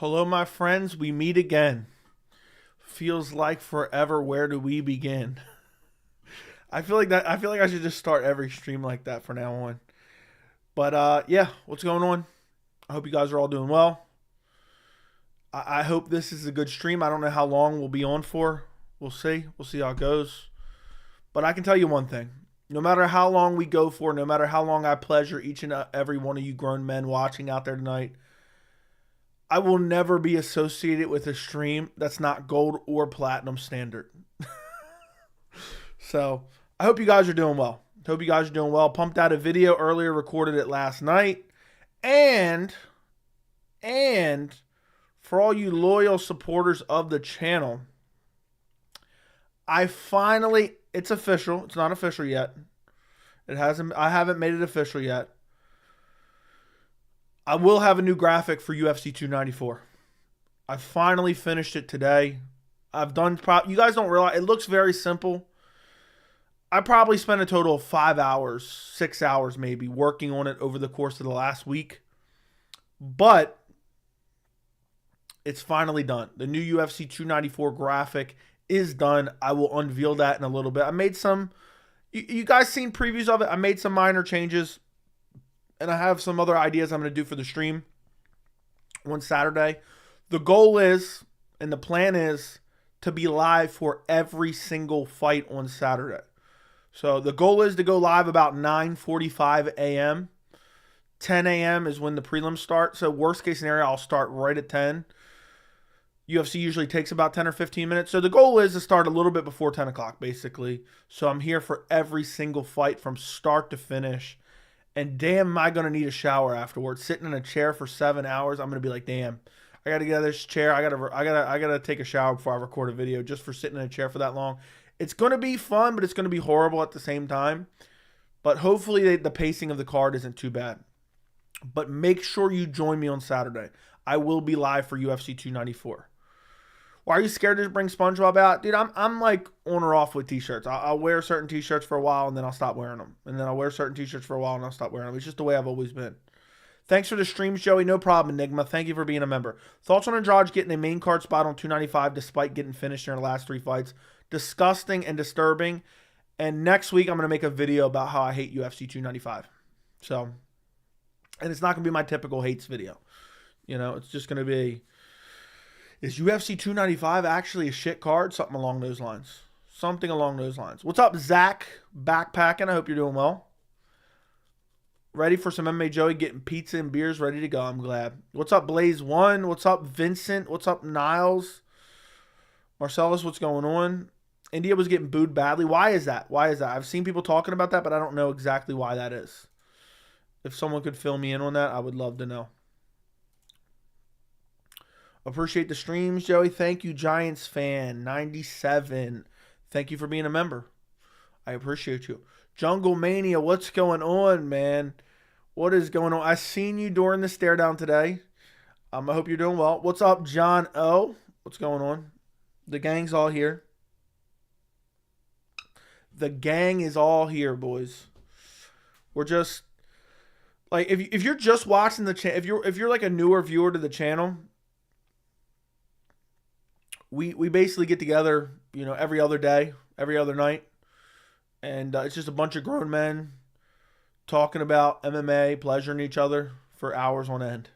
Hello, my friends. We meet again. Feels like forever. Where do we begin? I feel like I should just start every stream like that from now on. But yeah, what's going on? I hope you guys are all doing well. I hope this is a good stream. I don't know how long we'll be on for. We'll see. We'll see how it goes. But I can tell you one thing. No matter how long we go for, no matter how long I pleasure each and every one of you grown men watching out there tonight, I will never be associated with a stream that's not gold or platinum standard. So I hope you guys are doing well. Pumped out a video earlier, recorded it last night. And for all you loyal supporters of the channel, it's official. It's not official yet. I haven't made it official yet. I will have a new graphic for UFC 294. I finally finished it today. You guys don't realize, it looks very simple. I probably spent a total of 5 hours, 6 hours maybe, working on it over the course of the last week. But it's finally done. The new UFC 294 graphic is done. I will unveil that in a little bit. I made some, you guys seen previews of it. I made some minor changes. And I have some other ideas I'm going to do for the stream on Saturday. The goal is, and the plan is, to be live for every single fight on Saturday. So the goal is to go live about 9:45 a.m. 10 a.m. is when the prelims start. So worst case scenario, I'll start right at 10. UFC usually takes about 10 or 15 minutes. So the goal is to start a little bit before 10 o'clock, basically. So I'm here for every single fight from start to finish. And damn, am I going to need a shower afterwards. Sitting in a chair for 7 hours, I'm going to be like, damn, I got to get out of this chair. I got to take a shower before I record a video just for sitting in a chair for that long. It's going to be fun, but it's going to be horrible at the same time. But hopefully the pacing of the card isn't too bad. But make sure you join me on Saturday. I will be live for UFC 294. Why are you scared to bring SpongeBob out? Dude, I'm like on or off with t-shirts. I'll wear certain t-shirts for a while and then I'll stop wearing them. And then I'll wear certain t-shirts for a while and I'll stop wearing them. It's just the way I've always been. Thanks for the streams, Joey. No problem, Enigma. Thank you for being a member. Thoughts on Andrade getting a main card spot on 295 despite getting finished in the last 3 fights? Disgusting and disturbing. And next week I'm going to make a video about how I hate UFC 295. So, and it's not going to be my typical hates video. You know, it's just going to be, is UFC 295 actually a shit card? Something along those lines. What's up, Zach? Backpacking. I hope you're doing well. Ready for some MMA Joey, getting pizza and beers ready to go. I'm glad. What's up, Blaze1? What's up, Vincent? What's up, Niles? Marcellus, what's going on? India was getting booed badly. Why is that? I've seen people talking about that, but I don't know exactly why that is. If someone could fill me in on that, I would love to know. Appreciate the streams, Joey. Thank you, Giants fan 97. Thank you for being a member. I appreciate you. Jungle Mania, what's going on, man? What is going on? I seen you during the stare down today. I hope you're doing well. What's up, John O? What's going on? The gang's all here. The gang is all here, boys. We're just like, if you're just watching the channel, if you're like a newer viewer to the channel, we basically get together, you know, every other day, every other night. And it's just a bunch of grown men talking about MMA, pleasuring each other for hours on end.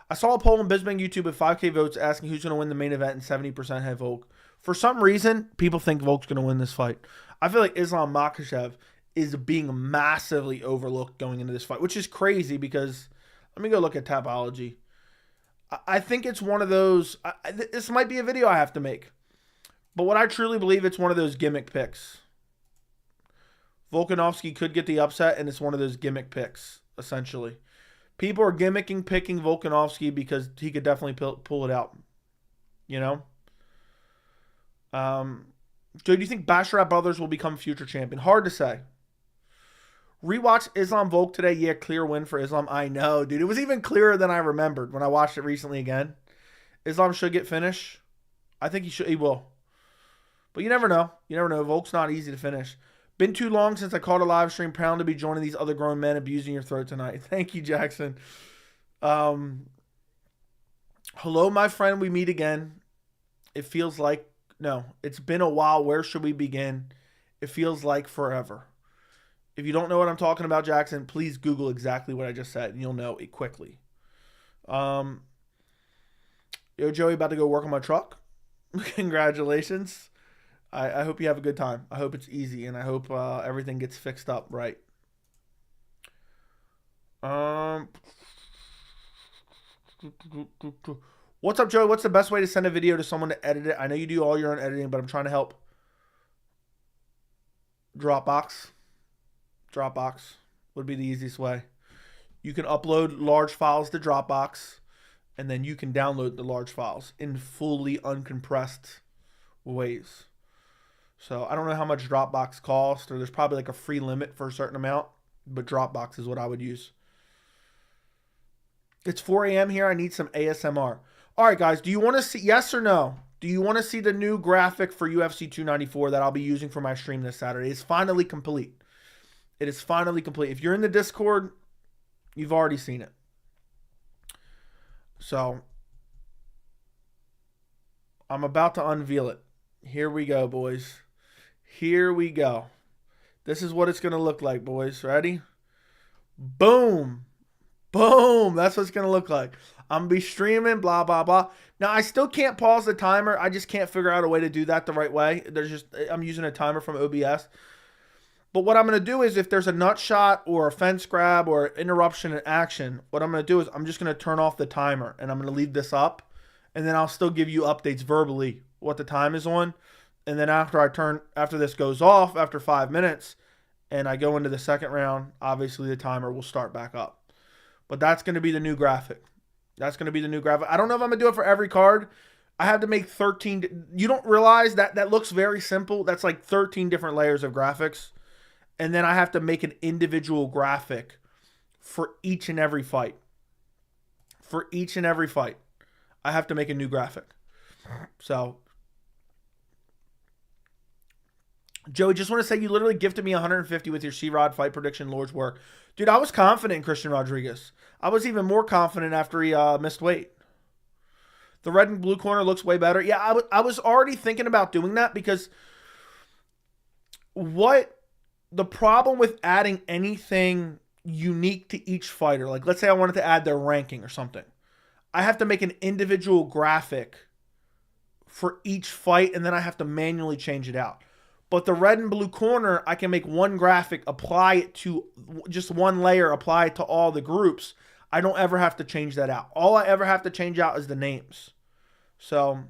I saw a poll on Bisbang YouTube with 5K votes asking who's going to win the main event, and 70% had Volk. For some reason, people think Volk's going to win this fight. I feel like Islam Makhachev is being massively overlooked going into this fight, which is crazy because, let me go look at Tapology. I think it's one of those, this might be a video I have to make, but what I truly believe, it's one of those gimmick picks. Volkanovski could get the upset, and it's one of those gimmick picks, essentially. People are picking Volkanovski because he could definitely pull it out, you know? Do you think Basharat Brothers will become future champion? Hard to say. Rewatch Islam Volk today. Yeah, clear win for Islam. I know, dude. It was even clearer than I remembered when I watched it recently again. Islam should get finished. I think he will. But you never know. Volk's not easy to finish. Been too long since I caught a live stream. Proud to be joining these other grown men abusing your throat tonight. Thank you, Jackson. Hello, my friend. We meet again. It feels like, no, it's been a while. Where should we begin? It feels like forever. If you don't know what I'm talking about, Jackson, please Google exactly what I just said, and you'll know it quickly. Yo, Joey, about to go work on my truck. Congratulations. I hope you have a good time. I hope it's easy, and I hope everything gets fixed up right. What's up, Joey? What's the best way to send a video to someone to edit it? I know you do all your own editing, but I'm trying to help. Dropbox. Dropbox would be the easiest way. You can upload large files to Dropbox, and then you can download the large files in fully uncompressed ways. So I don't know how much Dropbox costs, or there's probably like a free limit for a certain amount, but Dropbox is what I would use. It's 4 a.m. here. I need some ASMR. All right, guys, do you want to see, yes or no? Do you want to see the new graphic for UFC 294 that I'll be using for my stream this Saturday? It's finally complete. It is finally complete. If you're in the Discord, you've already seen it. So I'm about to unveil it. Here we go, boys. Here we go. This is what it's going to look like, boys. Ready? Boom. Boom. That's what it's going to look like. I'm going to be streaming, blah, blah, blah. Now, I still can't pause the timer. I just can't figure out a way to do that the right way. I'm using a timer from OBS. But what I'm going to do is if there's a nut shot or a fence grab or interruption in action, what I'm going to do is I'm just going to turn off the timer and I'm going to leave this up. And then I'll still give you updates verbally what the time is on. And then after this goes off, after 5 minutes, and I go into the second round, obviously the timer will start back up. But that's going to be the new graphic. That's going to be the new graphic. I don't know if I'm going to do it for every card. I have to make 13. You don't realize that looks very simple. That's like 13 different layers of graphics. And then I have to make an individual graphic for each and every fight. For each and every fight, I have to make a new graphic. So, Joey, just want to say you literally gifted me 150 with your C-Rod fight prediction, Lord's work. Dude, I was confident in Christian Rodriguez. I was even more confident after he missed weight. The red and blue corner looks way better. Yeah, I was already thinking about doing that because the problem with adding anything unique to each fighter, like let's say I wanted to add their ranking or something, I have to make an individual graphic for each fight, and then I have to manually change it out. But the red and blue corner, I can make one graphic, apply it to just one layer, apply it to all the groups. I don't ever have to change that out. All I ever have to change out is the names. So,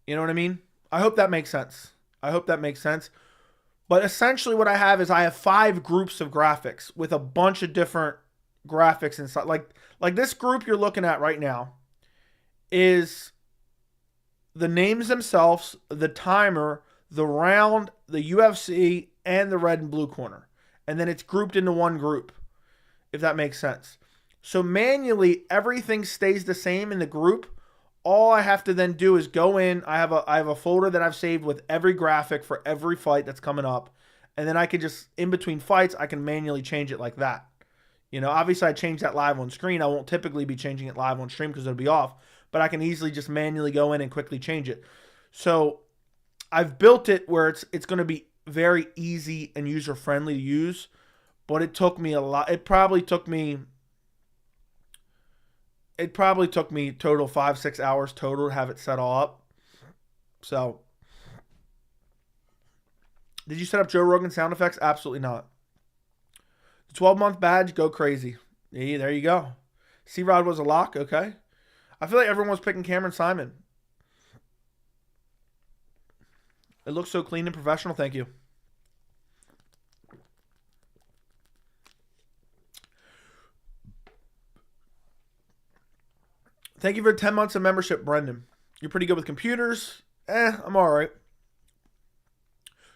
you know what I mean? I hope that makes sense. I hope that makes sense. But essentially what I have is I have 5 groups of graphics with a bunch of different graphics inside. Like this group you're looking at right now is the names themselves, the timer, the round, the UFC, and the red and blue corner. And then it's grouped into one group, if that makes sense. So manually, everything stays the same in the group. All I have to then do is go in. I have a folder that I've saved with every graphic for every fight that's coming up. And then I can just, in between fights, I can manually change it like that. You know, obviously I change that live on screen. I won't typically be changing it live on stream because it'll be off. But I can easily just manually go in and quickly change it. So I've built it where it's going to be very easy and user-friendly to use. But it took me a lot. It probably took me total 5-6 hours total to have it set all up. So, did you set up Joe Rogan sound effects? Absolutely not. The 12-month badge, go crazy. Yeah, there you go. C-Rod was a lock, okay. I feel like everyone was picking Cameron Simon. It looks so clean and professional. Thank you. Thank you for 10 months of membership, Brendan. You're pretty good with computers. I'm all right.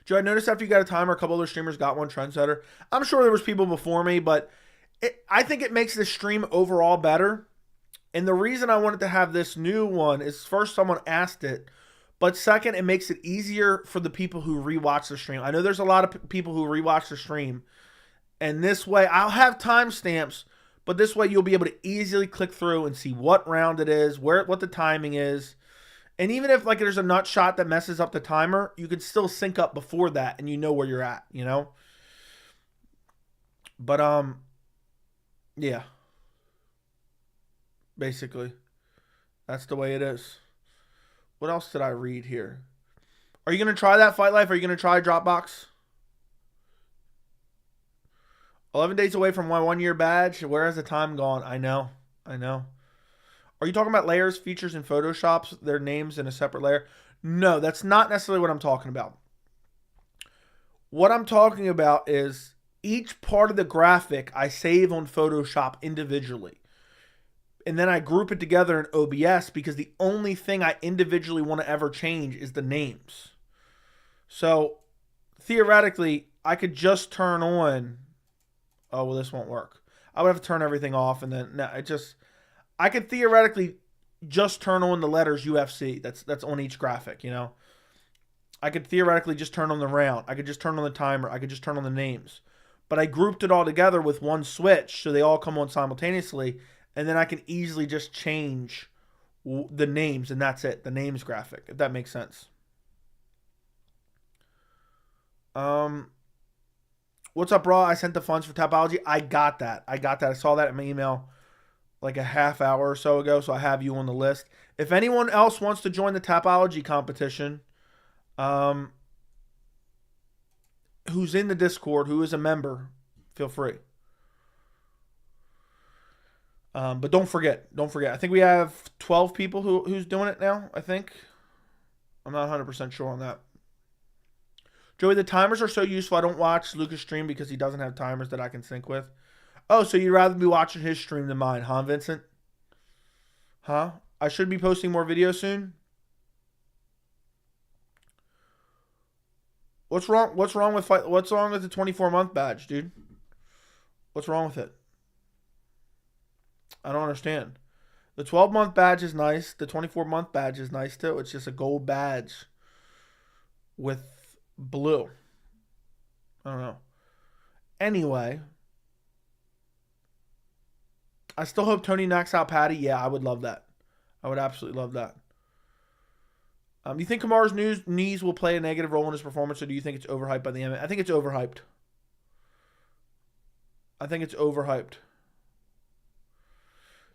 Joe, I noticed after you got a timer, a couple other streamers got one, Trendsetter. I'm sure there was people before me, but I think it makes the stream overall better. And the reason I wanted to have this new one is, first, someone asked it. But second, it makes it easier for the people who rewatch the stream. I know there's a lot of people who rewatch the stream. And this way, I'll have timestamps, But this way you'll be able to easily click through and see what round it is, what the timing is. And even if like there's a nut shot that messes up the timer, you can still sync up before that and you know where you're at, you know? But yeah. Basically. That's the way it is. What else did I read here? Are you going to try that Fight Life? Are you going to try Dropbox? 11 days away from my 1-year badge. Where has the time gone? I know. Are you talking about layers, features, and Photoshops, their names in a separate layer? No, that's not necessarily what I'm talking about. What I'm talking about is each part of the graphic I save on Photoshop individually. And then I group it together in OBS because the only thing I individually want to ever change is the names. So theoretically, I could just turn on... Oh, well, this won't work. I would have to turn everything off and then... No, I could theoretically just turn on the letters UFC. That's on each graphic, you know. I could theoretically just turn on the round. I could just turn on the timer. I could just turn on the names. But I grouped it all together with one switch so they all come on simultaneously. And then I can easily just change the names, and that's it. The names graphic, if that makes sense. What's up, bro? I sent the funds for Tapology. I got that. I saw that in my email like a half hour or so ago, so I have you on the list. If anyone else wants to join the Tapology competition, who's in the Discord, who is a member, feel free. But don't forget. I think we have 12 people who's doing it now, I think. I'm not 100% sure on that. Joey, the timers are so useful. I don't watch Lucas' stream because he doesn't have timers that I can sync with. Oh, so you'd rather be watching his stream than mine, huh, Vincent? Huh? I should be posting more videos soon. What's wrong with the 24-month badge, dude? What's wrong with it? I don't understand. The 12-month badge is nice. The 24-month badge is nice too. It's just a gold badge with blue. I don't know. Anyway, I still hope Tony knocks out Patty. Yeah, I would love that. I would absolutely love that. Do you think Kamaru's knees will play a negative role in his performance, or do you think it's overhyped by the MMA? I think it's overhyped.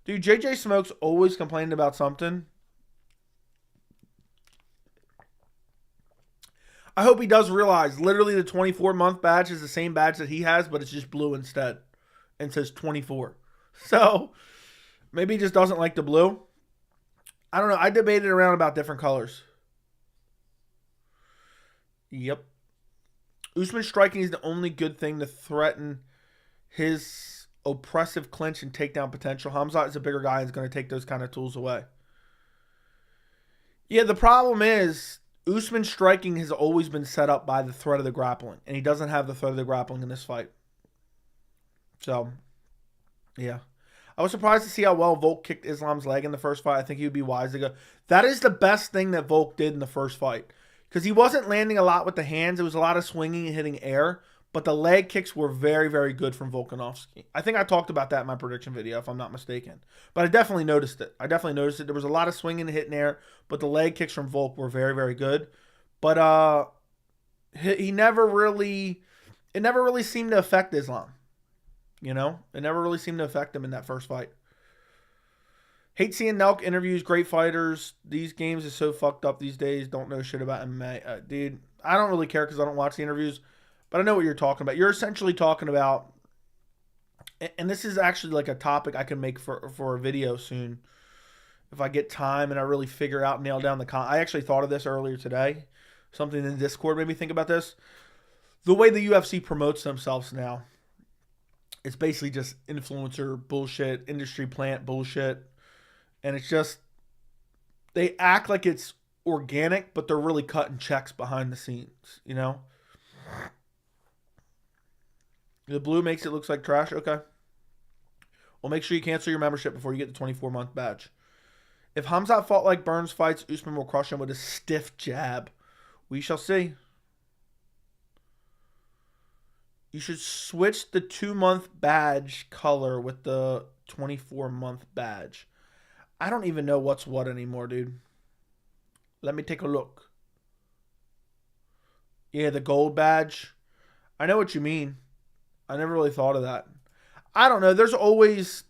Dude, JJ Smoke's always complaining about something. I hope he does realize literally the 24-month badge is the same badge that he has, but it's just blue instead and says 24. So maybe he just doesn't like the blue. I don't know. I debated around about different colors. Yep. Usman striking is the only good thing to threaten his oppressive clinch and takedown potential. Khamzat is a bigger guy and is going to take those kind of tools away. Yeah, the problem is Usman striking has always been set up by the threat of the grappling, and he doesn't have the threat of the grappling in this fight. So, yeah. I was surprised to see how well Volk kicked Islam's leg in the first fight. I think he would be wise to go. That is the best thing that Volk did in the first fight. Because he wasn't landing a lot with the hands. It was a lot of swinging and hitting air. But the leg kicks were very, very good from Volkanovski. I think I talked about that in my prediction video, if I'm not mistaken. But I definitely noticed it. There was a lot of swinging and hitting air. But the leg kicks from Volk were very, very good. But he never really... It never really seemed to affect Islam. You know? It never really seemed to affect him in that first fight. Hate seeing Nelk interviews great fighters. These games are so fucked up these days. Don't know shit about MMA. Dude, I don't really care because I don't watch the interviews. But I know what you're talking about. You're essentially talking about, and this is actually like a topic I can make for a video soon. If I get time and I really figure out, nail down I actually thought of this earlier today. Something in Discord made me think about this. The way the UFC promotes themselves now, it's basically just influencer bullshit, industry plant bullshit. And it's just, they act like it's organic, but they're really cutting checks behind the scenes, you know? The blue makes it look like trash? Okay. Well, make sure you cancel your membership before you get the 24-month badge. If Khamzat fought like Burns fights, Usman will crush him with a stiff jab. We shall see. You should switch the 2-month badge color with the 24-month badge. I don't even know what's what anymore, dude. Let me take a look. Yeah, the gold badge. I know what you mean. I never really thought of that. I don't know. There's always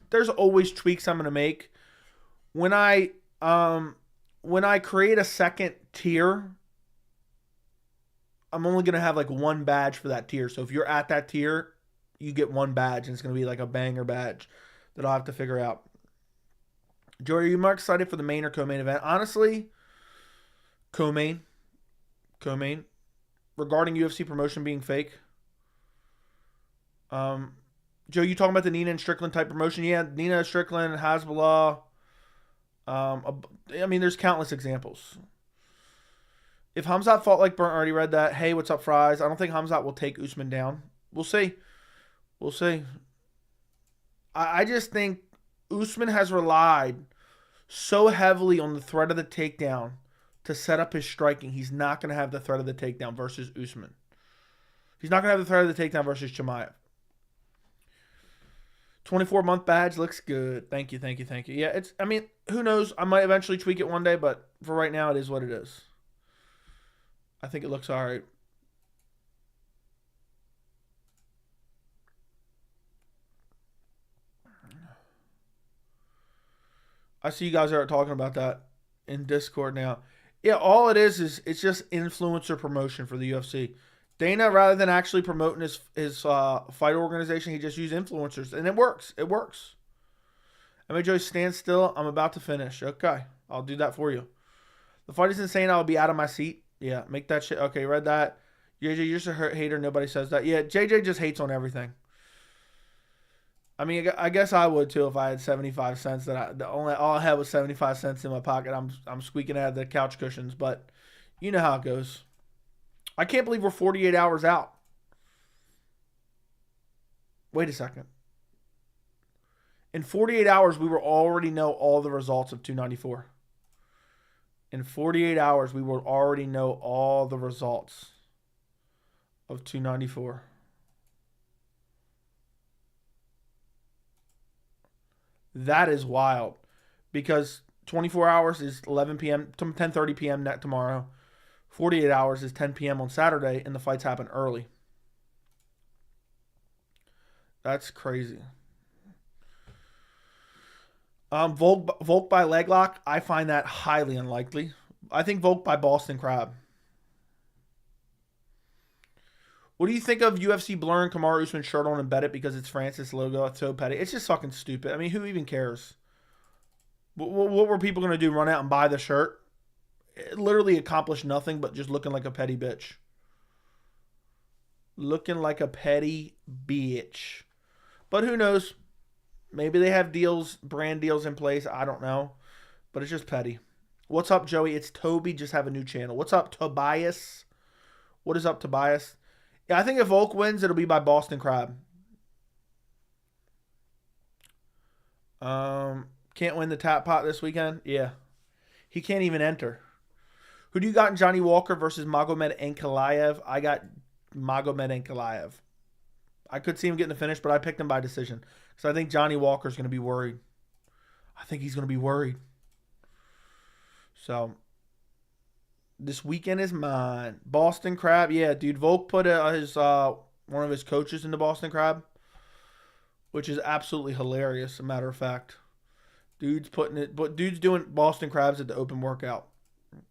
tweaks I'm gonna make. When I create a second tier, I'm only gonna have like one badge for that tier. So if you're at that tier, you get one badge, and it's gonna be like a banger badge that I'll have to figure out. Joey, are you more excited for the main or co-main event? Honestly, co-main. Co-main. Regarding UFC promotion being fake. Joe, you talking about the Nina and Strickland type promotion? Yeah, Nina, Strickland, Hasbullah. I mean, there's countless examples. If Khamzat fought like Burnt, already read that. Hey, what's up, Fries? I don't think Khamzat will take Usman down. We'll see. We'll see. I just think Usman has relied so heavily on the threat of the takedown to set up his striking. He's not going to have the threat of the takedown versus Usman. He's not going to have the threat of the takedown versus Chimaev. 24-month badge looks good. Thank you, thank you, thank you. Yeah, I mean, who knows? I might eventually tweak it one day, but for right now, it is what it is. I think it looks all right. I see you guys are talking about that in Discord now. Yeah, all it is it's just influencer promotion for the UFC. Dana, rather than actually promoting his fight organization, he just used influencers, and it works. It works. MJ, stand still. I'm about to finish. Okay, I'll do that for you. The fight is insane. I'll be out of my seat. Yeah, make that shit. Okay, read that. JJ, you're just a hater. Nobody says that. Yeah, JJ just hates on everything. I mean, I guess I would too if I had 75 cents. All I had was 75 cents in my pocket. I'm squeaking out of the couch cushions, but you know how it goes. I can't believe we're 48 hours out. Wait a second. In 48 hours, we will already know all the results of 294. In 48 hours, we will already know all the results of 294. That is wild, because 24 hours is 11 p.m. to 10:30 p.m. tomorrow. 48 hours is 10 p.m. on Saturday, and the fights happen early. That's crazy. Volk by leg lock, I find that highly unlikely. I think Volk by Boston Crab. What do you think of UFC blurring Kamaru Usman's shirt on and bet it because it's Francis logo? It's so petty. It's just fucking stupid. I mean, who even cares? What were people going to do? Run out and buy the shirt? It literally accomplished nothing but just looking like a petty bitch. Looking like a petty bitch. But who knows? Maybe they have deals, brand deals in place. I don't know. But it's just petty. What's up, Joey? It's Toby. Just have a new channel. What's up, Tobias? What is up, Tobias? Yeah, I think if Volk wins, it'll be by Boston Crab. Can't win the tap pot this weekend? Yeah. He can't even enter. Who do you got in Johnny Walker versus Magomed Ankalaev? I got Magomed Ankalaev. I could see him getting the finish, but I picked him by decision. So I think Johnny Walker's going to be worried. I think he's going to be worried. So this weekend is mine. Boston Crab. Yeah, dude. Volk put one of his coaches into Boston Crab, which is absolutely hilarious, as a matter of fact. Dude's doing Boston Crabs at the open workout.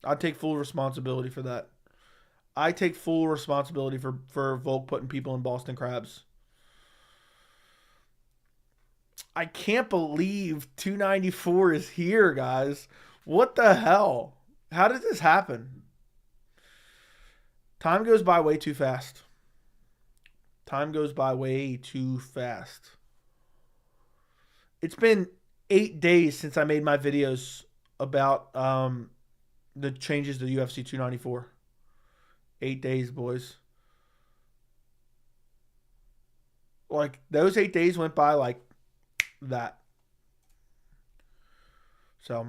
I take full responsibility for that. I take full responsibility for Volk putting people in Boston Crabs. I can't believe 294 is here, guys. What the hell? How did this happen? Time goes by way too fast. Time goes by way too fast. It's been 8 days since I made my videos about the changes to UFC 294. 8 days, boys. Like, those 8 days went by like that. So,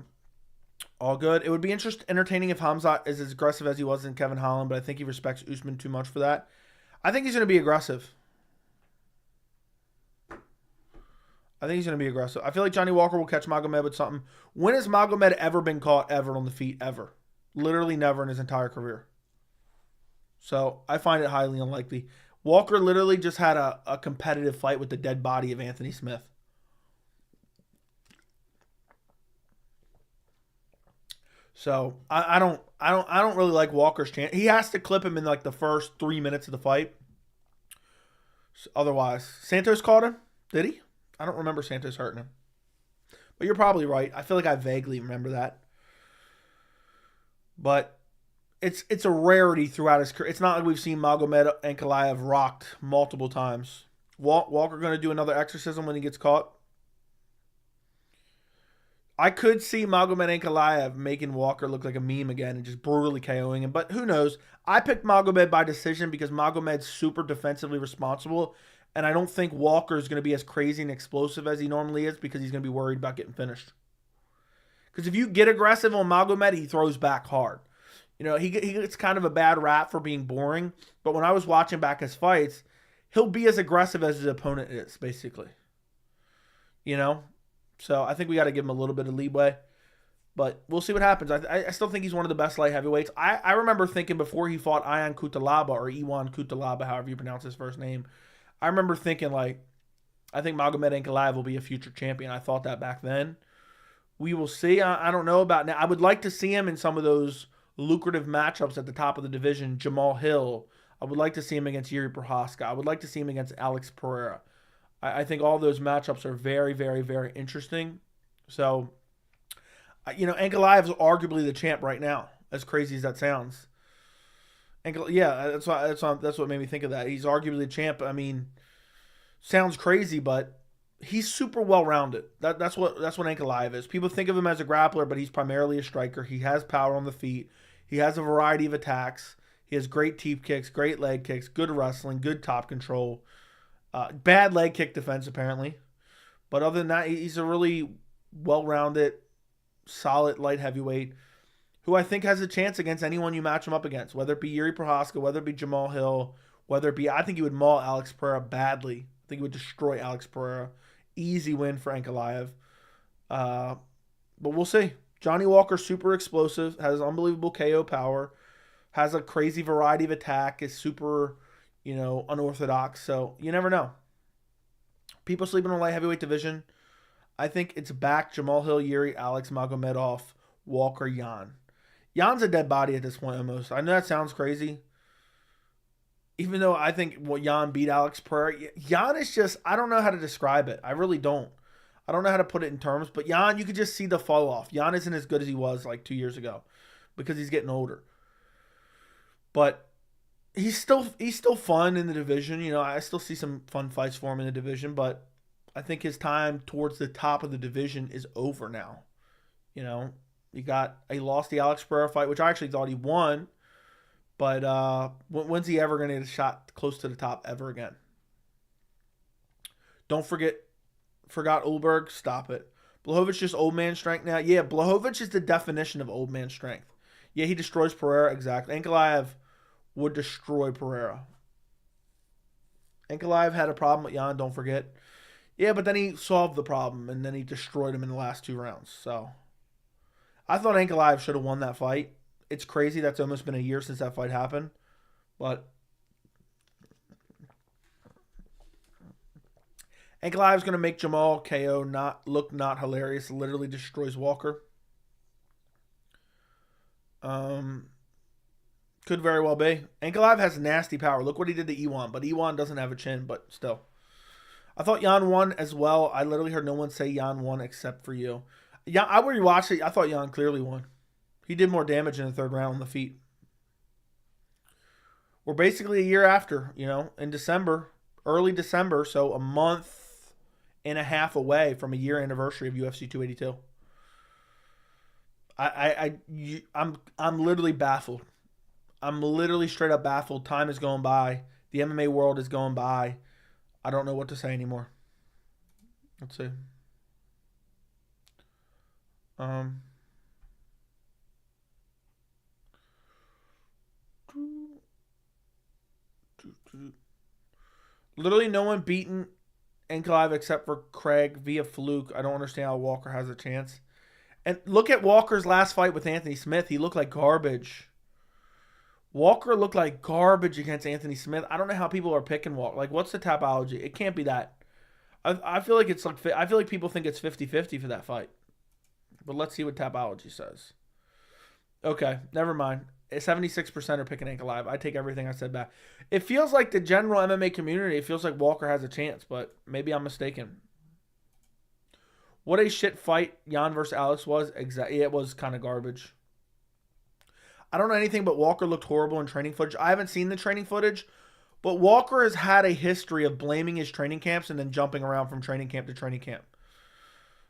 all good. It would be entertaining if Khamzat is as aggressive as he was in Kevin Holland, but I think he respects Usman too much for that. I think he's going to be aggressive. I think he's going to be aggressive. I feel like Johnny Walker will catch Magomed with something. When has Magomed ever been caught ever on the feet? Ever. Literally never in his entire career. So I find it highly unlikely. Walker literally just had a competitive fight with the dead body of Anthony Smith. So I don't really like Walker's chance. He has to clip him in like the first 3 minutes of the fight. Otherwise, Santos caught him. Did he? I don't remember Santos hurting him. But you're probably right. I feel like I vaguely remember that. But it's a rarity throughout his career. It's not like we've seen Magomed Ankalaev rocked multiple times. Walker going to do another exorcism when he gets caught? I could see Magomed Ankalaev making Walker look like a meme again and just brutally KOing him. But who knows? I picked Magomed by decision because Magomed's super defensively responsible. And I don't think Walker is going to be as crazy and explosive as he normally is because he's going to be worried about getting finished. Because if you get aggressive on Magomed, he throws back hard. You know, he gets kind of a bad rap for being boring. But when I was watching back his fights, he'll be as aggressive as his opponent is, basically. You know? So I think we got to give him a little bit of leeway. But we'll see what happens. I still think he's one of the best light heavyweights. I remember thinking before he fought Ion Cutelaba, or Iwan Cutelaba, however you pronounce his first name, I remember thinking, like, I think Magomed Ankalaev will be a future champion. I thought that back then. We will see. I don't know about now. I would like to see him in some of those lucrative matchups at the top of the division. Jamal Hill. I would like to see him against Yuri Prohaska. I would like to see him against Alex Pereira. I think all those matchups are very, very, very interesting. So, you know, Ankalaev is arguably the champ right now, as crazy as that sounds. Yeah, that's what made me think of that. He's arguably the champ. I mean, sounds crazy, but he's super well-rounded. That's what Ankalaev is. People think of him as a grappler, but he's primarily a striker. He has power on the feet. He has a variety of attacks. He has great teep kicks, great leg kicks, good wrestling, good top control. Bad leg kick defense, apparently. But other than that, he's a really well-rounded, solid light heavyweight who I think has a chance against anyone you match him up against, whether it be Yuri Prohaska, whether it be Jamal Hill, whether it be, I think he would maul Alex Pereira badly. I think he would destroy Alex Pereira. Easy win for Ankalaev. But we'll see. Johnny Walker, super explosive, has unbelievable KO power, has a crazy variety of attack, is super, you know, unorthodox. So you never know. People sleeping on the light heavyweight division. I think it's back Jamal Hill, Yuri, Alex Magomedov, Walker, Jan. Jan's a dead body at this point almost. I know that sounds crazy. Even though I think Jan beat Alex Pereira. Jan is just, I don't know how to describe it. I really don't. I don't know how to put it in terms. But Jan, you could just see the fall off. Jan isn't as good as he was like 2 years ago because he's getting older. But he's still fun in the division. You know, I still see some fun fights for him in the division. But I think his time towards the top of the division is over now. You know, he lost the Alex Pereira fight, which I actually thought he won. But when's he ever going to get a shot close to the top ever again? Forgot Ulberg. Stop it. Blachowicz just old man strength now. Yeah, Blachowicz is the definition of old man strength. Yeah, he destroys Pereira. Exactly. Ankalaev would destroy Pereira. Ankalaev had a problem with Jan, don't forget. Yeah, but then he solved the problem, and then he destroyed him in the last 2 rounds. So I thought Ankalaev should have won that fight. It's crazy. That's almost been a year since that fight happened. But Ankalaev's going to make Jamal KO not hilarious. Literally destroys Walker. Could very well be. Ankalaev has nasty power. Look what he did to Iwan. But Iwan doesn't have a chin, but still. I thought Jan won as well. I literally heard no one say Jan won except for you. Yeah, I rewatched it. I thought Jan clearly won. He did more damage in the 3rd round on the feet. We're basically a year after, you know, in December, early December, so a month and a half away from a year anniversary of UFC 282. I'm literally baffled. I'm literally straight up baffled. Time is going by. The MMA world is going by. I don't know what to say anymore. Let's see. Literally no one beaten Ankalaev except for Craig via fluke. I don't understand how Walker has a chance. And look at Walker's last fight with Anthony Smith. He looked like garbage. Walker looked like garbage against Anthony Smith. I don't know how people are picking Walker. Like, what's the tapology? It can't be that. I feel like it's like, I feel like people think it's 50-50 for that fight. But let's see what tapology says. Okay, never mind. 76% are picking Ankalaev. I take everything I said back. It feels like the general MMA community, it feels like Walker has a chance, but maybe I'm mistaken. What a shit fight Jan versus Alex was. Exactly, it was kind of garbage. I don't know anything, but Walker looked horrible in training footage. I haven't seen the training footage, but Walker has had a history of blaming his training camps and then jumping around from training camp to training camp.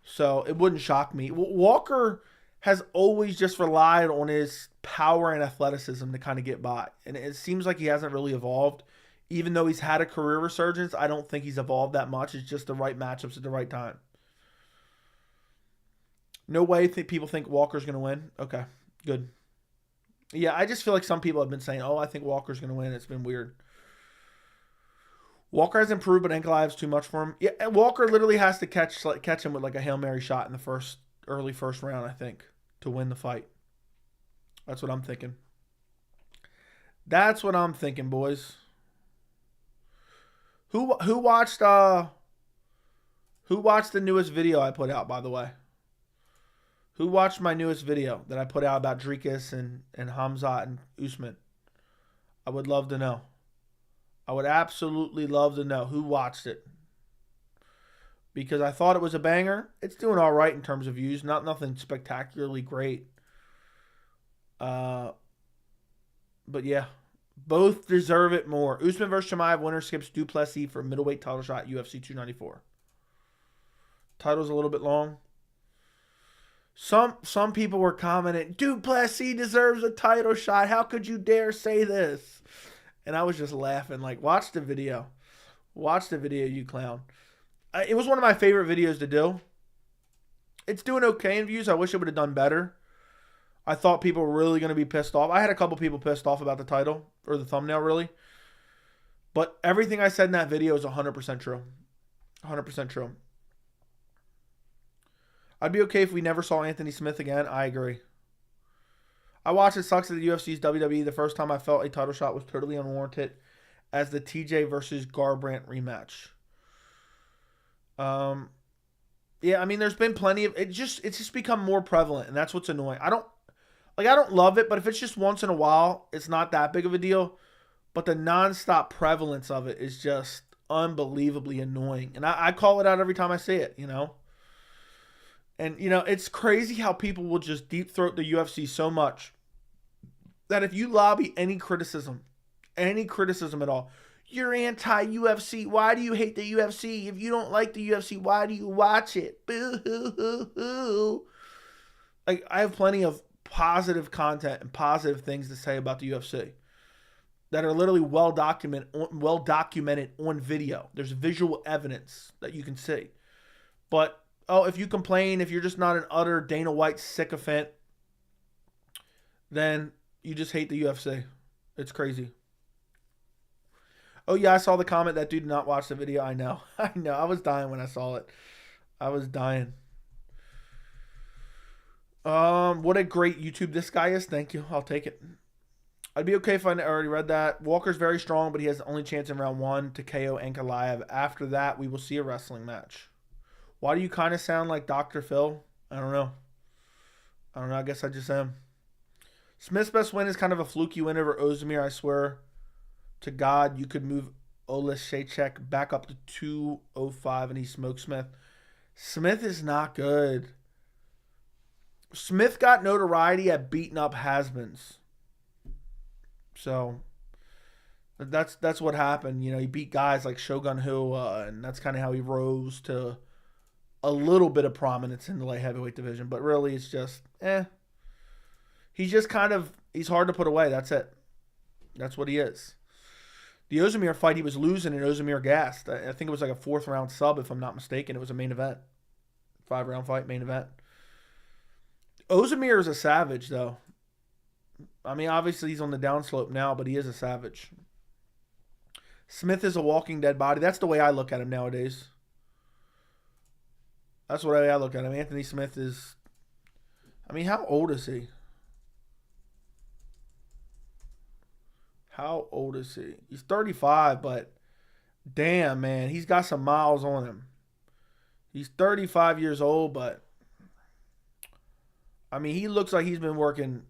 So it wouldn't shock me. Walker has always just relied on his power and athleticism to kind of get by. And it seems like he hasn't really evolved. Even though he's had a career resurgence, I don't think he's evolved that much. It's just the right matchups at the right time. No way people think Walker's going to win. Okay, good. Yeah, I just feel like some people have been saying, oh, I think Walker's going to win. It's been weird. Walker has improved, but Ankalaev's too much for him. Yeah, Walker literally has to catch him with like a Hail Mary shot in the early first round, I think, to win the fight. That's what I'm thinking. That's what I'm thinking, boys. Who watched the newest video I put out, by the way? Who watched my newest video that I put out about Dricus and Khamzat and Usman? I would love to know. I would absolutely love to know who watched it. Because I thought it was a banger. It's doing all right in terms of views. Nothing spectacularly great. But yeah. Both deserve it more. Usman versus Chimaev. Winner skips Du Plessis for middleweight title shot UFC 294. Title's a little bit long. Some people were commenting, Du Plessis deserves a title shot. How could you dare say this? And I was just laughing. Like, watch the video. Watch the video, you clown. It was one of my favorite videos to do. It's doing okay in views. I wish it would have done better. I thought people were really going to be pissed off. I had a couple people pissed off about the title, or the thumbnail, really. But everything I said in that video is 100% true. 100% true. I'd be okay if we never saw Anthony Smith again. I agree. I watched It Sucks at the UFC's WWE. The first time I felt a title shot was totally unwarranted as the TJ versus Garbrandt rematch. Yeah, I mean, there's been plenty of it's just become more prevalent, and that's what's annoying. I don't love it, but if it's just once in a while, it's not that big of a deal. But the nonstop prevalence of it is just unbelievably annoying. And I call it out every time I see it, you know. And, you know, it's crazy how people will just deep throat the UFC so much that if you lobby any criticism at all, you're anti-UFC. Why do you hate the UFC? If you don't like the UFC, why do you watch it? Boo-hoo-hoo-hoo. Like, I have plenty of positive content and positive things to say about the UFC that are literally well documented on video. There's visual evidence that you can see. But if you complain, if you're just not an utter Dana White sycophant, then you just hate the UFC. It's crazy. Oh, yeah, I saw the comment that dude did not watch the video. I know. I know. I was dying when I saw it. I was dying. What a great YouTube this guy is. Thank you. I'll take it. I'd be okay if I already read that. Walker's very strong, but he has the only chance in round 1 to KO Ankalaev. After that, we will see a wrestling match. Why do you kind of sound like Dr. Phil? I don't know. I guess I just am. Smith's best win is kind of a fluky win over Ozdemir. I swear to God, you could move Oleksiejczuk back up to 205 and he smoked Smith. Smith is not good. Smith got notoriety at beating up has-beens. So that's what happened. You know, he beat guys like Shogun Rua, and that's kind of how he rose to a little bit of prominence in the light heavyweight division. But really, it's just, he's just he's hard to put away. That's it. That's what he is. The Ozdemir fight, he was losing, and Ozdemir gassed. I think it was like a 4th round sub, if I'm not mistaken. It was a main event. 5-round fight, main event. Ozdemir is a savage, though. I mean, obviously he's on the downslope now, but he is a savage. Smith is a walking dead body. That's the way I look at him nowadays. That's what I look at him. Anthony Smith is, I mean, how old is he? How old is he? He's 35, but damn, man, he's got some miles on him. He's 35 years old, but I mean, he looks like he's been working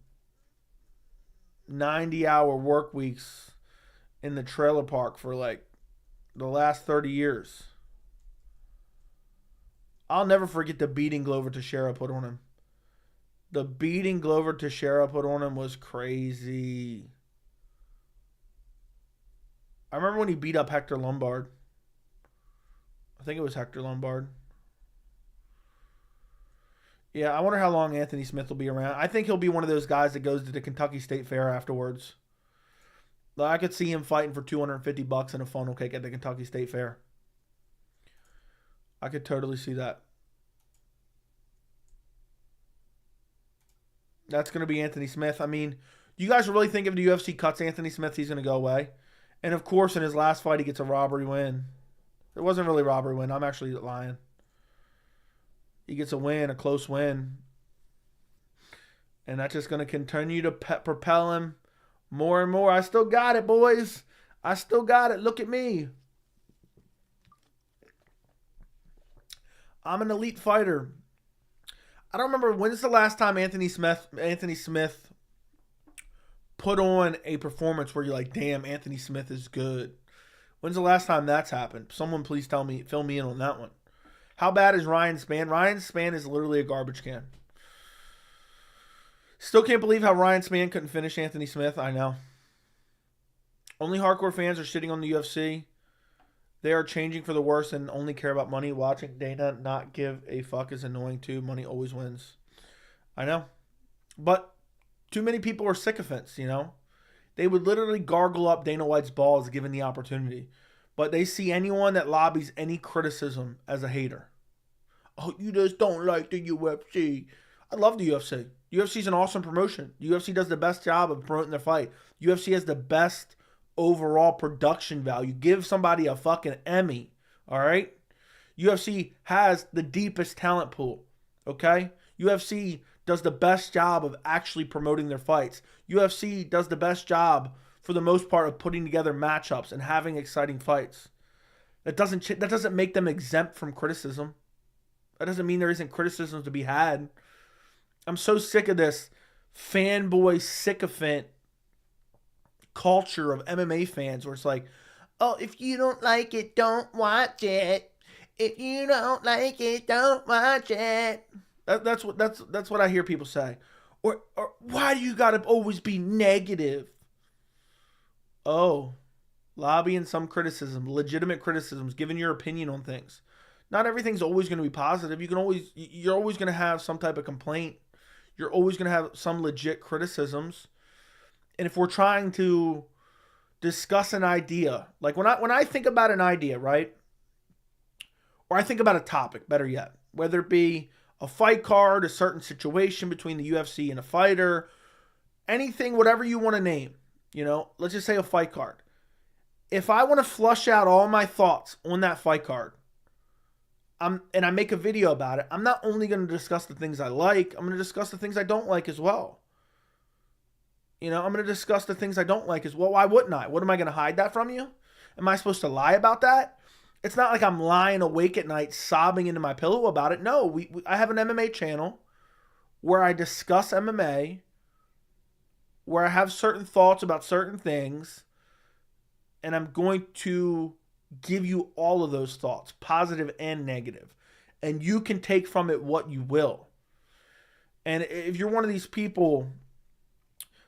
90-hour work weeks in the trailer park for like the last 30 years. I'll never forget the beating Glover Teixeira put on him. The beating Glover Teixeira put on him was crazy. I remember when he beat up Hector Lombard. I think it was Hector Lombard. Yeah, I wonder how long Anthony Smith will be around. I think he'll be one of those guys that goes to the Kentucky State Fair afterwards. I could see him fighting for $250 in a funnel cake at the Kentucky State Fair. I could totally see that. That's going to be Anthony Smith. I mean, do you guys really think if the UFC cuts Anthony Smith, he's going to go away? And, of course, in his last fight, he gets a robbery win. It wasn't really a robbery win. I'm actually lying. He gets a win, a close win. And that's just going to continue to propel him more and more. I still got it, boys. I still got it. Look at me. I'm an elite fighter. I don't remember, when's the last time Anthony Smith put on a performance where you're like, damn, Anthony Smith is good. When's the last time that's happened? Someone please fill me in on that one. How bad is Ryan Spann? Ryan Spann is literally a garbage can. Still can't believe how Ryan Spann couldn't finish Anthony Smith. I know. Only hardcore fans are shitting on the UFC. They are changing for the worse and only care about money. Watching Dana not give a fuck is annoying too. Money always wins. I know. But too many people are sycophants, you know. They would literally gargle up Dana White's balls given the opportunity. But they see anyone that lobbies any criticism as a hater. Oh, you just don't like the UFC. I love the UFC. UFC is an awesome promotion. The UFC does the best job of promoting their fight. UFC has the best overall production value. Give somebody a fucking Emmy, all right? UFC has the deepest talent pool, okay? UFC does the best job of actually promoting their fights. UFC does the best job, for the most part, of putting together matchups and having exciting fights. That doesn't make them exempt from criticism. That doesn't mean there isn't criticism to be had. I'm so sick of this fanboy sycophant culture of MMA fans where it's like, oh, if you don't like it, don't watch it. If you don't like it, don't watch it. That's what I hear people say. Or why do you gotta always be negative? Oh, lobbying some criticism, legitimate criticisms, giving your opinion on things. Not everything's always going to be positive. You're always going to have some type of complaint. You're always going to have some legit criticisms. And if we're trying to discuss an idea, like when I think about an idea, right? Or I think about a topic, better yet, whether it be a fight card, a certain situation between the UFC and a fighter, anything, whatever you want to name, you know, let's just say a fight card. If I want to flush out all my thoughts on that fight card, and I make a video about it, I'm not only going to discuss the things I like, I'm going to discuss the things I don't like as well. You know, I'm going to discuss the things I don't like as well. Why wouldn't I? What am I going to hide that from you? Am I supposed to lie about that? It's not like I'm lying awake at night sobbing into my pillow about it. No, I have an MMA channel where I discuss MMA, where I have certain thoughts about certain things, and I'm going to give you all of those thoughts, positive and negative. And you can take from it what you will. And if you're one of these people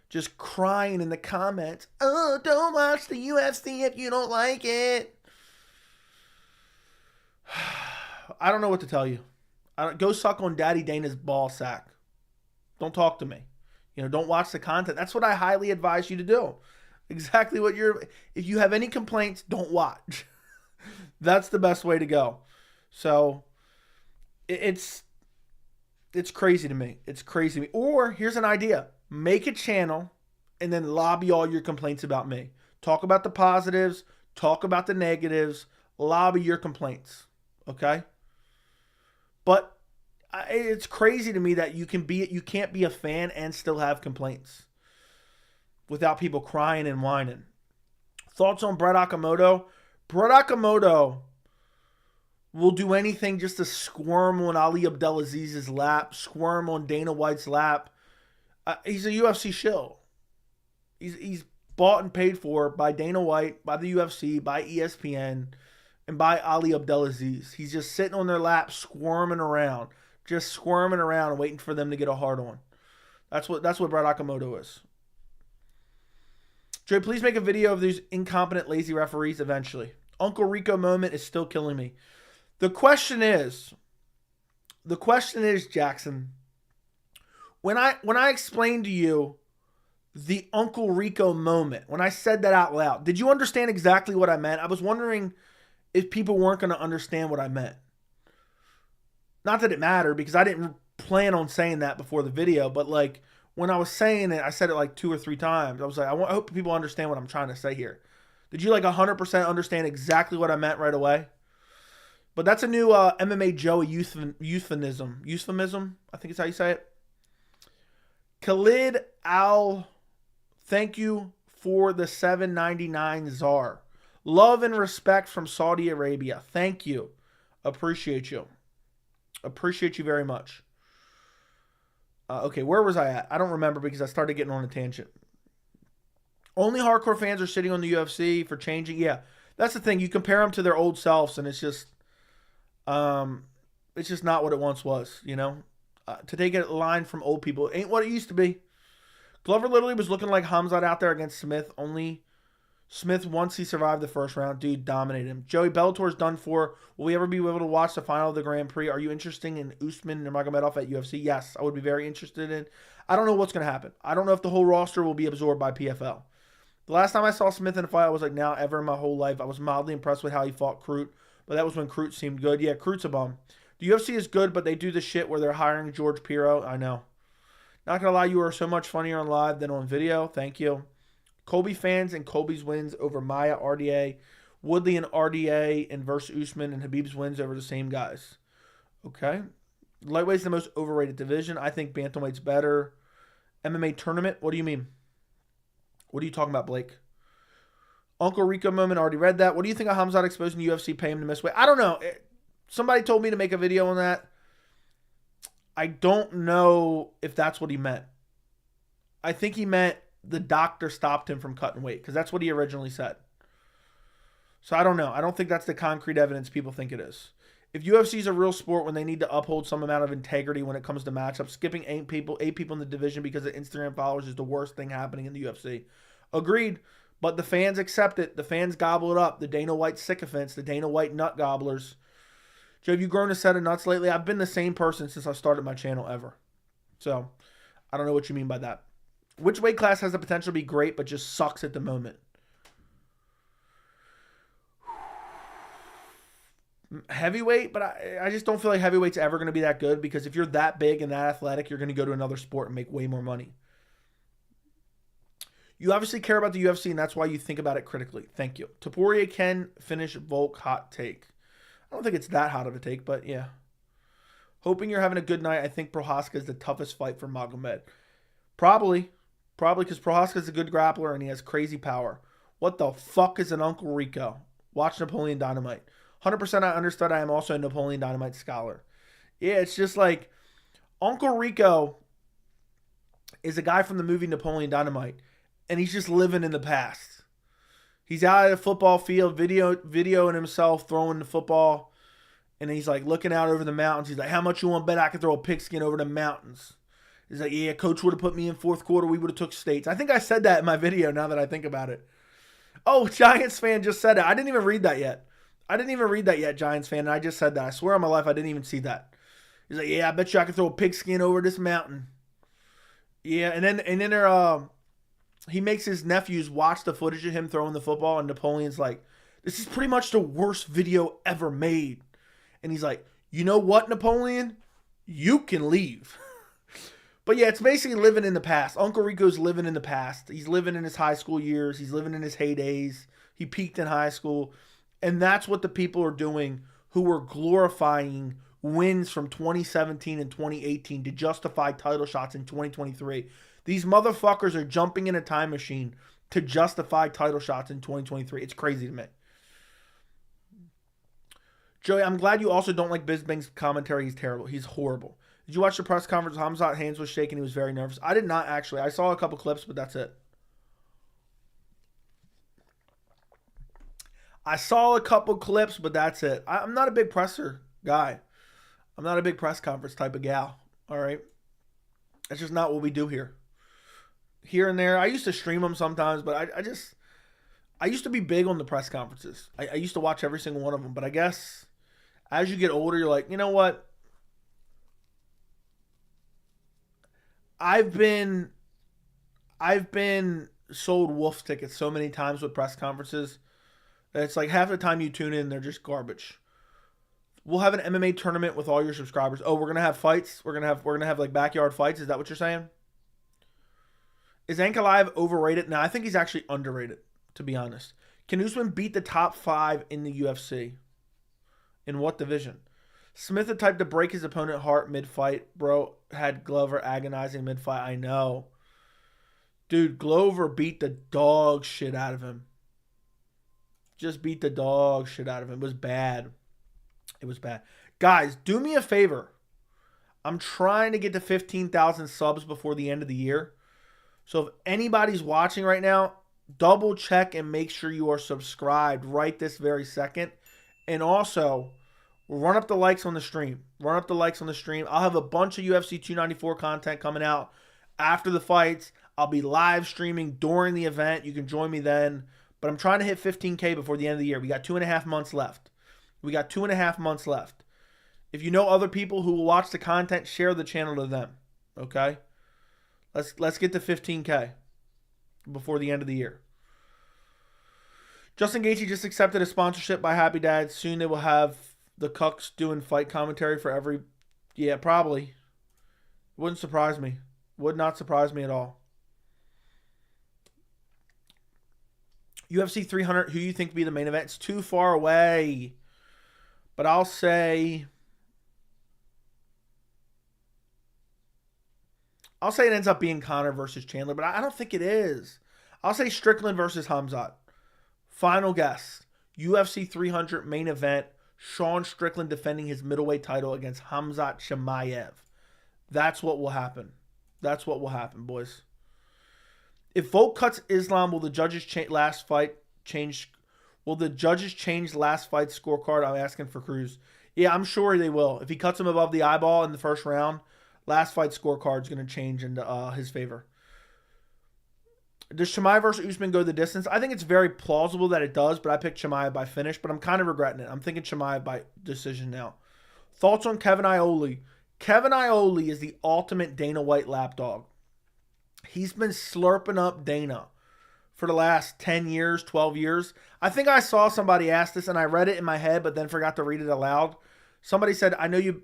just crying in the comments, oh, don't watch the UFC if you don't like it. I don't know what to tell you. Go suck on Daddy Dana's ball sack. Don't talk to me. You know, don't watch the content. That's what I highly advise you to do. Exactly what if you have any complaints, don't watch. That's the best way to go. So it's crazy to me. It's crazy to me. Or here's an idea. Make a channel and then lobby all your complaints about me. Talk about the positives. Talk about the negatives. Lobby your complaints. Okay? But it's crazy to me that you can't be a fan and still have complaints without people crying and whining. Thoughts on Brett Okamoto? Brett Okamoto will do anything just to squirm on Ali Abdelaziz's lap, squirm on Dana White's lap. He's a UFC shill. He's bought and paid for by Dana White, by the UFC, by ESPN, and by Ali Abdelaziz. He's just sitting on their lap, squirming around, waiting for them to get a hard on. That's what Brett Okamoto is. Joey, please make a video of these incompetent, lazy referees eventually. Uncle Rico moment is still killing me. The question is, Jackson, when I explained to you the Uncle Rico moment, when I said that out loud, did you understand exactly what I meant? I was wondering if people weren't going to understand what I meant. Not that it mattered, because I didn't plan on saying that before the video, but like when I was saying it, I said it like 2 or 3 times. I was like, I hope people understand what I'm trying to say here. Did you like 100% understand exactly what I meant right away? But that's a new MMA Joey euphemism. I think it's how you say it. Khalid Al, thank you for the $7.99 czar. Love and respect from Saudi Arabia. Thank you. Appreciate you. Appreciate you very much. Okay, where was I at? I don't remember because I started getting on a tangent. Only hardcore fans are sitting on the UFC for changing. Yeah, that's the thing. You compare them to their old selves, and it's just not what it once was, you know? To take a line from old people, it ain't what it used to be. Glover literally was looking like Khamzat out there against Smith. Only Smith, once he survived the first round, dude, dominated him. Joey, Bellator's done for. Will we ever be able to watch the final of the Grand Prix? Are you interested in Usman and Nurmagomedov at UFC? Yes, I would be very interested in. I don't know what's going to happen. I don't know if the whole roster will be absorbed by PFL. The last time I saw Smith in a fight, I was like, now ever in my whole life. I was mildly impressed with how he fought Crute, but that was when Crute seemed good. Yeah, Crute's a bum. The UFC is good, but they do the shit where they're hiring George Piro. I know. Not going to lie, you are so much funnier on live than on video. Thank you. Colby fans and Colby's wins over Maya RDA. Woodley and RDA and versus Usman, and Habib's wins over the same guys. Okay. Lightweight's the most overrated division. I think bantamweight's better. MMA tournament? What do you mean? What are you talking about, Blake? Uncle Rico moment, already read that. What do you think of Khamzat exposing the UFC, pay him to miss weight? I don't know. Somebody told me to make a video on that. I don't know if that's what he meant. I think he meant the doctor stopped him from cutting weight, because that's what he originally said. So I don't know. I don't think that's the concrete evidence people think it is. If UFC is a real sport when they need to uphold some amount of integrity when it comes to matchups, skipping 8 people in the division because of Instagram followers is the worst thing happening in the UFC. Agreed. But the fans accept it. The fans gobble it up. The Dana White sycophants, the Dana White nut gobblers. Joe, have you grown a set of nuts lately? I've been the same person since I started my channel ever. So I don't know what you mean by that. Which weight class has the potential to be great but just sucks at the moment? Heavyweight, but I just don't feel like heavyweight's ever going to be that good, because if you're that big and that athletic, you're going to go to another sport and make way more money. You obviously care about the UFC, and that's why you think about it critically. Thank you. Topuria can finish Volk, hot take. I don't think it's that hot of a take, but yeah. Hoping you're having a good night. I think Prohaska is the toughest fight for Magomed. Probably because Prohaska is a good grappler and he has crazy power. What the fuck is an Uncle Rico? Watch Napoleon Dynamite. 100% I understood. I am also a Napoleon Dynamite scholar. Yeah, it's just like Uncle Rico is a guy from the movie Napoleon Dynamite, and he's just living in the past. He's out at the football field, videoing himself throwing the football, and he's like looking out over the mountains. He's like, how much you want to bet I could throw a pigskin over the mountains? He's like, yeah, coach would have put me in fourth quarter. We would have took states. I think I said that in my video now that I think about it. Oh, Giants fan just said it. I didn't even read that yet. Giants fan, and I just said that. I swear on my life I didn't even see that. He's like, yeah, I bet you I could throw a pigskin over this mountain. Yeah, and then he makes his nephews watch the footage of him throwing the football, and Napoleon's like, this is pretty much the worst video ever made. And he's like, you know what, Napoleon? You can leave. But yeah, it's basically living in the past. Uncle Rico's living in the past. He's living in his high school years. He's living in his heydays. He peaked in high school. And that's what the people are doing who are glorifying wins from 2017 and 2018 to justify title shots in 2023. These motherfuckers are jumping in a time machine to justify title shots in 2023. It's crazy to me. Joey, I'm glad you also don't like Bisping's commentary. He's terrible. He's horrible. Did you watch the press conference? Khamzat hands was shaking. He was very nervous. I did not actually. I saw a couple clips, but that's it. I'm not a big presser guy. I'm not a big press conference type of gal. All right. That's just not what we do here. Here and there. I used to stream them sometimes, but I used to be big on the press conferences. I used to watch every single one of them, but I guess as you get older, you're like, you know what? I've been sold wolf tickets so many times with press conferences that it's like half the time you tune in, they're just garbage. We'll have an MMA tournament with all your subscribers. Oh, we're gonna have fights. We're gonna have like backyard fights. Is that what you're saying? Is Ankalaev overrated? No, I think he's actually underrated, to be honest. Can Usman beat the top 5 in the UFC? In what division? Smith the type to break his opponent's heart mid-fight. Bro, had Glover agonizing mid-fight. I know. Dude, Glover beat the dog shit out of him. Just beat the dog shit out of him. It was bad. It was bad. Guys, do me a favor. I'm trying to get to 15,000 subs before the end of the year. So if anybody's watching right now, double check and make sure you are subscribed right this very second. And also, run up the likes on the stream. Run up the likes on the stream. I'll have a bunch of UFC 294 content coming out after the fights. I'll be live streaming during the event. You can join me then. But I'm trying to hit 15K before the end of the year. We got 2.5 months left. If you know other people who will watch the content, share the channel to them. Okay? Let's get to 15K before the end of the year. Justin Gaethje just accepted a sponsorship by Happy Dad. Soon they will have the Cucks doing fight commentary for every... Yeah, probably. Wouldn't surprise me. Would not surprise me at all. UFC 300, who you think will be the main event? It's too far away. But I'll say it ends up being Conor versus Chandler, but I don't think it is. I'll say Strickland versus Khamzat. Final guess. UFC 300 main event. Sean Strickland defending his middleweight title against Khamzat Chimaev. That's what will happen. That's what will happen, boys. If Volk cuts Islam, will the judges change last fight scorecard? I'm asking for Cruz. Yeah, I'm sure they will. If he cuts him above the eyeball in the first round, last fight scorecard is going to change into his favor. Does Chimaev versus Usman go the distance? I think it's very plausible that it does, but I picked Chimaev by finish, but I'm kind of regretting it. I'm thinking Chimaev by decision now. Thoughts on Kevin Iole? Kevin Iole is the ultimate Dana White lapdog. He's been slurping up Dana for the last 10 years, 12 years. I think I saw somebody ask this, and I read it in my head, but then forgot to read it aloud. Somebody said, I know you,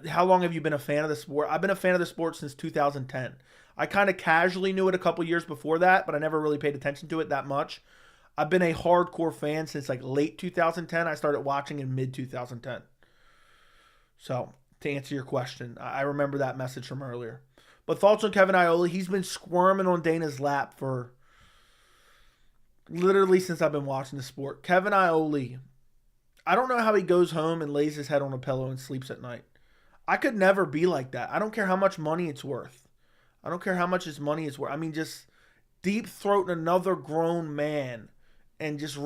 how long have you been a fan of the sport? I've been a fan of the sport since 2010. I kind of casually knew it a couple years before that, but I never really paid attention to it that much. I've been a hardcore fan since like late 2010. I started watching in mid 2010. So, to answer your question, I remember that message from earlier. But thoughts on Kevin Iole? He's been squirming on Dana's lap for literally since I've been watching the sport. Kevin Iole, I don't know how he goes home and lays his head on a pillow and sleeps at night. I could never be like that. I don't care how much money it's worth. I don't care how much his money is worth. I mean, just deep-throating another grown man and just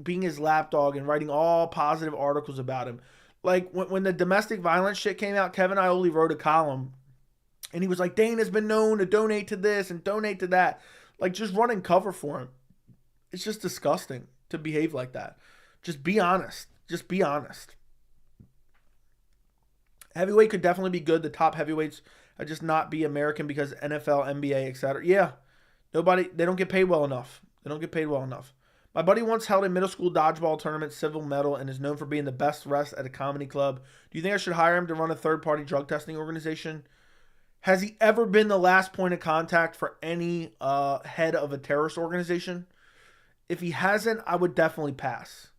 being his lapdog and writing all positive articles about him. Like, when the domestic violence shit came out, Kevin Iole wrote a column, and he was like, Dana's been known to donate to this and donate to that. Like, just running cover for him. It's just disgusting to behave like that. Just be honest. Just be honest. Heavyweight could definitely be good. The top heavyweights are just not be American because NFL, NBA, etc. Yeah. They don't get paid well enough. My buddy once held a middle school dodgeball tournament silver medal and is known for being the best rest at a comedy club. Do you think I should hire him to run a third-party drug testing organization? Has he ever been the last point of contact for any head of a terrorist organization? If he hasn't, I would definitely pass.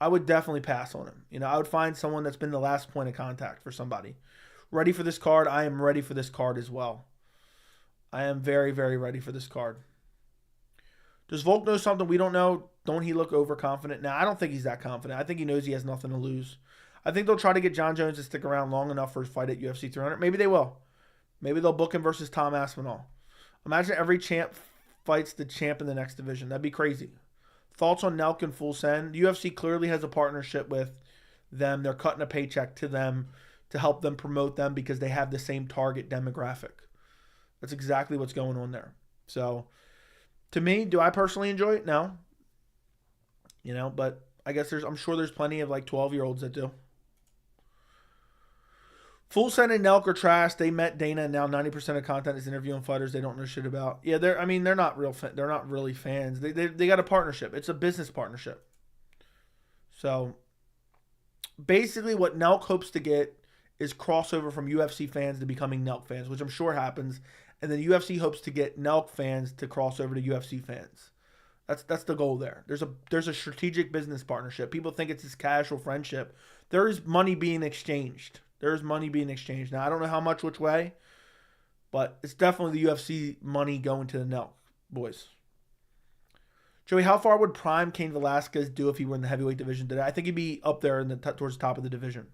I would definitely pass on him. I would find someone that's been the last point of contact for somebody. Ready for this card? I am ready for this card as well. I am very, very ready for this card. Does Volk know something we don't know? Don't he look overconfident? Now, I don't think he's that confident. I think he knows he has nothing to lose. I think they'll try to get John Jones to stick around long enough for his fight at UFC 300. Maybe they will. Maybe they'll book him versus Tom Aspinall. Imagine every champ fights the champ in the next division. That'd be crazy. Thoughts on Nelk and Full Send? The UFC clearly has a partnership with them. They're cutting a paycheck to them to help them promote them because they have the same target demographic. That's exactly what's going on there. So, to me, do I personally enjoy it? No. But I guess I'm sure there's plenty of 12-year-olds that do. Full Send and Nelk are trash. They met Dana, and now 90% of content is interviewing fighters they don't know shit about. Yeah, they're not real. They're not really fans. They got a partnership. It's a business partnership. So basically, what Nelk hopes to get is crossover from UFC fans to becoming Nelk fans, which I'm sure happens. And then UFC hopes to get Nelk fans to cross over to UFC fans. That's the goal there. There's a strategic business partnership. People think it's this casual friendship. There is money being exchanged. There's money being exchanged. Now, I don't know how much which way, but it's definitely the UFC money going to the Nelk boys. Joey, how far would prime Cain Velasquez do if he were in the heavyweight division today? I think he'd be up there towards the top of the division.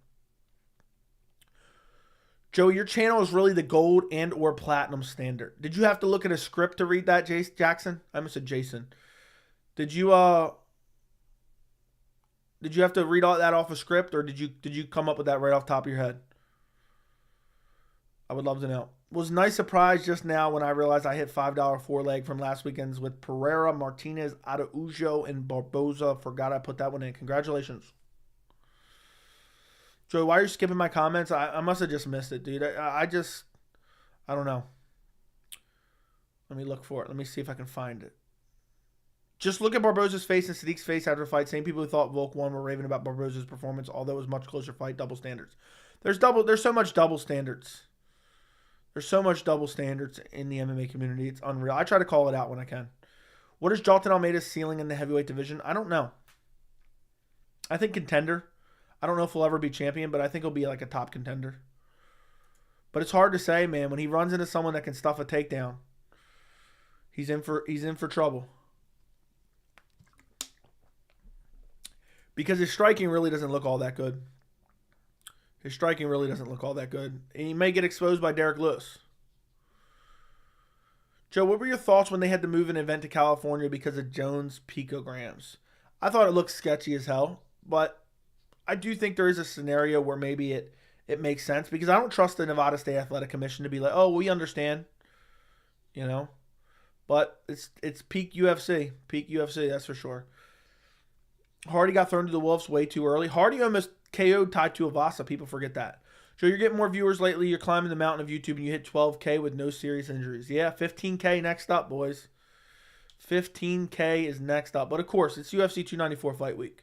Joey, your channel is really the gold and or platinum standard. Did you have to look at a script to read that, Jackson? I almost said Jason. Did you have to read all that off a script, or did you come up with that right off the top of your head? I would love to know. Was nice surprise just now when I realized I hit $5 four-leg from last weekend's with Pereira, Martinez, Araujo, and Barboza. Forgot I put that one in. Congratulations. Joey, why are you skipping my comments? I must have just missed it, dude. I don't know. Let me look for it. Let me see if I can find it. Just look at Barboza's face and Sadiq's face after the fight. Same people who thought Volk won were raving about Barboza's performance, although it was a much closer fight. Double standards. There's so much double standards. There's so much double standards in the MMA community. It's unreal. I try to call it out when I can. What is Jalton Almeida's ceiling in the heavyweight division? I don't know. I think contender. I don't know if he'll ever be champion, but I think he'll be like a top contender. But it's hard to say, man. When he runs into someone that can stuff a takedown, he's in for trouble. Because his striking really doesn't look all that good. And he may get exposed by Derek Lewis. Joe, what were your thoughts when they had to move an event to California because of Jones picograms? I thought it looked sketchy as hell, but I do think there is a scenario where maybe it makes sense, because I don't trust the Nevada State Athletic Commission to be like, oh, we understand, But it's peak UFC, that's for sure. Hardy got thrown to the wolves way too early. Hardy almost KO'd Tai Tuivasa. People forget that. Joe, you're getting more viewers lately. You're climbing the mountain of YouTube, and you hit 12K with no serious injuries. Yeah, 15K next up, boys. 15K is next up. But, of course, it's UFC 294 fight week.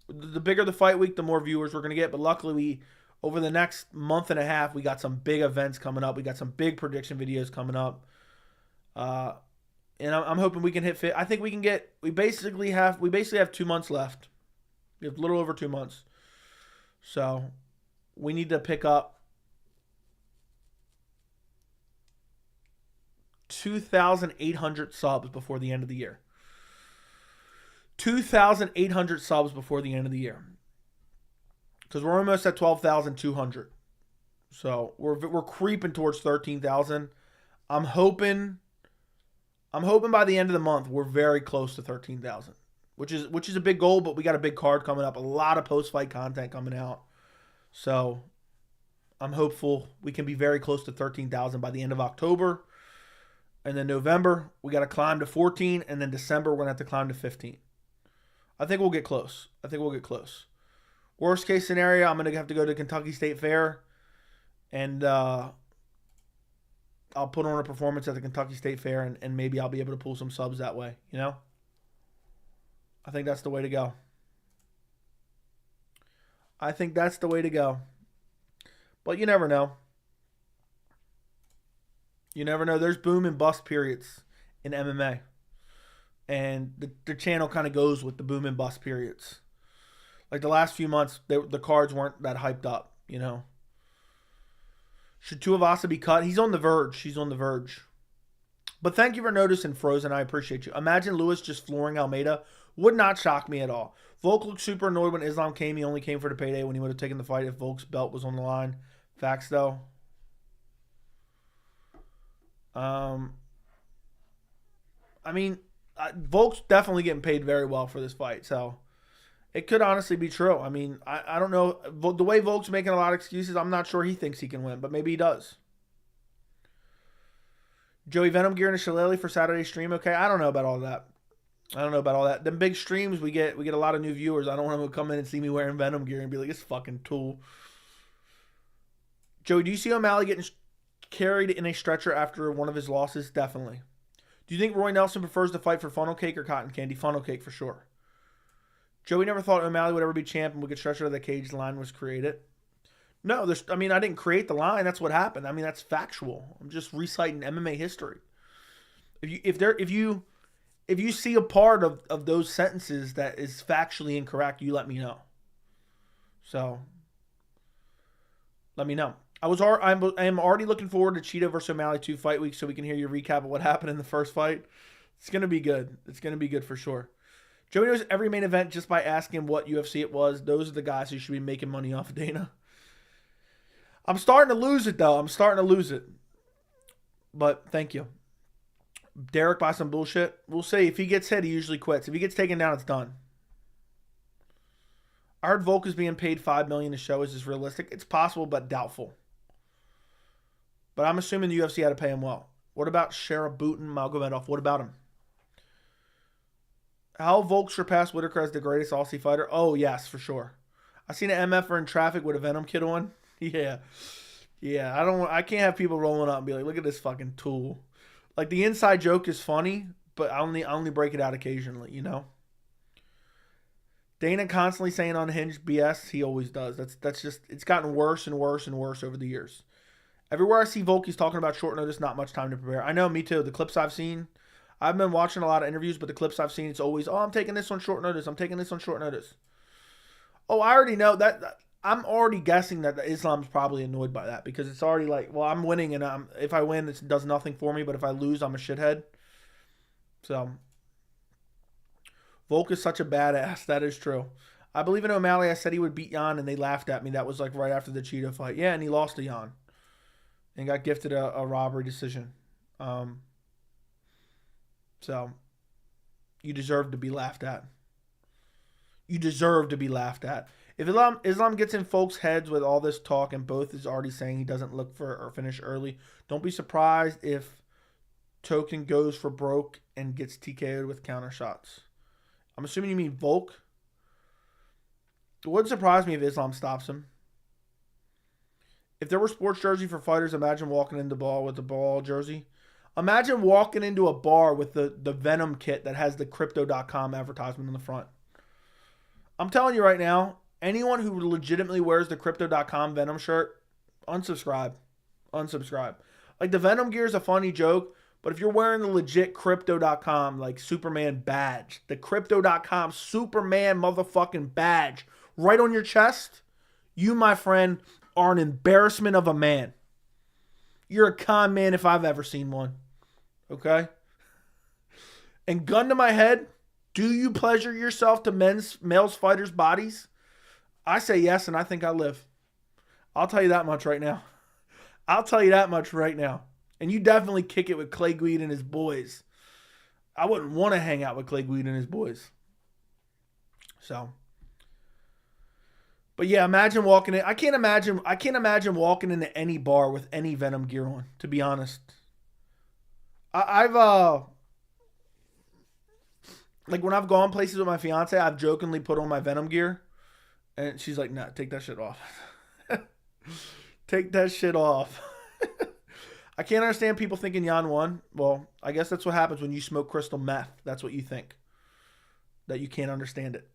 The bigger the fight week, the more viewers we're going to get. But luckily, over the next month and a half, we got some big events coming up. We got some big prediction videos coming up. And I'm hoping we can hit fit. I think we can get. We basically have 2 months left. We have a little over 2 months. So we need to pick up 2,800 subs before the end of the year. 2,800 subs before the end of the year, because we're almost at 12,200. So we're creeping towards 13,000. I'm hoping by the end of the month we're very close to 13,000, which is a big goal. But we got a big card coming up, a lot of post-fight content coming out. So I'm hopeful we can be very close to 13,000 by the end of October, and then November we got to climb to 14, and then December we're gonna have to climb to 15. I think we'll get close. Worst case scenario, I'm going to have to go to Kentucky State Fair, and I'll put on a performance at the Kentucky State Fair, and maybe I'll be able to pull some subs that way, I think that's the way to go. But you never know. There's boom and bust periods in MMA. And the channel kind of goes with the boom and bust periods. Like the last few months, the cards weren't that hyped up, you know. Should Tuivasa be cut? He's on the verge. He's on the verge. But thank you for noticing, Frozen. I appreciate you. Imagine Lewis just flooring Almeida. Would not shock me at all. Volk looked super annoyed when Islam came. He only came for the payday when he would have taken the fight if Volk's belt was on the line. Facts, though. I mean, Volk's definitely getting paid very well for this fight, so it could honestly be true. I mean, I don't know. The way Volk's making a lot of excuses, I'm not sure he thinks he can win, but maybe he does. Joey Venom gear and a shillelagh for Saturday stream. Okay, I don't know about all that. Them big streams, we get a lot of new viewers. I don't want them to come in and see me wearing Venom gear and be like, it's fucking tool. Joey, do you see O'Malley getting carried in a stretcher after one of his losses? Definitely. Do you think Roy Nelson prefers to fight for funnel cake or cotton candy? Funnel cake for sure. Joey never thought O'Malley would ever be champ and would get stretched out of the cage. The line was created. No, I didn't create the line. That's what happened. I mean, that's factual. I'm just reciting MMA history. If you see a part of those sentences that is factually incorrect, you let me know. So, let me know. I am already looking forward to Cheetah versus O'Malley 2 fight week so we can hear your recap of what happened in the first fight. It's going to be good. It's going to be good for sure. Joey knows every main event just by asking what UFC it was. Those are the guys who should be making money off of Dana. I'm starting to lose it, though. But thank you. Derek buy some bullshit. We'll see. If he gets hit, he usually quits. If he gets taken down, it's done. I heard Volk is being paid $5 million to show. Is this realistic? It's possible, but doubtful. But I'm assuming the UFC had to pay him well. What about Sharabutin Magomedov? What about him? How Volk surpassed Whitaker as the greatest Aussie fighter? Oh, yes, for sure. I seen an MFer in traffic with a Venom kit on. Yeah. I can't have people rolling up and be like, look at this fucking tool. Like, the inside joke is funny, but I only break it out occasionally, you know? Dana constantly saying unhinged BS. He always does. That's just, it's gotten worse and worse and worse over the years. Everywhere I see Volk, he's talking about short notice, not much time to prepare. I know, me too. The clips I've seen, I've been watching a lot of interviews, but the clips I've seen, it's always, oh, I'm taking this on short notice. Oh, I already know that. I'm already guessing that Islam's probably annoyed by that because it's already like, well, I'm winning, and if I win, it does nothing for me, but if I lose, I'm a shithead. So, Volk is such a badass. That is true. I believe in O'Malley. I said he would beat Jan, and they laughed at me. That was like right after the Cheetah fight. Yeah, and he lost to Jan and got gifted a robbery decision. So, you deserve to be laughed at. If Islam gets in folks' heads with all this talk and both is already saying he doesn't look for or finish early, don't be surprised if Token goes for broke and gets TKO'd with counter shots. I'm assuming you mean Volk. It wouldn't surprise me if Islam stops him. If there were sports jersey for fighters, imagine walking into the bar with the ball jersey. Imagine walking into a bar with the Venom kit that has the Crypto.com advertisement on the front. I'm telling you right now, anyone who legitimately wears the Crypto.com Venom shirt, unsubscribe. Like, the Venom gear is a funny joke, but if you're wearing the legit Crypto.com, like, Superman badge, the Crypto.com Superman motherfucking badge right on your chest, you, my friend, are an embarrassment of a man. You're a con man if I've ever seen one. Okay? And gun to my head, do you pleasure yourself to males fighters' bodies? I say yes, and I think I live. I'll tell you that much right now. And you definitely kick it with Clay Guida and his boys. I wouldn't want to hang out with Clay Guida and his boys. So. But yeah, imagine walking in. I can't imagine walking into any bar with any Venom gear on, to be honest. I've like, when I've gone places with my fiance, I've jokingly put on my Venom gear. And she's like, nah, take that shit off. Take that shit off. I can't understand people thinking Jan won. Well, I guess that's what happens when you smoke crystal meth. That's what you think. That you can't understand it.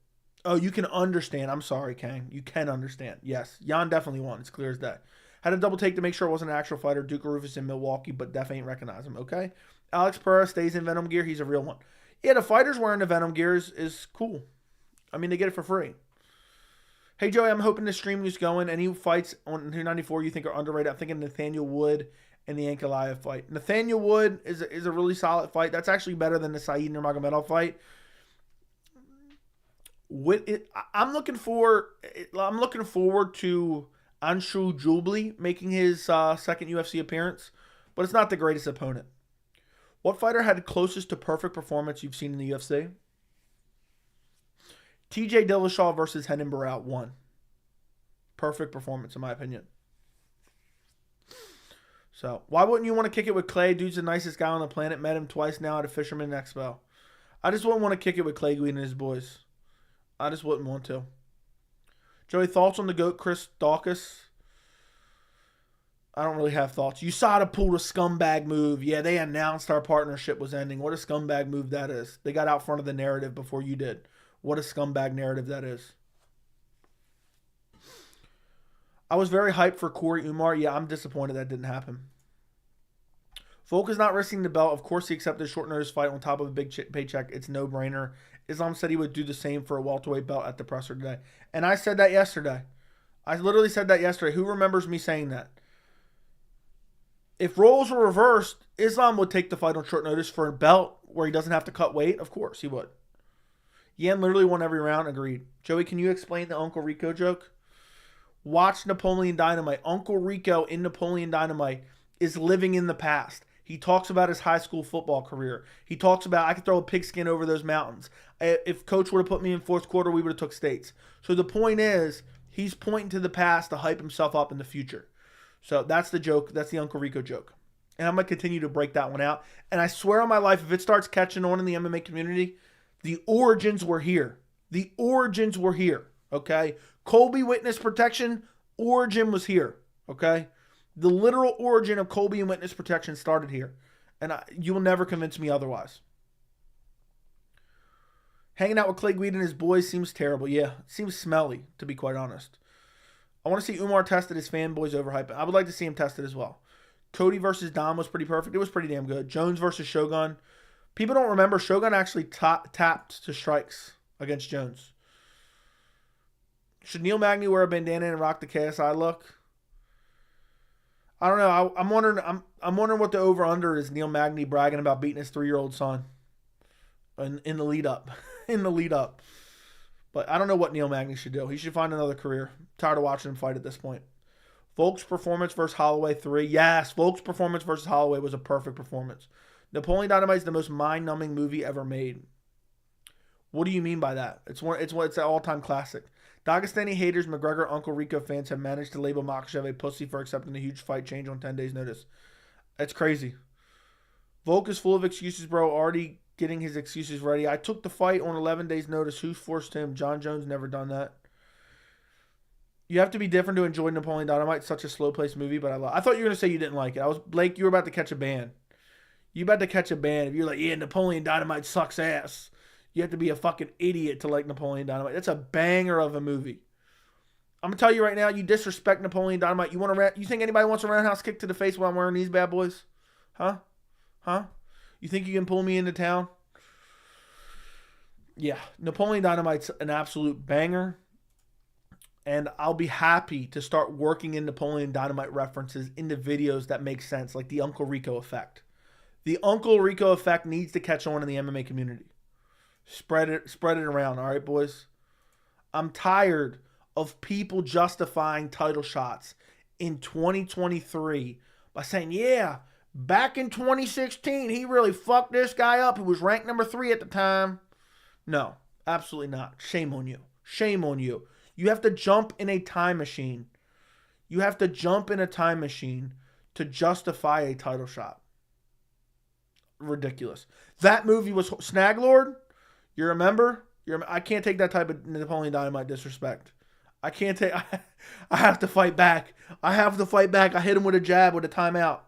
Oh, you can understand. I'm sorry, Kang. You can understand. Yes, Jan definitely won. It's clear as day. Had a double take to make sure it wasn't an actual fighter. Duke Rufus in Milwaukee, but Def ain't recognize him. Okay? Alex Pereira stays in Venom gear. He's a real one. Yeah, the fighters wearing the Venom gear is cool. I mean, they get it for free. Hey, Joey, I'm hoping the stream is going. Any fights on 294 you think are underrated? I'm thinking Nathaniel Wood and the Ankalaev fight. Nathaniel Wood is a really solid fight. That's actually better than the Saeed Nurmagomedov fight. I'm looking forward to Anshu Jubli making his second UFC appearance, but it's not the greatest opponent. What fighter had the closest to perfect performance you've seen in the UFC? TJ Dillashaw versus Renan Barão won. Perfect performance, in my opinion. So, why wouldn't you want to kick it with Clay? Dude's the nicest guy on the planet. Met him twice now at a Fisherman Expo. I just wouldn't want to kick it with Clay Guida and his boys. I just wouldn't want to. Joey, thoughts on the GOAT Chris Daukaus? I don't really have thoughts. USADA pulled a scumbag move. Yeah, they announced our partnership was ending. What a scumbag move that is. They got out front of the narrative before you did. What a scumbag narrative that is. I was very hyped for Corey Umar. Yeah, I'm disappointed that didn't happen. Volk is not risking the belt. Of course, he accepted a short notice fight on top of a big paycheck. It's no brainer. Islam said he would do the same for a welterweight belt at the presser today. And I said that yesterday. I literally said that yesterday. Who remembers me saying that? If roles were reversed, Islam would take the fight on short notice for a belt where he doesn't have to cut weight. Of course, he would. Yan literally won every round. Agreed. Joey, can you explain the Uncle Rico joke? Watch Napoleon Dynamite. Uncle Rico in Napoleon Dynamite is living in the past. He talks about his high school football career. He talks about, I could throw a pigskin over those mountains. If coach would have put me in fourth quarter, we would have took states. So the point is, he's pointing to the past to hype himself up in the future. So that's the joke. That's the Uncle Rico joke. And I'm going to continue to break that one out. And I swear on my life, if it starts catching on in the MMA community, the origins were here. The origins were here. Okay? Colby Witness Protection, origin was here. Okay? The literal origin of Colby and Witness Protection started here. And you will never convince me otherwise. Hanging out with Clay Guida and his boys seems terrible. Yeah, it seems smelly, to be quite honest. I want to see Umar tested. His fanboys overhyped. I would like to see him tested as well. Cody versus Dom was pretty perfect. It was pretty damn good. Jones versus Shogun. People don't remember Shogun actually tapped to strikes against Jones. Should Neil Magny wear a bandana and rock the KSI look? I don't know. I'm wondering what the over-under is. Neil Magny bragging about beating his 3-year-old son in the lead up. In the lead up. But I don't know what Neil Magny should do. He should find another career. I'm tired of watching him fight at this point. Volk's performance versus Holloway 3. Yes, Volk's performance versus Holloway was a perfect performance. Napoleon Dynamite is the most mind-numbing movie ever made. What do you mean by that? It's an all-time classic. Dagestani haters, McGregor, Uncle Rico fans have managed to label Makhachev a pussy for accepting a huge fight change on 10 days' notice. It's crazy. Volk is full of excuses, bro. Already getting his excuses ready. I took the fight on 11 days' notice. Who forced him? John Jones never done that. You have to be different to enjoy Napoleon Dynamite. It's such a slow-paced movie, but I thought you were going to say you didn't like it. Blake, you were about to catch a ban. You about to catch a ban if you're like, yeah, Napoleon Dynamite sucks ass. You have to be a fucking idiot to like Napoleon Dynamite. That's a banger of a movie. I'm gonna tell you right now, you disrespect Napoleon Dynamite. You think anybody wants a roundhouse kick to the face while I'm wearing these bad boys? Huh? You think you can pull me into town? Yeah, Napoleon Dynamite's an absolute banger. And I'll be happy to start working in Napoleon Dynamite references into videos that make sense, like the Uncle Rico effect. The Uncle Rico effect needs to catch on in the MMA community. Spread it around, all right, boys? I'm tired of people justifying title shots in 2023 by saying, yeah, back in 2016, he really fucked this guy up who was ranked number 3 at the time. No, absolutely not. Shame on you. Shame on you. You have to jump in a time machine. You have to jump in a time machine to justify a title shot. Ridiculous. That movie was Snag Lord. You remember? I can't take that type of Napoleon Dynamite disrespect. I can't take. I have to fight back. I hit him with a jab with a timeout.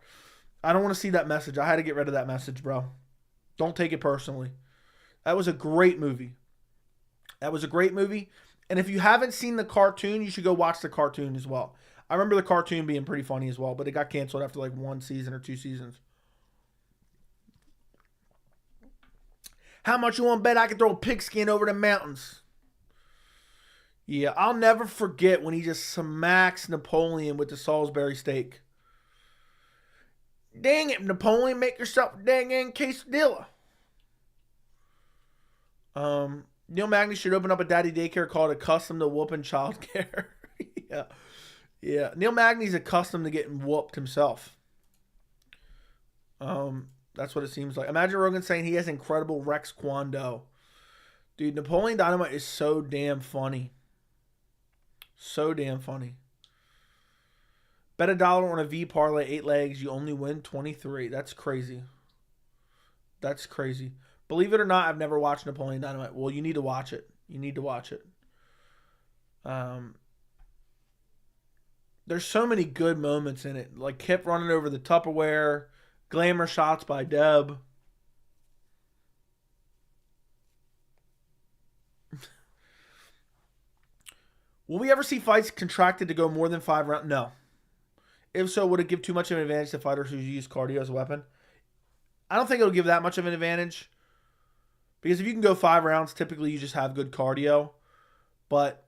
I don't want to see that message. I had to get rid of that message, bro. Don't take it personally. That was a great movie. And if you haven't seen the cartoon, you should go watch the cartoon as well. I remember the cartoon being pretty funny as well, but it got canceled after like 1 season or 2 seasons. How much you want to bet I can throw a pigskin over the mountains? Yeah, I'll never forget when he just smacks Napoleon with the Salisbury steak. Dang it, Napoleon, make yourself a dang quesadilla. Neil Magny should open up a daddy daycare called Accustomed to Whooping Childcare. Yeah. Yeah. Neil Magny's accustomed to getting whooped himself. That's what it seems like. Imagine Rogan saying he has incredible Rex Kwon Do. Dude, Napoleon Dynamite is so damn funny. So damn funny. Bet $1 on a V parlay, 8 legs. You only win 23. That's crazy. That's crazy. Believe it or not, I've never watched Napoleon Dynamite. Well, you need to watch it. You need to watch it. There's so many good moments in it. Like Kip running over the Tupperware. Glamour shots by Deb. Will we ever see fights contracted to go more than 5 rounds? No. If so, would it give too much of an advantage to fighters who use cardio as a weapon? I don't think it'll give that much of an advantage. Because if you can go 5 rounds, typically you just have good cardio. But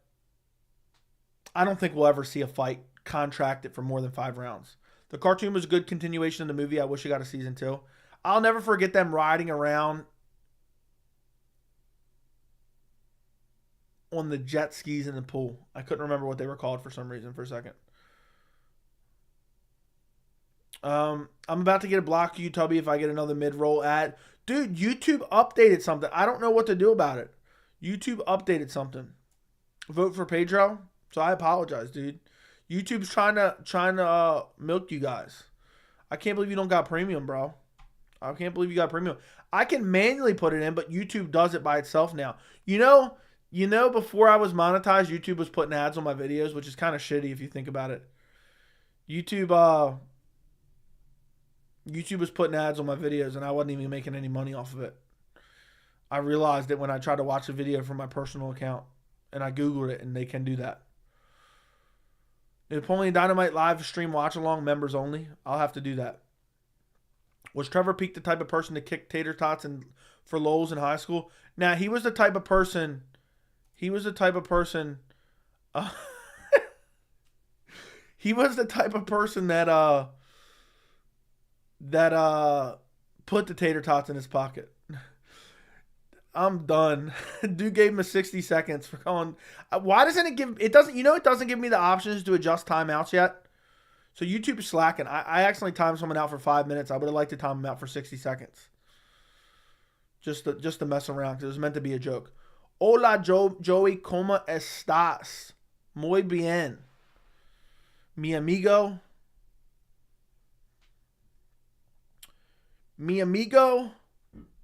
I don't think we'll ever see a fight contracted for more than 5 rounds. The cartoon was a good continuation of the movie. I wish it got a season 2. I'll never forget them riding around on the jet skis in the pool. I couldn't remember what they were called for some reason for a second. I'm about to get a block YouTube if I get another mid-roll ad. Dude, YouTube updated something. I don't know what to do about it. YouTube updated something. Vote for Pedro. So I apologize, dude. YouTube's trying to milk you guys. I can't believe you don't got premium, bro. I can't believe you got premium. I can manually put it in, but YouTube does it by itself now. You know, before I was monetized, YouTube was putting ads on my videos, which is kind of shitty if you think about it. YouTube was putting ads on my videos, and I wasn't even making any money off of it. I realized it when I tried to watch a video from my personal account, and I Googled it, and they can do that. Napoleon Dynamite live stream watch along, members only. I'll have to do that. Was Trevor Peake the type of person to kick tater tots for lols in high school? Now, he was the type of person. He was the type of person that put the tater tots in his pocket. I'm done. Dude gave him a 60 seconds for calling. Why doesn't it give it doesn't give me the options to adjust timeouts yet. So YouTube is slacking. I accidentally timed someone out for 5 minutes. I would have liked to time him out for 60 seconds. Just to mess around, because it was meant to be a joke. Hola, Joey, ¿cómo estás? Muy bien. Mi amigo.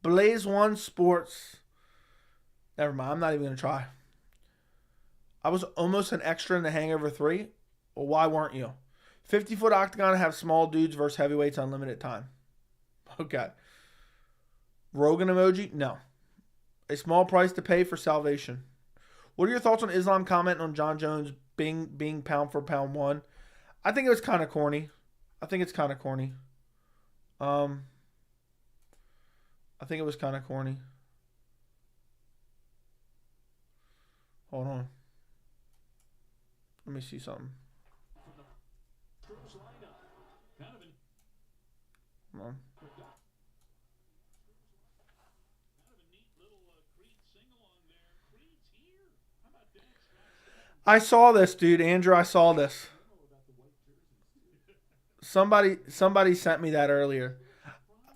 Blaze One Sports. Never mind. I'm not even going to try. I was almost an extra in The Hangover 3. Well, why weren't you? 50-foot octagon have small dudes versus heavyweights unlimited time. Okay. Rogan emoji? No. A small price to pay for salvation. What are your thoughts on Islam comment on John Jones being pound for pound 1? I think it was kind of corny. I think it was kind of corny. Hold on. Let me see something. Hold on. I saw this, dude. Andrew, I saw this. Somebody sent me that earlier.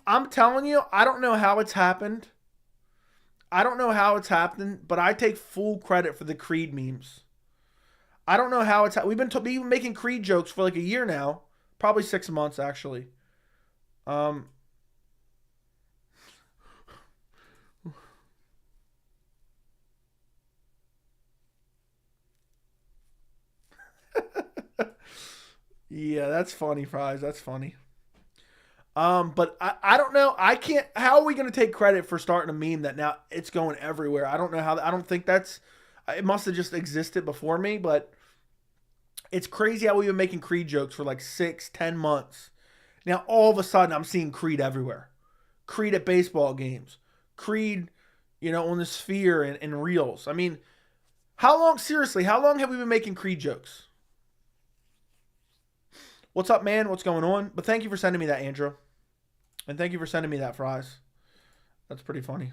I'm telling you, I don't know how it's happened. But I take full credit for the Creed memes. I don't know how it's we've been making Creed jokes for like a year now. Probably 6 months, actually. Yeah, that's funny, Fries. That's funny. But I don't know. I can't. How are we going to take credit for starting a meme that now it's going everywhere? I don't know how. I don't think that's. It must have just existed before me, but it's crazy how we've been making Creed jokes for like 6-10 months. Now all of a sudden I'm seeing Creed everywhere. Creed at baseball games. Creed, on the Sphere and reels. I mean, How long, seriously, how long have we been making Creed jokes? What's up, man? What's going on? But thank you for sending me that, Andrew. And thank you for sending me that, Fries. That's pretty funny.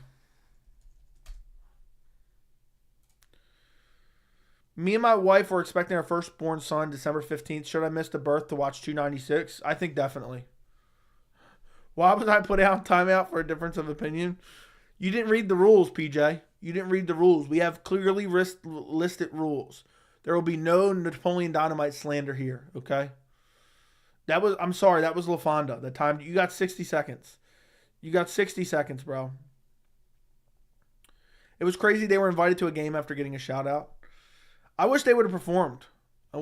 Me and my wife were expecting our firstborn son December 15th. Should I miss the birth to watch 296? I think definitely. Why was I put out timeout for a difference of opinion? You didn't read the rules, PJ. You didn't read the rules. We have clearly listed rules. There will be no Napoleon Dynamite slander here, okay? I'm sorry, that was LaFonda. The time, you got 60 seconds. You got 60 seconds, bro. It was crazy they were invited to a game after getting a shout out. I wish they would have performed. I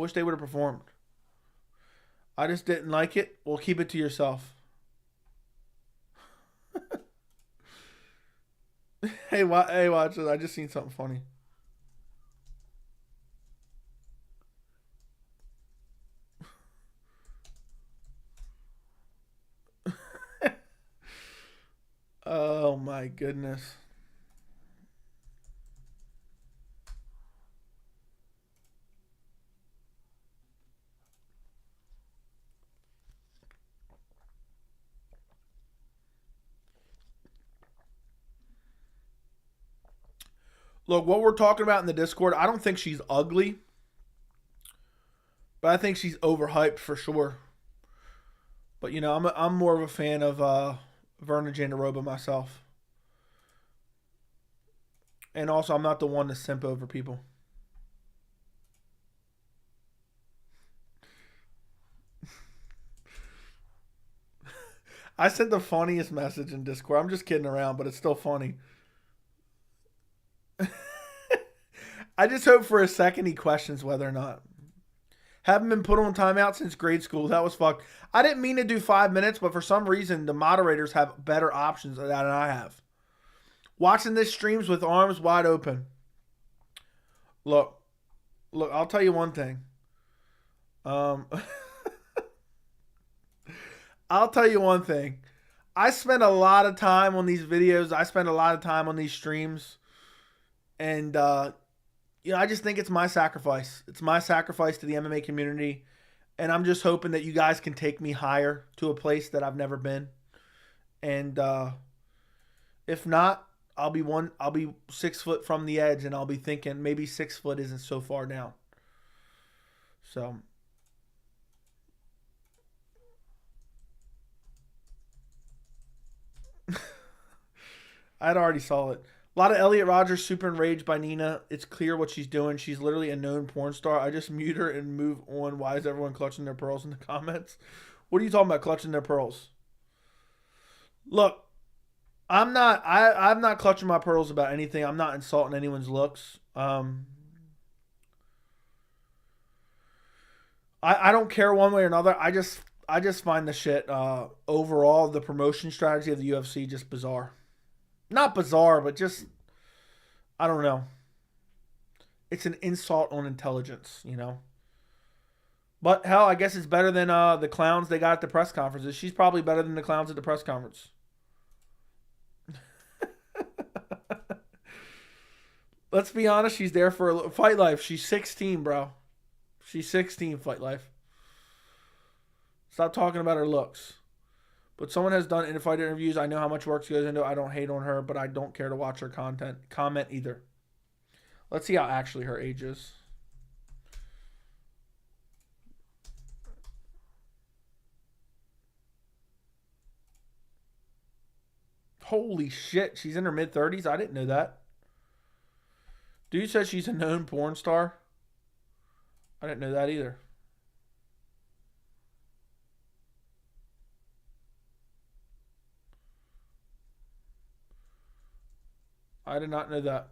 just didn't like it. Well, keep it to yourself. Hey, watch this. I just seen something funny. Oh my goodness. Look, what we're talking about in the Discord, I don't think she's ugly. But I think she's overhyped for sure. But, you know, I'm more of a fan of Verna Jandaroba myself. And also, I'm not the one to simp over people. I sent the funniest message in Discord. I'm just kidding around, but it's still funny. I just hope for a second he questions whether or not. Haven't been put on timeout since grade school. That was fucked. I didn't mean to do 5 minutes, but for some reason, the moderators have better options than I have. Watching this streams with arms wide open. Look, I'll tell you one thing. I'll tell you one thing. I spend a lot of time on these videos. I spend a lot of time on these streams. And, you know, I just think it's my sacrifice. It's my sacrifice to the MMA community. And I'm just hoping that you guys can take me higher to a place that I've never been. And if not, I'll be 6 foot from the edge, and I'll be thinking maybe 6 foot isn't so far down. So I'd already saw it. A lot of Elliot Rogers super enraged by Nina. It's clear what she's doing. She's literally a known porn star. I just mute her and move on. Why is everyone clutching their pearls in the comments? What are you talking about, clutching their pearls? Look, I'm not clutching my pearls about anything. I'm not insulting anyone's looks. I don't care one way or another. I just find the shit overall, the promotion strategy of the UFC just bizarre. Not bizarre, but just, I don't know. It's an insult on intelligence, you know. But hell, I guess it's better than the clowns they got at the press conferences. She's probably better than the clowns at the press conference. Let's be honest, she's there for a Fight Life. She's 16, bro. She's 16, Fight Life. Stop talking about her looks. But someone has done in-fight interviews. I know how much work goes into it. I don't hate on her, but I don't care to watch her comment either. Let's see how actually her age is. Holy shit, she's in her mid-30s? I didn't know that. Dude says she's a known porn star. I didn't know that either. I did not know that.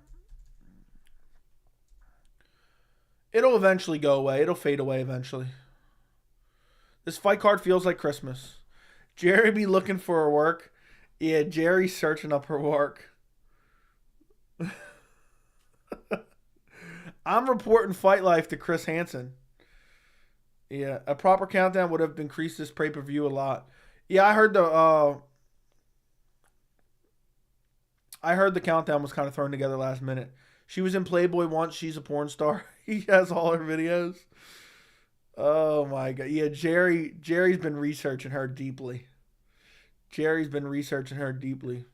It'll eventually go away. It'll fade away eventually. This fight card feels like Christmas. Jerry be looking for her work. Yeah, Jerry's searching up her work. I'm reporting Fight Life to Chris Hansen. Yeah, a proper countdown would have increased this pay-per-view a lot. Yeah, I heard the countdown was kind of thrown together last minute. She was in Playboy once. She's a porn star. He has all her videos. Oh my god. Yeah, Jerry's been researching her deeply. Jerry's been researching her deeply.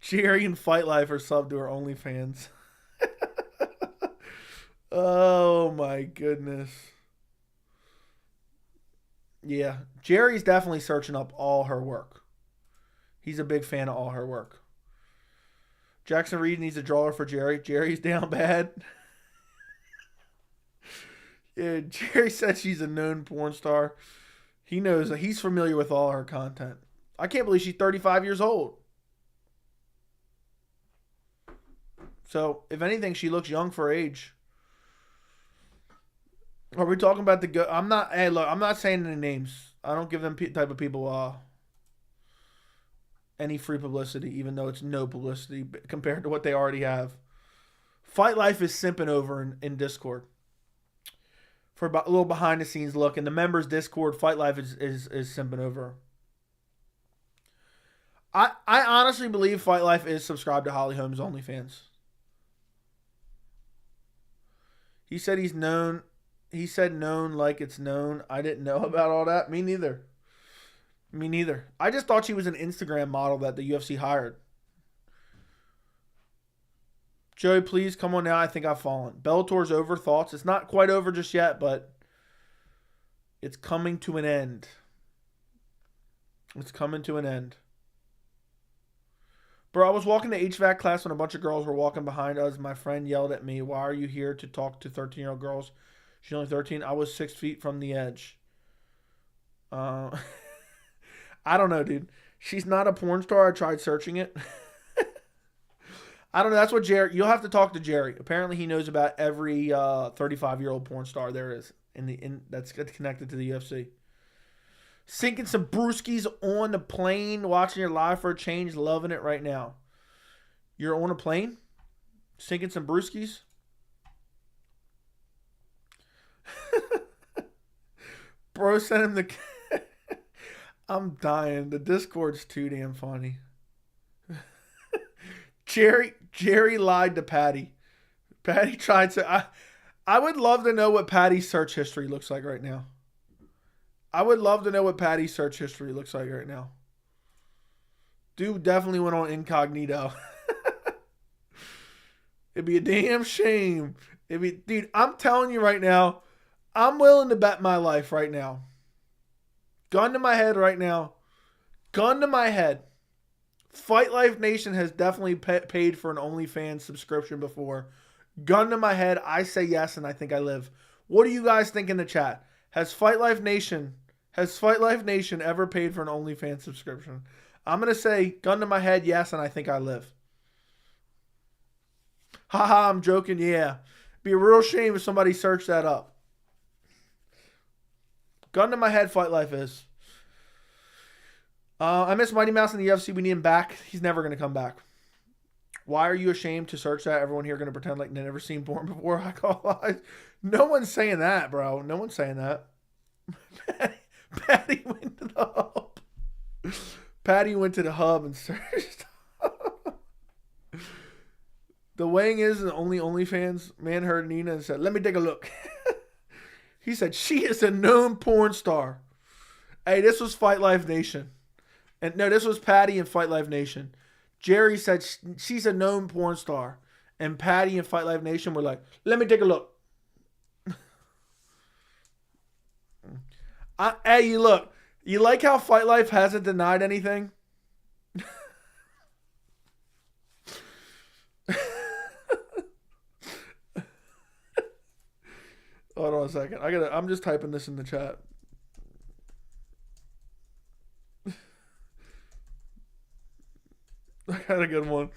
Jerry and Fight Life are subbed to her OnlyFans. Oh my goodness. Yeah, Jerry's definitely searching up all her work. He's a big fan of all her work. Jackson Reed needs a drawer for Jerry. Jerry's down bad. Yeah, Jerry said she's a known porn star. He knows that he's familiar with all her content. I can't believe she's 35 years old. So, if anything, she looks young for her age. Are we talking about the good? I'm not. Hey, look, I'm not saying any names. I don't give them type of people any free publicity, even though it's no publicity compared to what they already have. Fight Life is simping over in Discord for a little behind the scenes look. In the members Discord, Fight Life is simping over. I honestly believe Fight Life is subscribed to Holly Holmes OnlyFans. He said he's known. He said known like it's known. I didn't know about all that. Me neither. Me neither. I just thought she was an Instagram model that the UFC hired. Joey, please come on now. I think I've fallen. Bellator's over. Thoughts? It's not quite over just yet, but it's coming to an end. It's coming to an end. Bro, I was walking to HVAC class when a bunch of girls were walking behind us. My friend yelled at me, "Why are you here to talk to 13-year-old girls?" She's only 13. I was 6 feet from the edge. I don't know, dude. She's not a porn star. I tried searching it. I don't know. That's what Jerry... You'll have to talk to Jerry. Apparently, he knows about every 35-year-old porn star there is that's connected to the UFC. Sinking some brewskis on the plane, watching your live for a change, loving it right now. You're on a plane? Sinking some brewskis? Bro sent him the... I'm dying. The Discord's too damn funny. Jerry lied to Patty. Patty tried to... I would love to know what Patty's search history looks like right now. I would love to know what Patty's search history looks like right now. Dude definitely went on incognito. It'd be a damn shame. Dude, I'm telling you right now, I'm willing to bet my life right now. Gun to my head right now. Gun to my head. Fight Life Nation has definitely paid for an OnlyFans subscription before. Gun to my head, I say yes, and I think I live. What do you guys think in the chat? Has Fight Life Nation ever paid for an OnlyFans subscription? I'm going to say, gun to my head, yes, and I think I live. Haha, I'm joking, yeah. Be a real shame if somebody searched that up. Gun to my head, Fight Life is. I miss Mighty Mouse in the UFC. We need him back. He's never going to come back. Why are you ashamed to search that? Everyone here going to pretend like they've never seen porn before. I call lies. No one's saying that, bro. No one's saying that. Patty went to the hub. Patty went to the hub and searched. The weighing is the only OnlyFans. Man heard Nina and said, "Let me take a look." He said, "She is a known porn star." Hey, this was Fight Life Nation. And no, this was Patty and Fight Life Nation. Jerry said she's a known porn star. And Patty and Fight Life Nation were like, "Let me take a look." Hey, you look. You like how Fight Life hasn't denied anything? Hold on a second. I'm just typing this in the chat. I got a good one.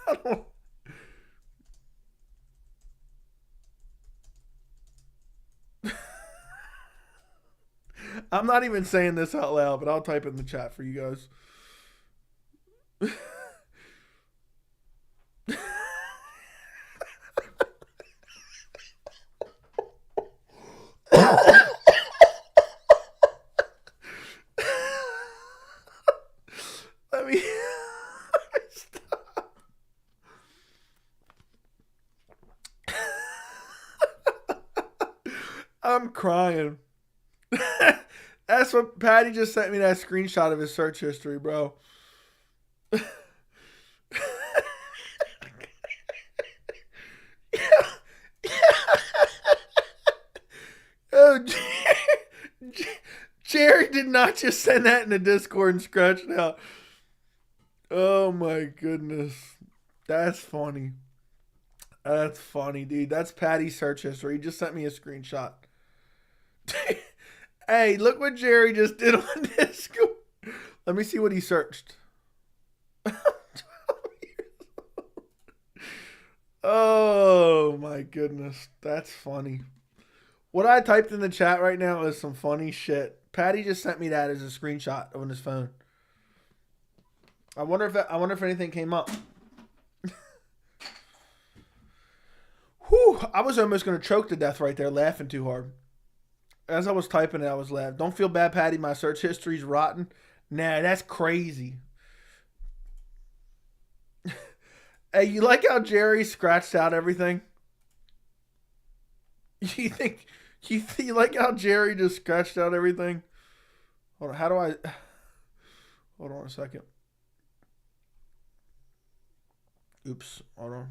I don't... I'm not even saying this out loud, but I'll type it in the chat for you guys. I'm crying. That's what Patty just sent me, that screenshot of his search history, bro. Oh, Jerry did not just send that in the Discord and scratch it out. Oh my goodness. That's funny. That's funny, dude. That's Patty's search history. He just sent me a screenshot. Hey, look what Jerry just did on Discord. Let me see what he searched. Oh my goodness. That's funny. What I typed in the chat right now is some funny shit. Patty just sent me that as a screenshot on his phone. I wonder if anything came up. Whew, I was almost going to choke to death right there laughing too hard. As I was typing it, I was laughing. Don't feel bad, Patty. My search history's rotten. Nah, that's crazy. Hey, you like how Jerry scratched out everything? You like how Jerry just scratched out everything? Hold on, how do I... Hold on a second. Oops, hold on.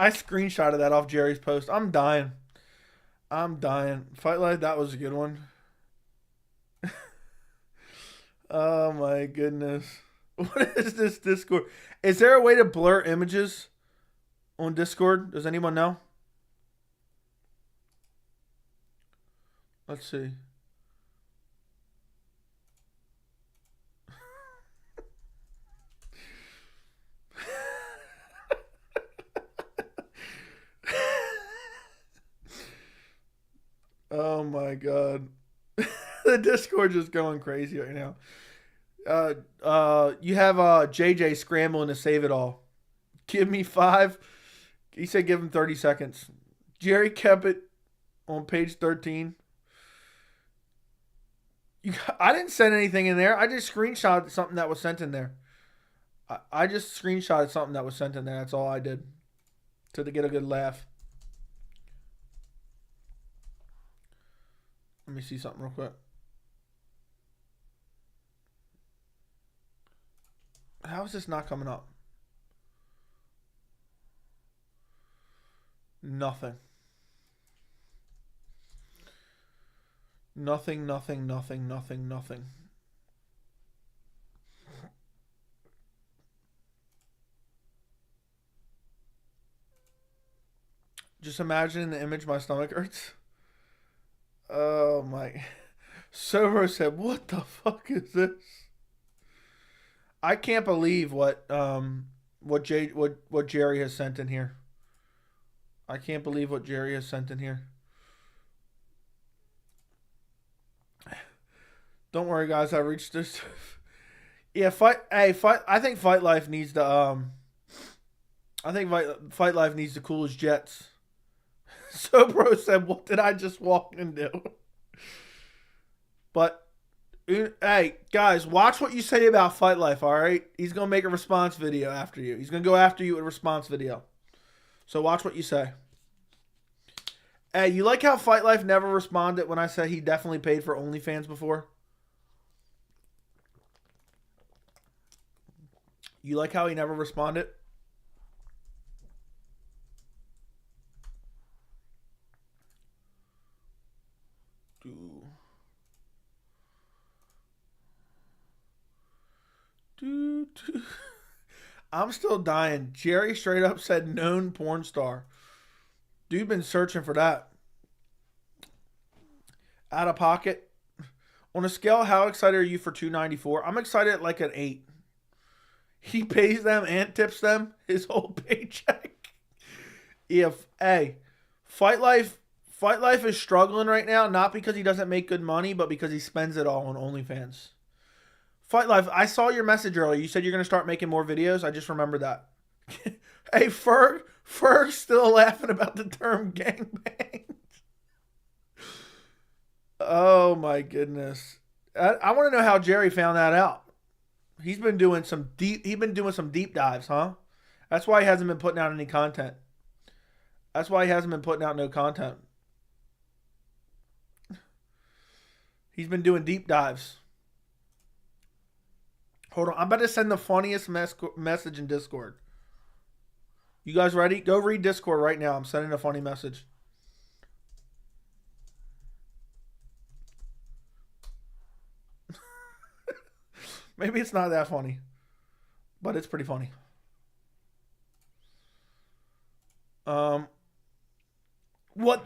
I screenshotted that off Jerry's post. I'm dying. Fight Life, that was a good one. Oh my goodness. What is this Discord? Is there a way to blur images on Discord? Does anyone know? Let's see. Oh my god. The Discord just going crazy right now. You have JJ scrambling to save it all. Give me 5. He said give him 30 seconds. Jerry kept it on page 13. I didn't send anything in there. I just screenshotted something that was sent in there. I just screenshotted something that was sent in there. That's all I did. To get a good laugh. Let me see something real quick. How is this not coming up? Nothing. Nothing. Just imagining the image, my stomach hurts. Oh my. Sobro said, what the fuck is this? I can't believe what Jerry has sent in here. I can't believe what Jerry has sent in here. Don't worry, guys. I reached this. Yeah, I think Fight Life needs to Fight Life needs to cool his jets. So bro said, what did I just walk into? But hey, guys, watch what you say about Fight Life, all right? He's going to make a response video after you. He's going to go after you with a response video. So watch what you say. Hey, you like how Fight Life never responded when I said he definitely paid for OnlyFans before? You like how he never responded? I'm still dying. Jerry straight up said known porn star. Dude been searching for that. Out of pocket. On a scale, how excited are you for $294? I'm excited at like an 8. He pays them and tips them his whole paycheck. Hey, Fight Life is struggling right now, not because he doesn't make good money, but because he spends it all on OnlyFans. Fight Life, I saw your message earlier. You said you're going to start making more videos. I just remembered that. Hey, Ferg Ferg's still laughing about the term gangbang. Oh my goodness. I want to know how Jerry found that out. He's been doing some deep dives, huh? That's why he hasn't been putting out any content. That's why he hasn't been putting out no content. He's been doing deep dives. Hold on. I'm about to send the funniest message in Discord. You guys ready? Go read Discord right now. I'm sending a funny message. Maybe it's not that funny, but it's pretty funny. What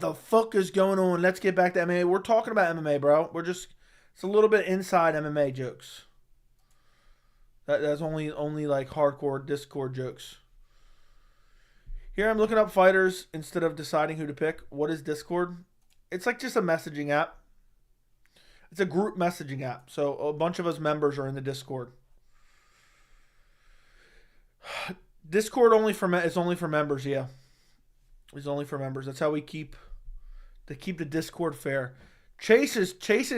the fuck is going on? Let's get back to MMA. We're talking about MMA, bro. It's a little bit inside MMA jokes. That's only like hardcore Discord jokes. Here I'm looking up fighters instead of deciding who to pick. What is Discord? It's like just a messaging app. It's a group messaging app. So a bunch of us members are in the Discord. Discord is only for members, yeah. It's only for members. That's how we keep the Discord fair. Chase is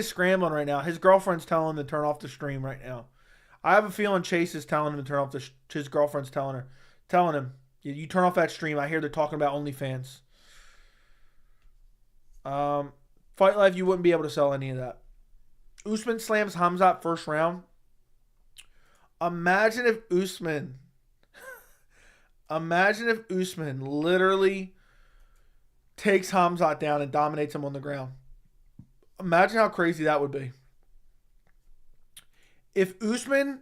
scrambling right now. His girlfriend's telling him to turn off the stream right now. I have a feeling Chase is telling him to turn off his girlfriend's telling him, you turn off that stream. I hear they're talking about OnlyFans. Fight Life, you wouldn't be able to sell any of that. Usman slams Khamzat first round. Imagine if Usman literally takes Khamzat down and dominates him on the ground. Imagine how crazy that would be. If Usman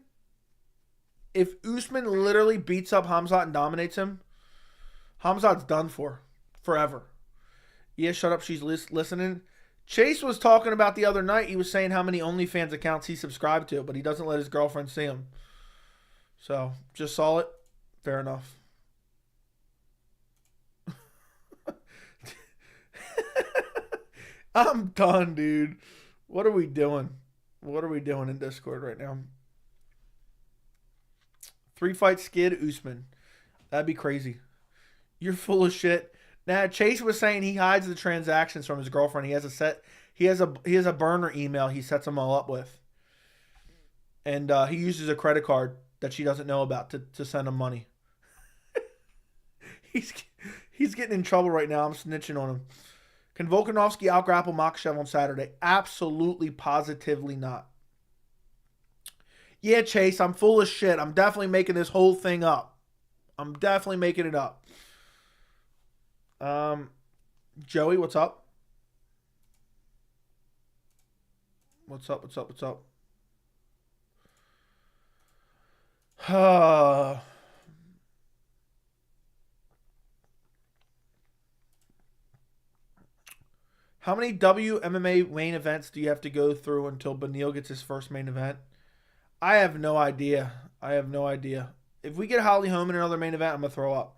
literally beats up Khamzat and dominates him, Khamzat's done for forever. Yeah, shut up. She's listening. Chase was talking about the other night. He was saying how many OnlyFans accounts he subscribed to, but he doesn't let his girlfriend see them. So, just saw it. Fair enough. I'm done, dude. What are we doing? What are we doing in Discord right now? 3-fight skid Usman. That'd be crazy. You're full of shit. Now, Chase was saying he hides the transactions from his girlfriend. He has a burner email he sets them all up with. And he uses a credit card that she doesn't know about to send him money. He's getting in trouble right now. I'm snitching on him. Can Volkanovski outgrapple Makhachev on Saturday? Absolutely, positively not. Yeah, Chase, I'm full of shit. I'm definitely making this whole thing up. I'm definitely making it up. Joey, what's up? What's up? How many WMMA main events do you have to go through until Beneil gets his first main event? I have no idea. If we get Holly Holm in another main event, I'm going to throw up.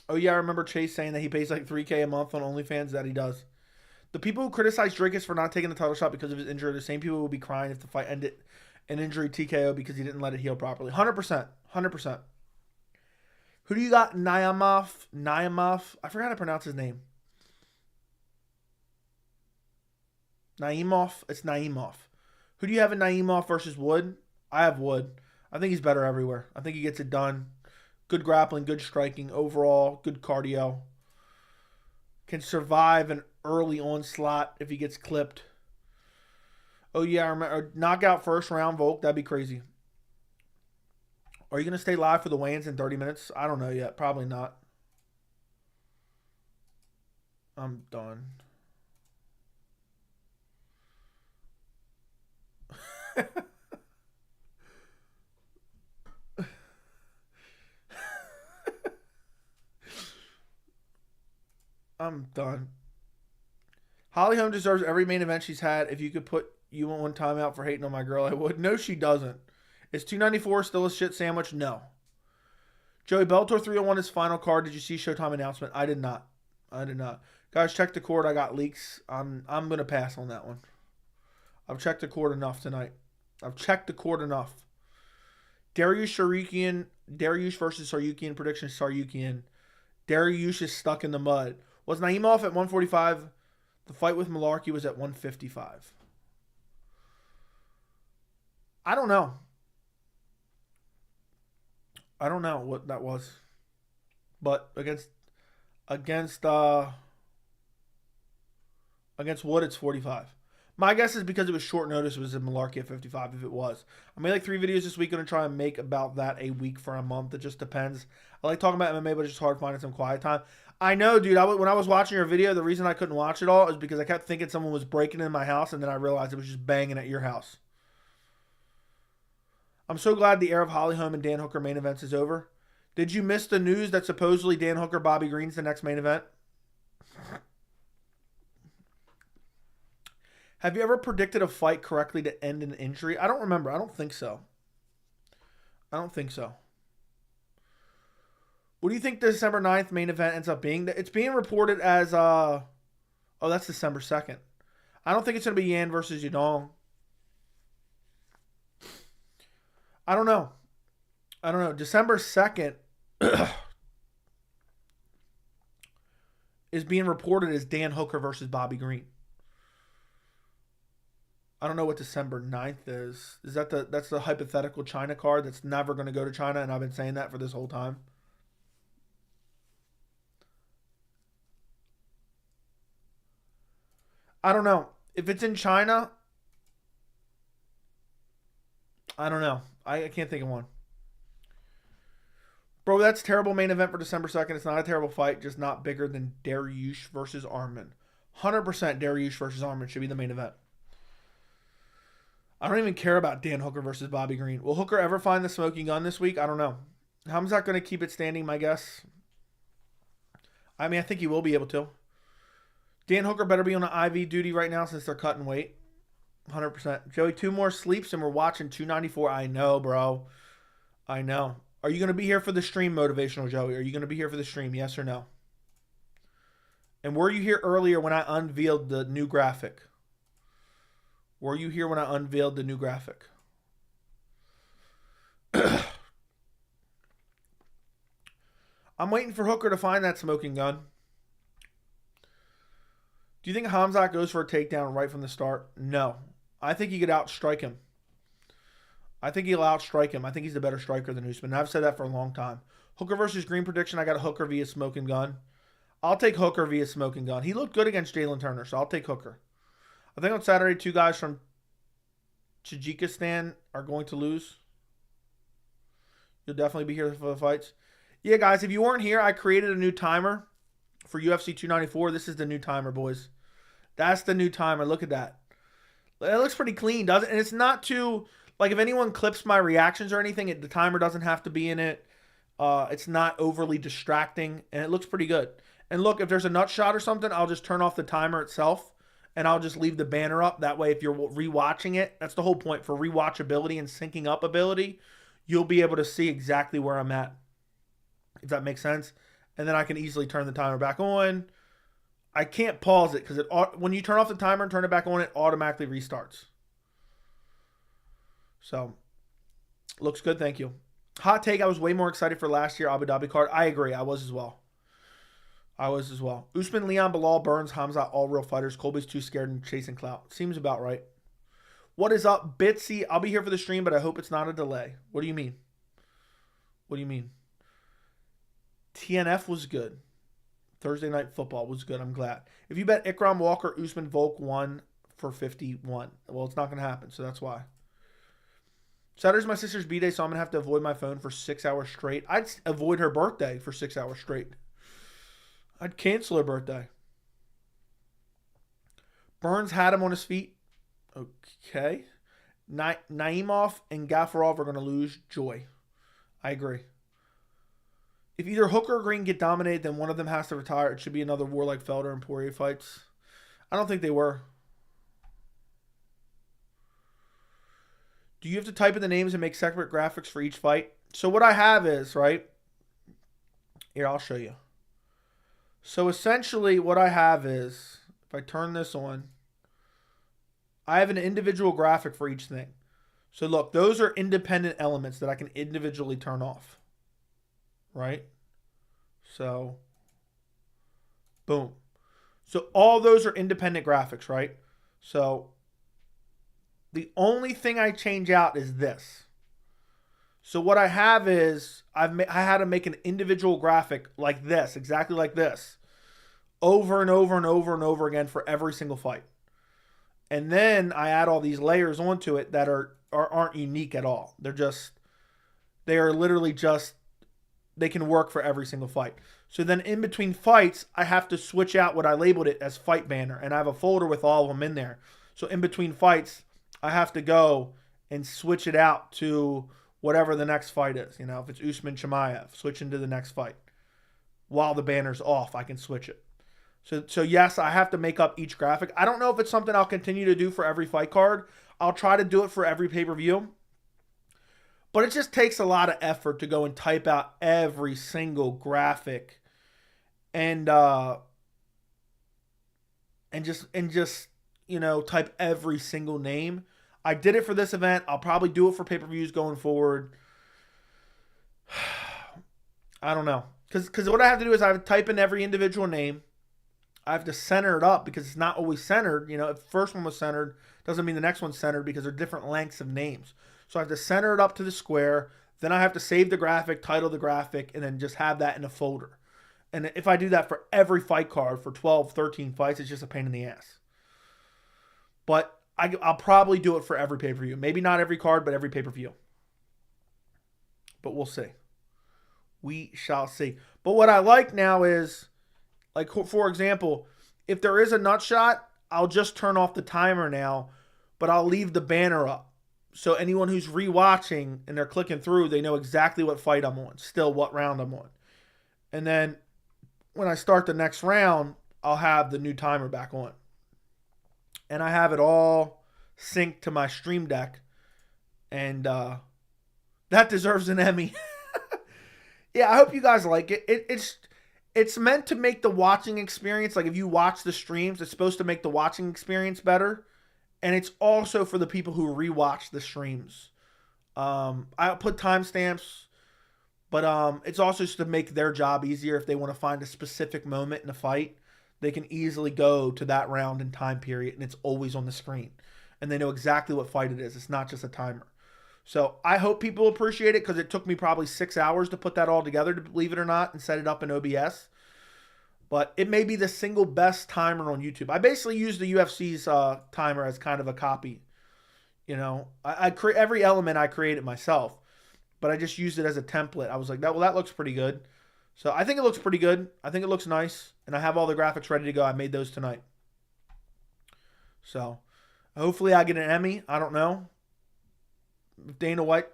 Oh, yeah, I remember Chase saying that he pays like $3,000 a month on OnlyFans. That he does. The people who criticize Dricus for not taking the title shot because of his injury are the same people who will be crying if the fight ended an injury TKO because he didn't let it heal properly. 100%. 100%. Who do you got? Naimov? I forgot how to pronounce his name. Naimov? It's Naimov. Who do you have in Naimov versus Wood? I have Wood. I think he's better everywhere. I think he gets it done. Good grappling, good striking. Overall, good cardio. Can survive an early onslaught if he gets clipped. Oh, yeah, I remember. Knockout first round, Volk. That'd be crazy. Are you going to stay live for the weigh-ins in 30 minutes? I don't know yet. Probably not. I'm done. I'm done. Holly Holm deserves every main event she's had. If you could put you on one timeout for hating on my girl, I would. No, she doesn't. Is 294 still a shit sandwich? No. Joey, Bellator 301 is final card. Did you see Showtime announcement? I did not. Guys, check the cord. I got leaks. I'm going to pass on that one. I've checked the cord enough tonight. I've checked the cord enough. Dariush versus Saryukian prediction. Saryukian. Dariush is stuck in the mud. Was Naimov at 145? The fight with Malarkey was at 155. I don't know. I don't know what that was. But against Wood, it's 45. My guess is because it was short notice, it was in Malarkey at 55 if it was. I made like 3 videos this week. Going to try and make about that a week for a month. It just depends. I like talking about MMA, but it's just hard finding some quiet time. I know, dude. When I was watching your video, the reason I couldn't watch it all is because I kept thinking someone was breaking in my house, and then I realized it was just banging at your house. I'm so glad the era of Holly Holm and Dan Hooker main events is over. Did you miss the news that supposedly Dan Hooker, Bobby Green's the next main event? Have you ever predicted a fight correctly to end in injury? I don't remember. I don't think so. What do you think the December 9th main event ends up being? It's being reported as, that's December 2nd. I don't think it's going to be Yan versus Yudong. I don't know. December 2nd is being reported as Dan Hooker versus Bobby Green. I don't know what December 9th is. That's the hypothetical China card that's never going to go to China, and I've been saying that for this whole time. I don't know. If it's in China, I don't know. I can't think of one. Bro, that's terrible main event for December 2nd. It's not a terrible fight, just not bigger than Dariush versus Arman. 100% Dariush versus Arman should be the main event. I don't even care about Dan Hooker versus Bobby Green. Will Hooker ever find the smoking gun this week? I don't know. Khamzat going to keep it standing, my guess. I mean, I think he will be able to. Dan Hooker better be on an IV duty right now since they're cutting weight. 100%. Joey, 2 more sleeps and we're watching 294. I know, bro. I know. Are you going to be here for the stream, Motivational Joey? Are you going to be here for the stream? Yes or no? And were you here earlier when I unveiled the new graphic? Were you here when I unveiled the new graphic? I'm waiting for Hooker to find that smoking gun. Do you think Khamzat goes for a takedown right from the start? No. I think he could outstrike him. I think he'll outstrike him. I think he's the better striker than Usman. I've said that for a long time. Hooker versus Green prediction. I got a Hooker via smoking gun. I'll take Hooker via smoking gun. He looked good against Jalen Turner, so I'll take Hooker. I think on Saturday, 2 guys from Tajikistan are going to lose. You'll definitely be here for the fights. Yeah, guys, if you weren't here, I created a new timer for UFC 294. This is the new timer, boys. That's the new timer. Look at that. It looks pretty clean, doesn't it? And it's not too, like, if anyone clips my reactions or anything, the timer doesn't have to be in it. It's not overly distracting, and it looks pretty good. And look, if there's a nut shot or something, I'll just turn off the timer itself, and I'll just leave the banner up. That way, if you're rewatching it, that's the whole point for rewatchability and syncing up ability. You'll be able to see exactly where I'm at, if that makes sense. And then I can easily turn the timer back on. I can't pause it because when you turn off the timer and turn it back on, it automatically restarts. So, looks good. Thank you. Hot take, I was way more excited for last year Abu Dhabi card. I agree. I was as well. Usman, Leon, Bilal, Burns, Khamzat, all real fighters. Colby's too scared and chasing clout. Seems about right. What is up, Bitsy? I'll be here for the stream, but I hope it's not a delay. What do you mean? TNF was good. Thursday Night Football was good. I'm glad. If you bet Ikram, Walker, Usman, Volk won for 51. Well, it's not going to happen, so that's why. Saturday's my sister's B-day, so I'm going to have to avoid my phone for 6 hours straight. I'd avoid her birthday for 6 hours straight. I'd cancel her birthday. Burns had him on his feet. Okay. Naimov and Gafarov are going to lose. Joy. I agree. If either Hooker or Green get dominated, then one of them has to retire. It should be another war like Felder and Poirier fights. I don't think they were. Do you have to type in the names and make separate graphics for each fight? So what I have is, right? Here, I'll show you. So essentially what I have is, if I turn this on, I have an individual graphic for each thing. So look, those are independent elements that I can individually turn off. Right? So, boom. So all those are independent graphics, right? So the only thing I change out is this. So what I have is I had to make an individual graphic like this, exactly like this, over and over and over and over again for every single fight. And then I add all these layers onto it that aren't unique at all. They are literally just, they can work for every single fight. So then in between fights, I have to switch out what I labeled it as fight banner. And I have a folder with all of them in there. So in between fights, I have to go and switch it out to whatever the next fight is. You know, if it's Usman Chimaev, switch into the next fight. While the banner's off, I can switch it. So yes, I have to make up each graphic. I don't know if it's something I'll continue to do for every fight card. I'll try to do it for every pay-per-view. But it just takes a lot of effort to go and type out every single graphic and just you know, type every single name. I did it for this event. I'll probably do it for pay-per-views going forward. I don't know. Because what I have to do is I have to type in every individual name. I have to center it up because it's not always centered. You know, if the first one was centered, doesn't mean the next one's centered because they're different lengths of names. So I have to center it up to the square. Then I have to save the graphic, title the graphic, and then just have that in a folder. And if I do that for every fight card for 12, 13 fights, it's just a pain in the ass. But I'll probably do it for every pay-per-view. Maybe not every card, but every pay-per-view. But we'll see. We shall see. But what I like now is, like, for example, if there is a nut shot, I'll just turn off the timer now, but I'll leave the banner up. So anyone who's rewatching and they're clicking through, they know exactly what fight I'm on, still what round I'm on. And then when I start the next round, I'll have the new timer back on. And I have it all synced to my Stream Deck. And that deserves an Emmy. Yeah, I hope you guys like it. It's meant to make the watching experience, like if you watch the streams, it's supposed to make the watching experience better. And it's also for the people who rewatch the streams. I put timestamps, but it's also just to make their job easier. If they want to find a specific moment in a fight, they can easily go to that round and time period, and it's always on the screen. And they know exactly what fight it is. It's not just a timer. So I hope people appreciate it because it took me probably 6 hours to put that all together, to believe it or not, and set it up in OBS. But it may be the single best timer on YouTube. I basically use the UFC's timer as kind of a copy. You know, I create every element I created myself, but I just used it as a template. I was like, that looks pretty good. So I think it looks pretty good. I think it looks nice. And I have all the graphics ready to go. I made those tonight. So hopefully I get an Emmy. I don't know. Dana White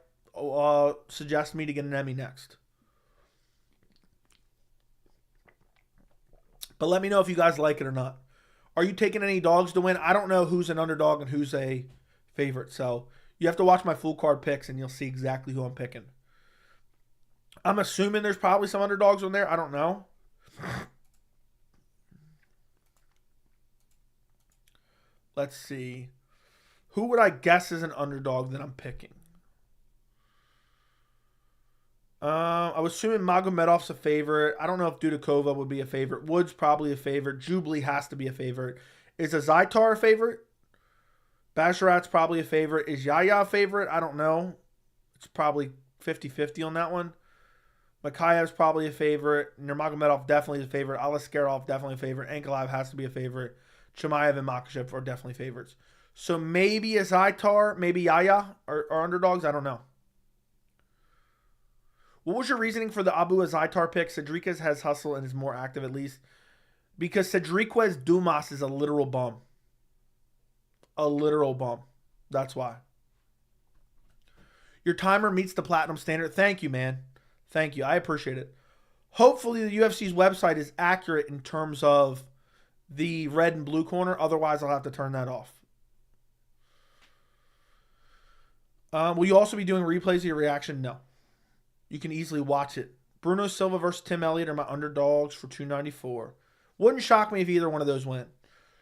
suggests me to get an Emmy next. But let me know if you guys like it or not. Are you taking any dogs to win? I don't know who's an underdog and who's a favorite. So you have to watch my full card picks and you'll see exactly who I'm picking. I'm assuming there's probably some underdogs on there. I don't know. Let's see. Who would I guess is an underdog that I'm picking? I was assuming Magomedov's a favorite. I don't know if Dudakova would be a favorite. Wood's probably a favorite. Jubilee has to be a favorite. Is Azaitar a favorite? Basharat's probably a favorite. Is Yaya a favorite? I don't know. It's probably 50-50 on that one. Makhachev's probably a favorite. Nurmagomedov definitely a favorite. Aliskerov definitely a favorite. Ankalaev has to be a favorite. Chimaev and Makhachev are definitely favorites. So maybe Azaitar, maybe Yaya are underdogs. I don't know. What was your reasoning for the Abu Azaitar pick? Cedriquez has hustle and is more active at least. Because Cedriquez Dumas is a literal bum. A literal bum. That's why. Your timer meets the platinum standard. Thank you, man. Thank you. I appreciate it. Hopefully the UFC's website is accurate in terms of the red and blue corner. Otherwise, I'll have to turn that off. Will you also be doing replays of your reaction? No. You can easily watch it. Bruno Silva versus Tim Elliott are my underdogs for $294. Wouldn't shock me if either one of those went.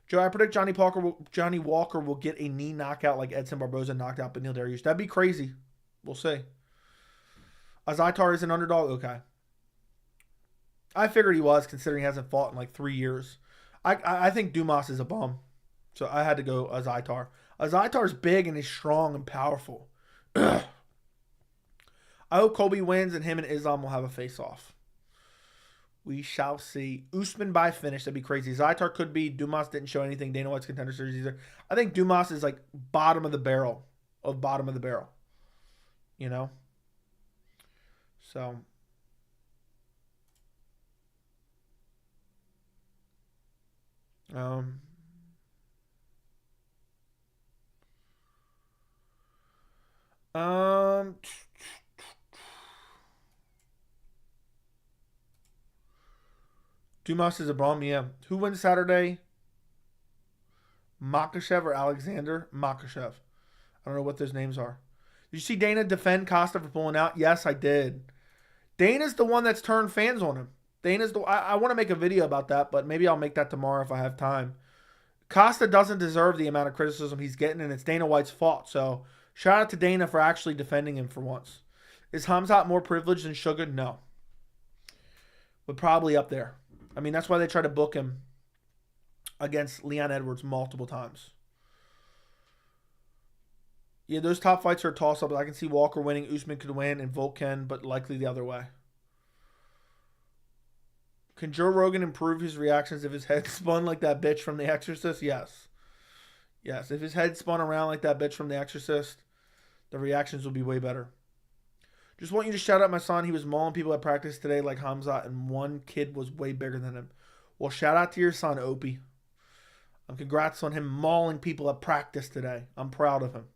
Joe, I predict Johnny Walker will get a knee knockout like Edson Barboza knocked out Beneil Dariush. That'd be crazy. We'll see. Azaitar is an underdog? Okay. I figured he was, considering he hasn't fought in like 3 years. I think Dumas is a bum. So I had to go Azaitar. Azaitar's big and he's strong and powerful. I hope Colby wins and him and Islam will have a face-off. We shall see. Usman by finish. That'd be crazy. Zaitar could be. Dumas didn't show anything. Dana White's contender series either. I think Dumas is like bottom of the barrel. You know? So. Dumas is a bomb, yeah. Who wins Saturday? Makhachev or Alexander Makhachev? I don't know what those names are. Did you see Dana defend Costa for pulling out? Yes, I did. Dana's the one that's turned fans on him. I want to make a video about that, but maybe I'll make that tomorrow if I have time. Costa doesn't deserve the amount of criticism he's getting, and it's Dana White's fault. So shout out to Dana for actually defending him for once. Is Khamzat more privileged than Sugar? No. But probably up there. I mean, that's why they try to book him against Leon Edwards multiple times. Yeah, those top fights are a toss-up. I can see Walker winning, Usman could win, and Volk can, but likely the other way. Can Joe Rogan improve his reactions if his head spun like that bitch from The Exorcist? Yes. Yes, if his head spun around like that bitch from The Exorcist, the reactions will be way better. Just want you to shout out my son. He was mauling people at practice today like Khamzat, and one kid was way bigger than him. Well, shout out to your son, Opie. Congrats on him mauling people at practice today. I'm proud of him.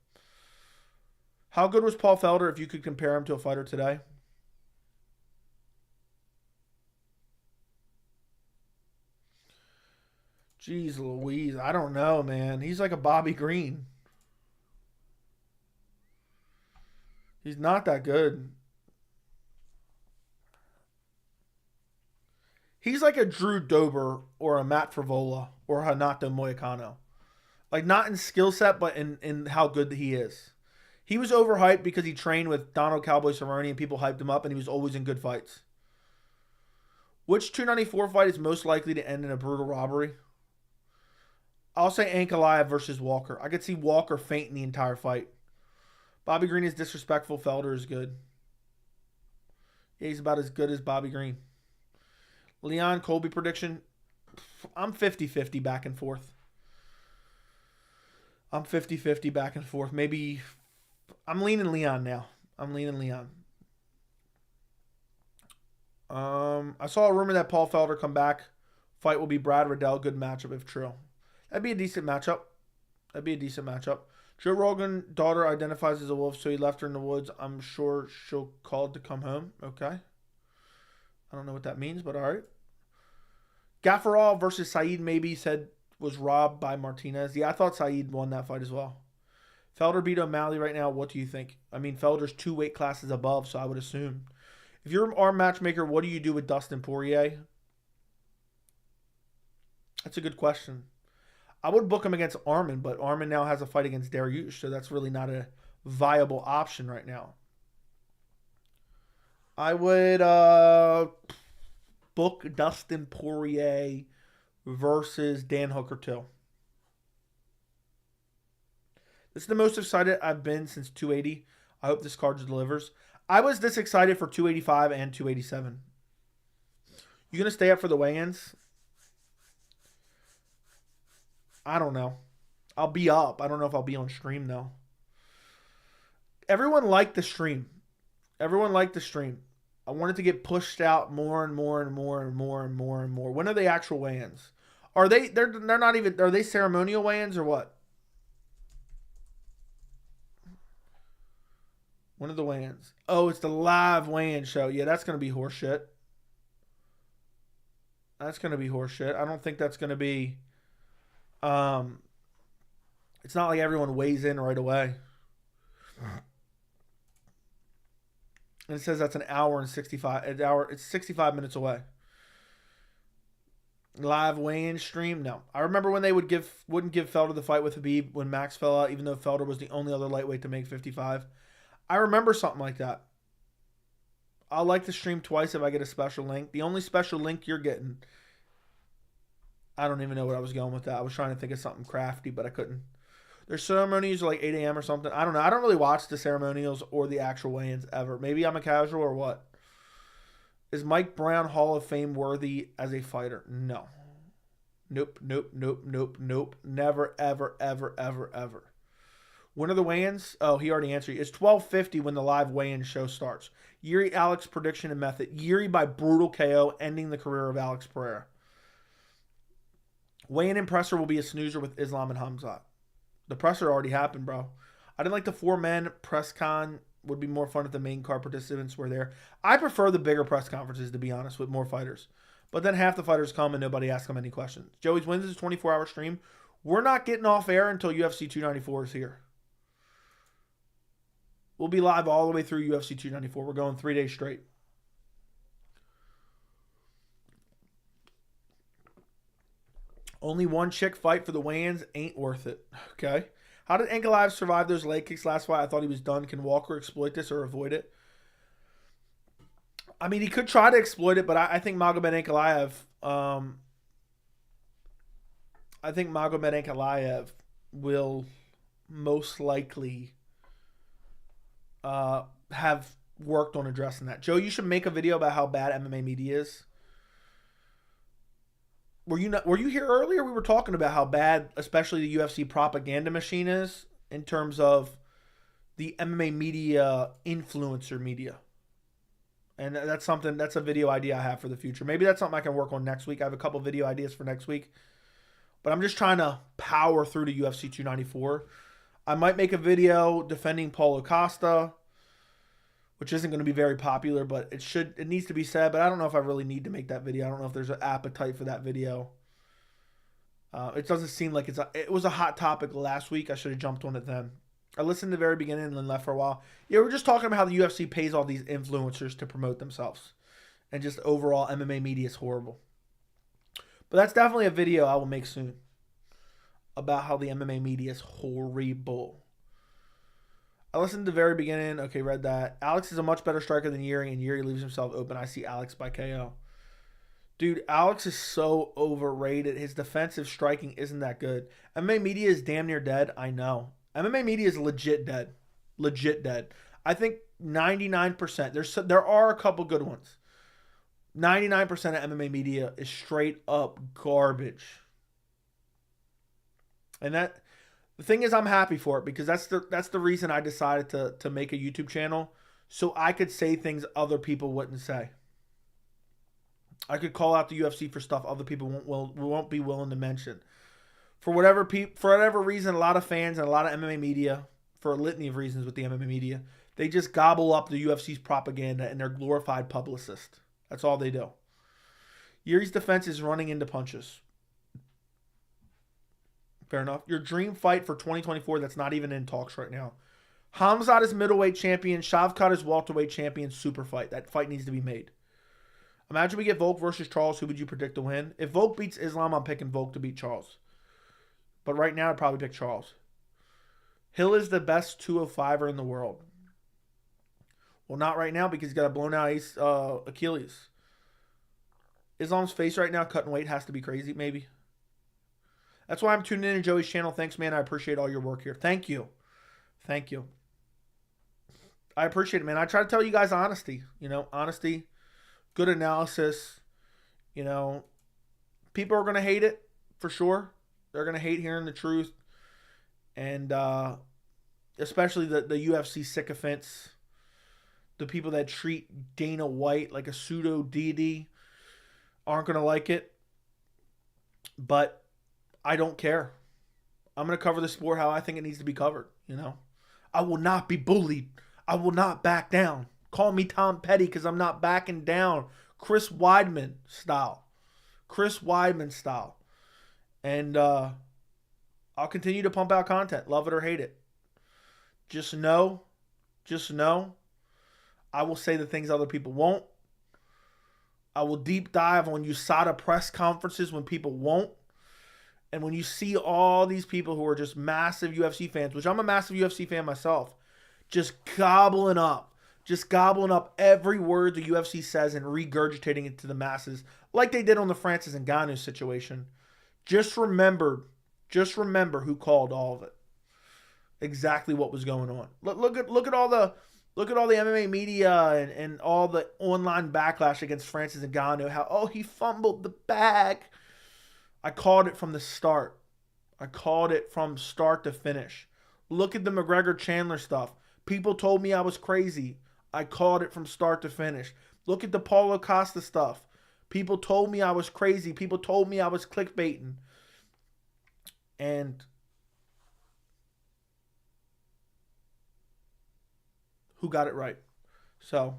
How good was Paul Felder if you could compare him to a fighter today? Jeez Louise, I don't know, man. He's like a Bobby Green. He's not that good. He's like a Drew Dober or a Matt Frivola or Hanato Moicano. Like, not in skill set, but in how good he is. He was overhyped because he trained with Donald Cowboy Cerrone and people hyped him up, and he was always in good fights. Which 294 fight is most likely to end in a brutal robbery? I'll say Ankalaev versus Walker. I could see Walker fainting the entire fight. Bobby Green is disrespectful. Felder is good. Yeah, he's about as good as Bobby Green. Leon Colby prediction. I'm 50-50 back and forth. Maybe I'm leaning Leon now. I saw a rumor that Paul Felder come back. Fight will be Brad Riddell. Good matchup if true. That'd be a decent matchup. Joe Rogan daughter identifies as a wolf, so he left her in the woods. I'm sure she'll call to come home. Okay. I don't know what that means, but all right. Gaffarov versus Saeed maybe said was robbed by Martinez. Yeah, I thought Saeed won that fight as well. Felder beat O'Malley right now. What do you think? I mean, Felder's 2 weight classes above, so I would assume. If you're our matchmaker, what do you do with Dustin Poirier? That's a good question. I would book him against Arman, but Arman now has a fight against Dariush, so that's really not a viable option right now. I would book Dustin Poirier versus Dan Hooker too. This is the most excited I've been since 280. I hope this card delivers. I was this excited for 285 and 287. You going to stay up for the weigh-ins? I don't know. I'll be up. I don't know if I'll be on stream, though. Everyone liked the stream. I wanted to get pushed out more and more. When are the actual weigh-ins? They're not even, are they ceremonial weigh-ins or what? When are the weigh-ins? Oh, it's the live weigh-in show. Yeah, that's going to be horseshit. I don't think that's going to be... it's not like everyone weighs in right away. And it says that's an hour and 65. It's 65 minutes away. Live weigh-in stream? No. I remember when they wouldn't give Felder the fight with Khabib when Max fell out, even though Felder was the only other lightweight to make 55. I remember something like that. I'll like to stream twice if I get a special link. The only special link you're getting, I don't even know what I was going with that. I was trying to think of something crafty, but I couldn't. Their ceremonies are like 8 a.m. or something. I don't know. I don't really watch the ceremonials or the actual weigh-ins ever. Maybe I'm a casual or what. Is Mike Brown Hall of Fame worthy as a fighter? No. Nope. Never, ever, ever, ever, ever. When are the weigh-ins? Oh, he already answered you. It's 12:50 when the live weigh-in show starts. Yuri Alex prediction and method. Yuri by brutal KO, ending the career of Alex Pereira. Weigh-in and presser will be a snoozer with Islam and Khamzat. The presser already happened, bro. I didn't like the 4-man press con. Would be more fun if the main card participants were there. I prefer the bigger press conferences, to be honest, with more fighters. But then half the fighters come and nobody asks them any questions. Joey's wins is a 24-hour stream. We're not getting off air until UFC 294 is here. We'll be live all the way through UFC 294. We're going 3 days straight. Only one chick fight for the weigh-ins ain't worth it. Okay. How did Ankalaev survive those leg kicks last fight? I thought he was done. Can Walker exploit this or avoid it? I mean, he could try to exploit it, but I think Magomed Ankalaev will most likely have worked on addressing that. Joe, you should make a video about how bad MMA media is. Were you here earlier? We were talking about how bad, especially the UFC propaganda machine is in terms of the MMA media, influencer media. And that's a video idea I have for the future. Maybe that's something I can work on next week. I have a couple video ideas for next week. But I'm just trying to power through to UFC 294. I might make a video defending Paulo Costa, which isn't going to be very popular, but it needs to be said. But I don't know if I really need to make that video. I don't know if there's an appetite for that video. It doesn't seem like it was a hot topic last week. I should have jumped on it then. I listened to the very beginning and then left for a while. Yeah, we're just talking about how the UFC pays all these influencers to promote themselves. And just overall MMA media is horrible. But that's definitely a video I will make soon. About how the MMA media is horrible. I listened to the very beginning. Okay, read that. Alex is a much better striker than Yuri, and Yuri leaves himself open. I see Alex by KO. Dude, Alex is so overrated. His defensive striking isn't that good. MMA media is damn near dead. I know. MMA media is legit dead. Legit dead. I think 99%. There are a couple good ones. 99% of MMA media is straight up garbage. And the thing is, I'm happy for it because that's the reason I decided to make a YouTube channel, so I could say things other people wouldn't say. I could call out the UFC for stuff other people won't be willing to mention. For whatever reason, a lot of fans and a lot of MMA media, for a litany of reasons with the MMA media, they just gobble up the UFC's propaganda and they're glorified publicists. That's all they do. Yuri's defense is running into punches. Fair enough. Your dream fight for 2024 that's not even in talks right now. Khamzat is middleweight champion. Shavkat is welterweight champion. Super fight. That fight needs to be made. Imagine we get Volk versus Charles. Who would you predict to win? If Volk beats Islam, I'm picking Volk to beat Charles. But right now, I'd probably pick Charles. Hill is the best 205er in the world. Well, not right now because he's got a blown out Achilles. Islam's face right now, cutting weight, has to be crazy, maybe. That's why I'm tuning in to Joey's channel. Thanks, man. I appreciate all your work here. Thank you. Thank you. I appreciate it, man. I try to tell you guys honesty. Honesty, good analysis. People are going to hate it, for sure. They're going to hate hearing the truth. And especially the UFC sycophants, the people that treat Dana White like a pseudo deity aren't going to like it. But I don't care. I'm going to cover the sport how I think it needs to be covered, I will not be bullied. I will not back down. Call me Tom Petty because I'm not backing down. Chris Weidman style. And I'll continue to pump out content. Love it or hate it. Just know, I will say the things other people won't. I will deep dive on USADA press conferences when people won't. And when you see all these people who are just massive UFC fans, which I'm a massive UFC fan myself, just gobbling up every word the UFC says and regurgitating it to the masses, like they did on the Francis Ngannou situation. Just remember who called all of it. Exactly what was going on. Look at all the MMA media and all the online backlash against Francis Ngannou. How he fumbled the bag. I called it from the start. I called it from start to finish. Look at the McGregor Chandler stuff. People told me I was crazy. I called it from start to finish. Look at the Paulo Costa stuff. People told me I was crazy. People told me I was clickbaiting. And who got it right? So,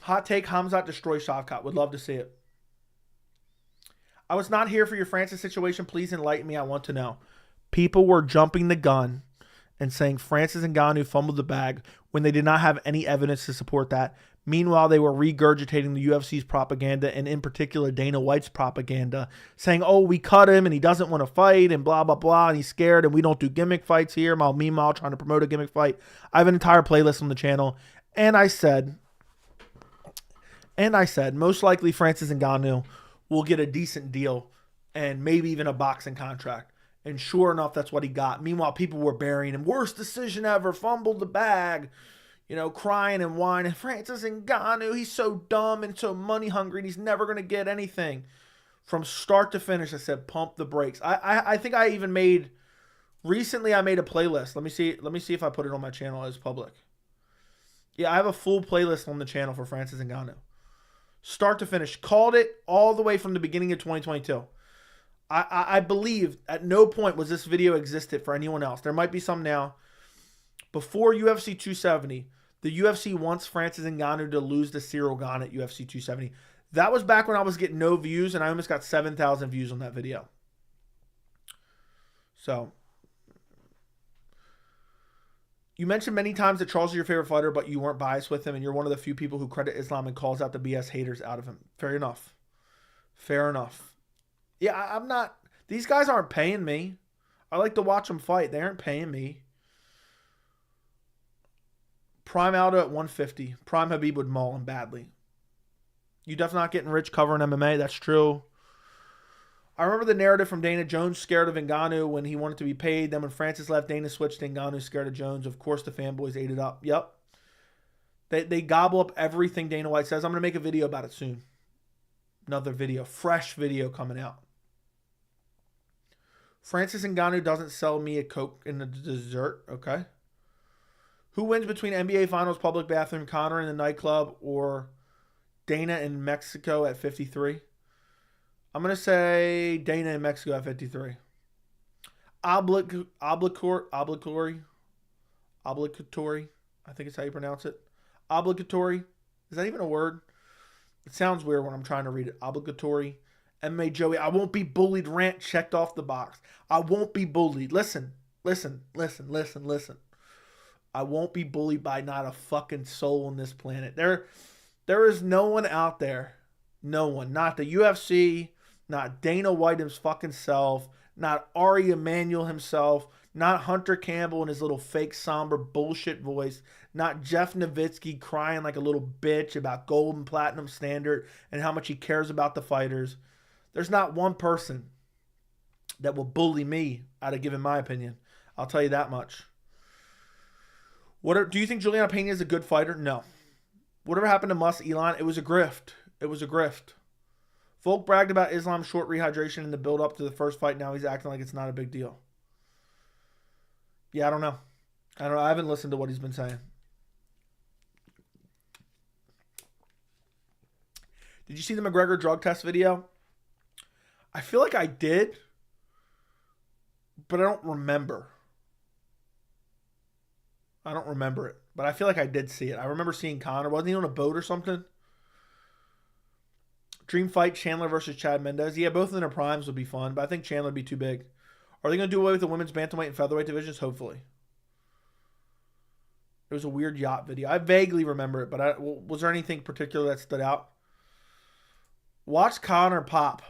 hot take, Khamzat destroys Shavkat. Would love to see it. I was not here for your Francis situation. Please enlighten me. I want to know. People were jumping the gun and saying Francis Ngannou fumbled the bag when they did not have any evidence to support that. Meanwhile, they were regurgitating the UFC's propaganda, and in particular Dana White's propaganda, saying, we cut him and he doesn't want to fight and blah, blah, blah, and he's scared and we don't do gimmick fights here. Meanwhile, trying to promote a gimmick fight. I have an entire playlist on the channel, and I said, most likely Francis Ngannou will get a decent deal and maybe even a boxing contract. And sure enough, that's what he got. Meanwhile, people were burying him. Worst decision ever, fumbled the bag. Crying and whining. Francis Ngannou, he's so dumb and so money hungry and he's never going to get anything. From start to finish, I said, pump the brakes. I think I even recently I made a playlist. Let me see if I put it on my channel as public. Yeah, I have a full playlist on the channel for Francis Ngannou. Start to finish. Called it all the way from the beginning of 2022. I believe at no point was this video existed for anyone else. There might be some now. Before UFC 270, the UFC wants Francis Ngannou to lose to Cyril Gane at UFC 270. That was back when I was getting no views, and I almost got 7,000 views on that video. So, you mentioned many times that Charles is your favorite fighter, but you weren't biased with him, and you're one of the few people who credit Islam and calls out the BS haters out of him. Fair enough. Fair enough. Yeah, I'm not... These guys aren't paying me. I like to watch them fight. They aren't paying me. Prime Aldo at 150. Prime Habib would maul him badly. You definitely not getting rich covering MMA. That's true. I remember the narrative from Dana. Jones scared of Ngannou when he wanted to be paid. Then when Francis left, Dana switched to Ngannou scared of Jones. Of course, the fanboys ate it up. Yep. They gobble up everything Dana White says. I'm going to make a video about it soon. Another video. Fresh video coming out. Francis Ngannou doesn't sell me a Coke in the dessert. Okay. Who wins between NBA Finals public bathroom, Conor in the nightclub, or Dana in Mexico at 53? I'm going to say Dana in Mexico at 53. Obligatory. I think it's how you pronounce it. Obligatory. Is that even a word? It sounds weird when I'm trying to read it. Obligatory. MMA Joey. I won't be bullied. Rant checked off the box. I won't be bullied. Listen. I won't be bullied by not a fucking soul on this planet. There is no one out there. No one. Not the UFC. Not Dana White his fucking self. Not Ari Emanuel himself. Not Hunter Campbell and his little fake somber bullshit voice. Not Jeff Nowitzki crying like a little bitch about gold and platinum standard and how much he cares about the fighters. There's not one person that will bully me out of giving my opinion. I'll tell you that much. Do you think Juliana Pena is a good fighter? No. Whatever happened to Mus Elon, it was a grift. It was a grift. Volk bragged about Islam's short rehydration in the build-up to the first fight. Now he's acting like it's not a big deal. Yeah, I don't know. I haven't listened to what he's been saying. Did you see the McGregor drug test video? I feel like I did, but I don't remember. I don't remember it, but I feel like I did see it. I remember seeing Conor. Wasn't he on a boat or something? Dream fight, Chandler versus Chad Mendes. Yeah, both in their primes would be fun, but I think Chandler would be too big. Are they going to do away with the women's bantamweight and featherweight divisions? Hopefully. It was a weird yacht video. I vaguely remember it, but was there anything particular that stood out? Watch Conor pop.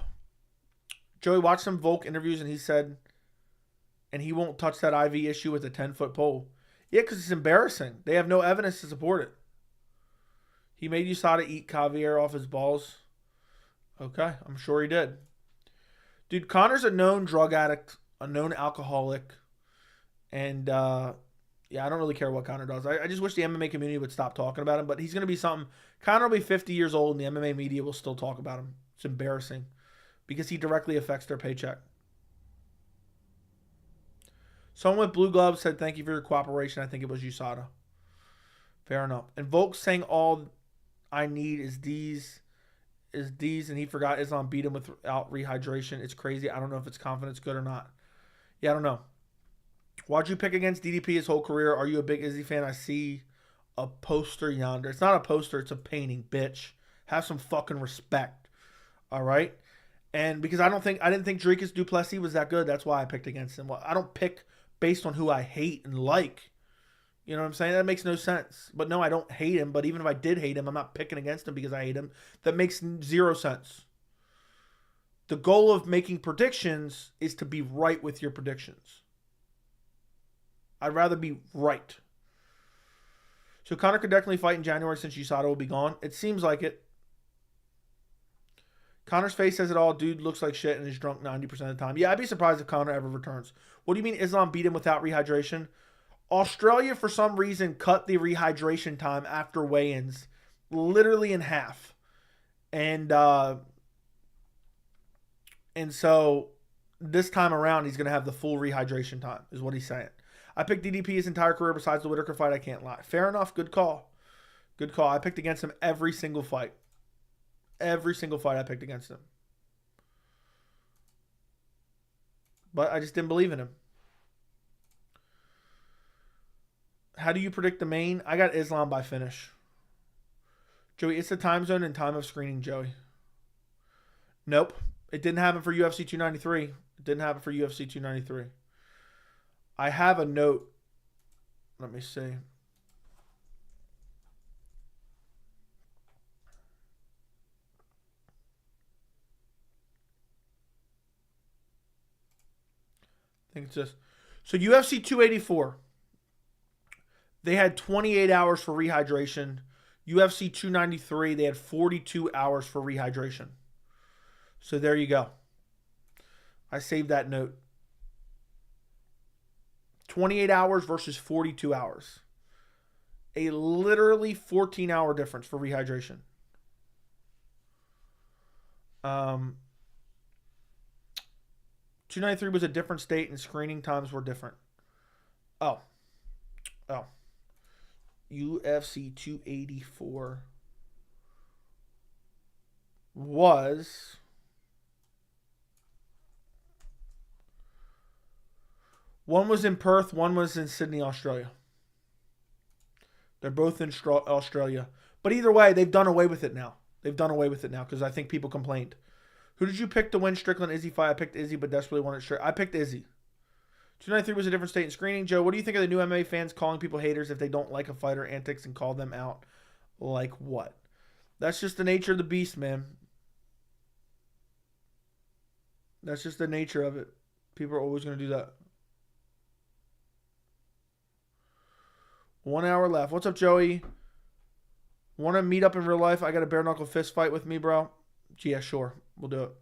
Joey watched some Volk interviews, and he said, and he won't touch that IV issue with a 10-foot pole. Yeah, because it's embarrassing. They have no evidence to support it. He made USADA eat caviar off his balls. Okay, I'm sure he did. Dude, Conor's a known drug addict, a known alcoholic, and yeah, I don't really care what Conor does. I just wish the MMA community would stop talking about him, but he's going to be something. Conor will be 50 years old, and the MMA media will still talk about him. It's embarrassing because he directly affects their paycheck. Someone with blue gloves said, thank you for your cooperation. I think it was USADA. Fair enough. And Volk saying all I need is these, and he forgot Islam beat him without rehydration. It's crazy. I don't know if it's confidence good or not. Yeah, I don't know. Why'd you pick against DDP his whole career? Are you a big Izzy fan? I see a poster yonder. It's not a poster. It's a painting, bitch. Have some fucking respect. All right? And because I didn't think Dricus Du Plessis was that good. That's why I picked against him. Well, I don't pick based on who I hate and like. You know what I'm saying? That makes no sense. But no, I don't hate him. But even if I did hate him, I'm not picking against him because I hate him. That makes zero sense. The goal of making predictions is to be right with your predictions. I'd rather be right. So Conor could definitely fight in January since USADA will be gone. It seems like it. Conor's face says it all. Dude looks like shit and is drunk 90% of the time. Yeah, I'd be surprised if Conor ever returns. What do you mean Islam beat him without rehydration? Australia, for some reason, cut the rehydration time after weigh-ins literally in half. And so this time around, he's going to have the full rehydration time, is what he's saying. I picked DDP his entire career besides the Whitaker fight. I can't lie. Fair enough. Good call. Good call. I picked against him every single fight. Every single fight I picked against him. But I just didn't believe in him. How do you predict the main? I got Islam by finish. Joey, it's the time zone and time of screening, Joey. Nope. It didn't happen for UFC 293. It didn't happen for UFC 293. I have a note. Let me see. I think it's just. So UFC 284. They had 28 hours for rehydration. UFC 293, they had 42 hours for rehydration. So there you go. I saved that note. 28 hours versus 42 hours. A literally 14-hour difference for rehydration. 293 was a different state and screening times were different. Oh. UFC 284 was... One was in Perth, one was in Sydney, Australia. They're both in Australia. But either way, they've done away with it now. They've done away with it now because I think people complained. Who did you pick to win Strickland Izzy fight? I picked Izzy, but desperately wanted Strickland. I picked Izzy. 293 was a different state in screening. Joe, what do you think of the new MMA fans calling people haters if they don't like a fighter antics and call them out? Like what? That's just the nature of the beast, man. That's just the nature of it. People are always going to do that. 1 hour left. What's up, Joey? Want to meet up in real life? I got a bare knuckle fist fight with me, bro. Yeah, sure. We'll do it.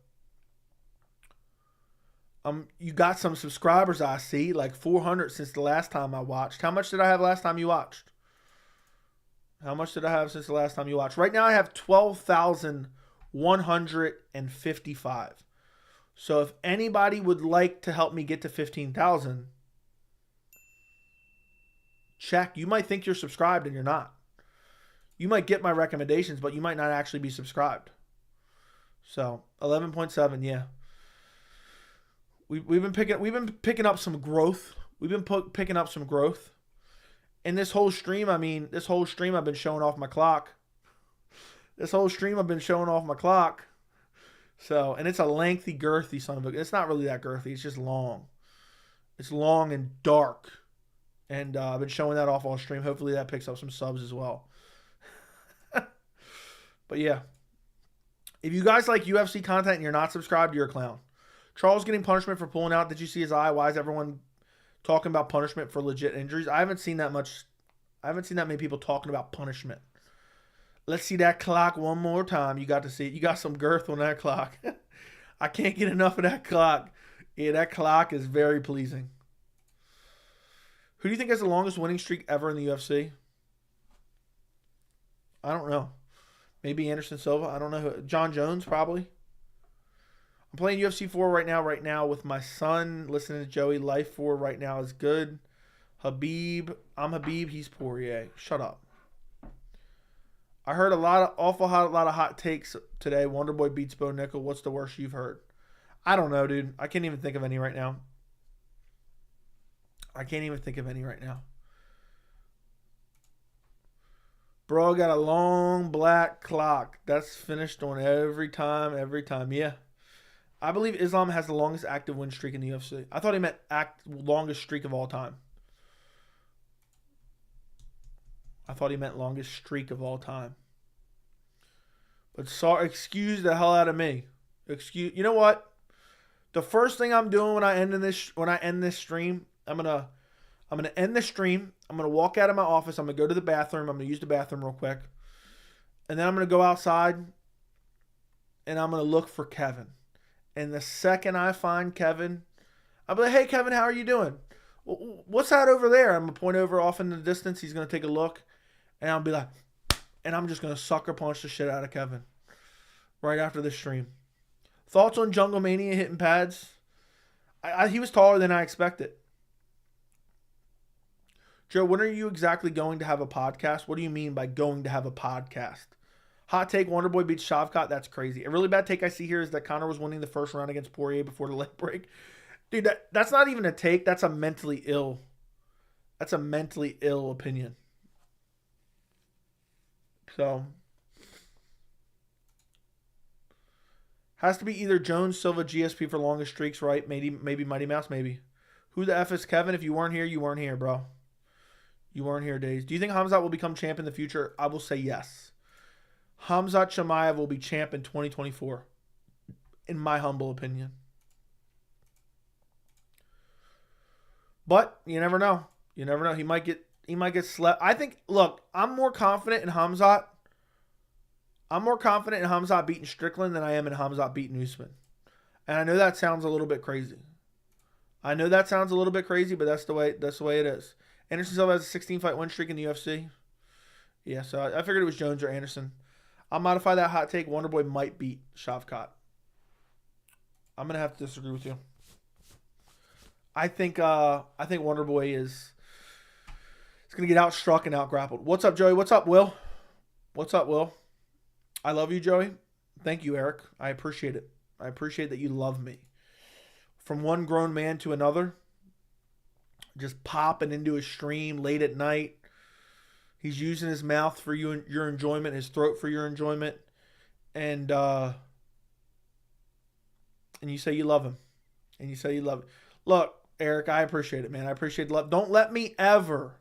You got some subscribers, I see. Like 400 since the last time I watched. How much did I have last time you watched? How much did I have since the last time you watched? Right now I have 12,155. So if anybody would like to help me get to 15,000, check. You might think you're subscribed and you're not. You might get my recommendations, but you might not actually be subscribed. So 11.7, yeah. We've been picking up some growth. We've been picking up some growth. And this whole stream, I've been showing off my clock. So, and it's a lengthy, girthy son of a... It's not really that girthy. It's just long. It's long and dark. And I've been showing that off on stream. Hopefully that picks up some subs as well. But yeah. If you guys like UFC content and you're not subscribed, you're a clown. Charles getting punishment for pulling out. Did you see his eye? Why is everyone talking about punishment for legit injuries? I haven't seen that much. I haven't seen that many people talking about punishment. Let's see that clock one more time. You got to see it. You got some girth on that clock. I can't get enough of that clock. Yeah, that clock is very pleasing. Who do you think has the longest winning streak ever in the UFC? I don't know. Maybe Anderson Silva. I don't know who. John Jones, probably. I'm playing UFC 4 right now with my son. Listening to Joey. Life 4 right now is good. Habib. I'm Habib. He's Poirier. Shut up. I heard a lot of hot takes today. Wonderboy beats Bo Nickel. What's the worst you've heard? I don't know, dude. I can't even think of any right now. Bro got a long black clock. That's finished on every time. Yeah. I believe Islam has the longest active win streak in the UFC. I thought he meant longest streak of all time. But excuse the hell out of me. You know what? The first thing I'm doing when I end this stream, I'm gonna end the stream. I'm gonna walk out of my office. I'm gonna go to the bathroom. I'm gonna use the bathroom real quick, and then I'm gonna go outside, and I'm gonna look for Kevin. And the second I find Kevin, I'll be like, "Hey, Kevin, how are you doing? What's that over there?" I'm gonna point over off in the distance. He's gonna take a look, and I'll be like, and I'm just gonna sucker punch the shit out of Kevin right after the stream. Thoughts on Jungle Mania hitting pads? He was taller than I expected. Joe, when are you exactly going to have a podcast? What do you mean by going to have a podcast? Hot take, Wonderboy beats Shavkat. That's crazy. A really bad take I see here is that Conor was winning the first round against Poirier before the leg break. Dude, that's not even a take. That's a mentally ill opinion. So, has to be either Jones, Silva, GSP for longest streaks, right? Maybe Mighty Mouse, maybe. Who the F is Kevin? If you weren't here, you weren't here, bro. You weren't here, Days. Do you think Khamzat will become champ in the future? I will say yes. Khamzat Chimaev will be champ in 2024, in my humble opinion. But you never know. He might get slept. I think. Look, I'm more confident in Khamzat. Beating Strickland than I am in Khamzat beating Usman. And I know that sounds a little bit crazy. But that's the way it is. Anderson Silva has a 16-fight win streak in the UFC. Yeah, so I figured it was Jones or Anderson. I'll modify that hot take. Wonderboy might beat Shavkat. I'm gonna have to disagree with you. I think Wonderboy is gonna get outstruck and outgrappled. What's up, Joey? What's up, Will? I love you, Joey. Thank you, Eric. I appreciate it. I appreciate that you love me. From one grown man to another, just popping into his stream late at night. He's using his mouth for your enjoyment, his throat for your enjoyment, and you say you love him, Look, Eric, I appreciate it, man. I appreciate the love. Don't let me ever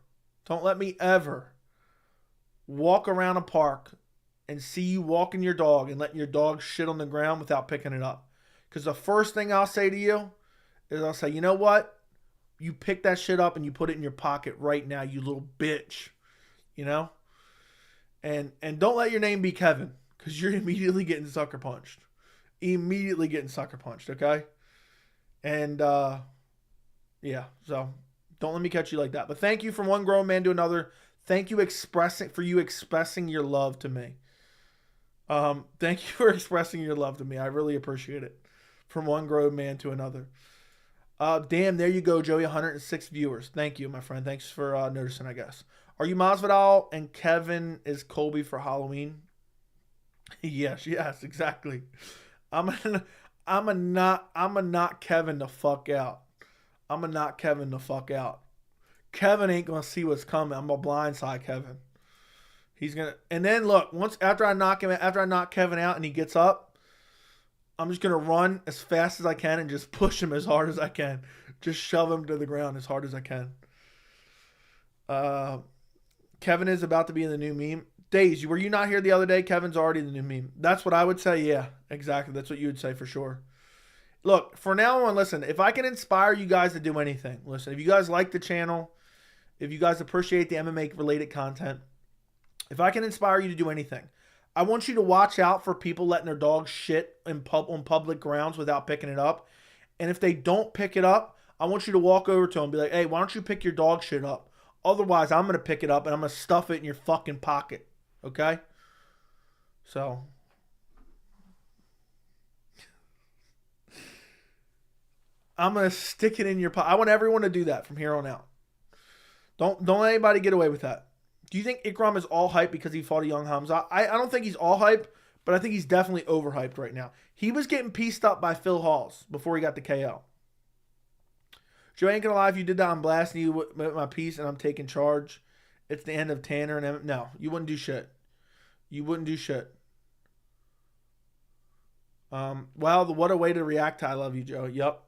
walk around a park and see you walking your dog and letting your dog shit on the ground without picking it up. Because the first thing I'll say to you is I'll say, you know what? You pick that shit up and you put it in your pocket right now, you little bitch. You know? And don't let your name be Kevin, because you're immediately getting sucker punched. Okay? And yeah, so don't let me catch you like that. But thank you from one grown man to another. Thank you expressing your love to me. Thank you for expressing your love to me. I really appreciate it. From one grown man to another. Damn, there you go, Joey. 106 viewers. Thank you, my friend. Thanks for noticing, I guess. Are you Masvidal and Kevin is Colby for Halloween? Yes, exactly. I'm a knock Kevin the fuck out. Kevin ain't gonna see what's coming. I'm gonna blindside Kevin. He's gonna, and then look, after I knock Kevin out and he gets up, I'm just gonna run as fast as I can and just push him as hard as I can. Just shove him to the ground as hard as I can. Uh, Kevin is about to be in the new meme. Days, were you not here the other day? Kevin's already in the new meme. That's what I would say. Yeah, exactly. That's what you would say for sure. Look, for now on, listen, if I can inspire you guys to do anything, listen, if you guys like the channel, if you guys appreciate the MMA related content, if I can inspire you to do anything, I want you to watch out for people letting their dogs shit on public grounds without picking it up. And if they don't pick it up, I want you to walk over to them and be like, hey, why don't you pick your dog shit up? Otherwise, I'm going to pick it up and I'm going to stuff it in your fucking pocket. Okay? So. I'm going to stick it in your pocket. I want everyone to do that from here on out. Don't let anybody get away with that. Do you think Ikram is all hype because he fought a young Khamzat? I don't think he's all hype, but I think he's definitely overhyped right now. He was getting pieced up by Phil Halls before he got the KO. Joe, ain't gonna lie, if you did that, I'm blasting you with my piece and I'm taking charge. It's the end of Tanner and no, you wouldn't do shit. You wouldn't do shit. Well, what a way to react to I love you, Joe. Yup.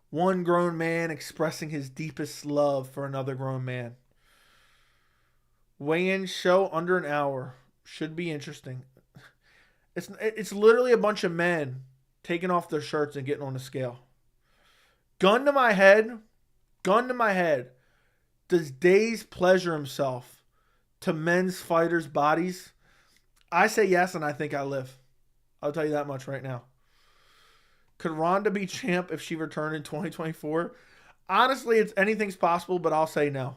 One grown man expressing his deepest love for another grown man. Weigh-in show under an hour. Should be interesting. It's literally a bunch of men taking off their shirts and getting on the scale. Gun to my head. Does Days pleasure himself to men's fighters' bodies? I say yes, and I think I live. I'll tell you that much right now. Could Ronda be champ if she returned in 2024? Honestly, anything's possible, but I'll say no.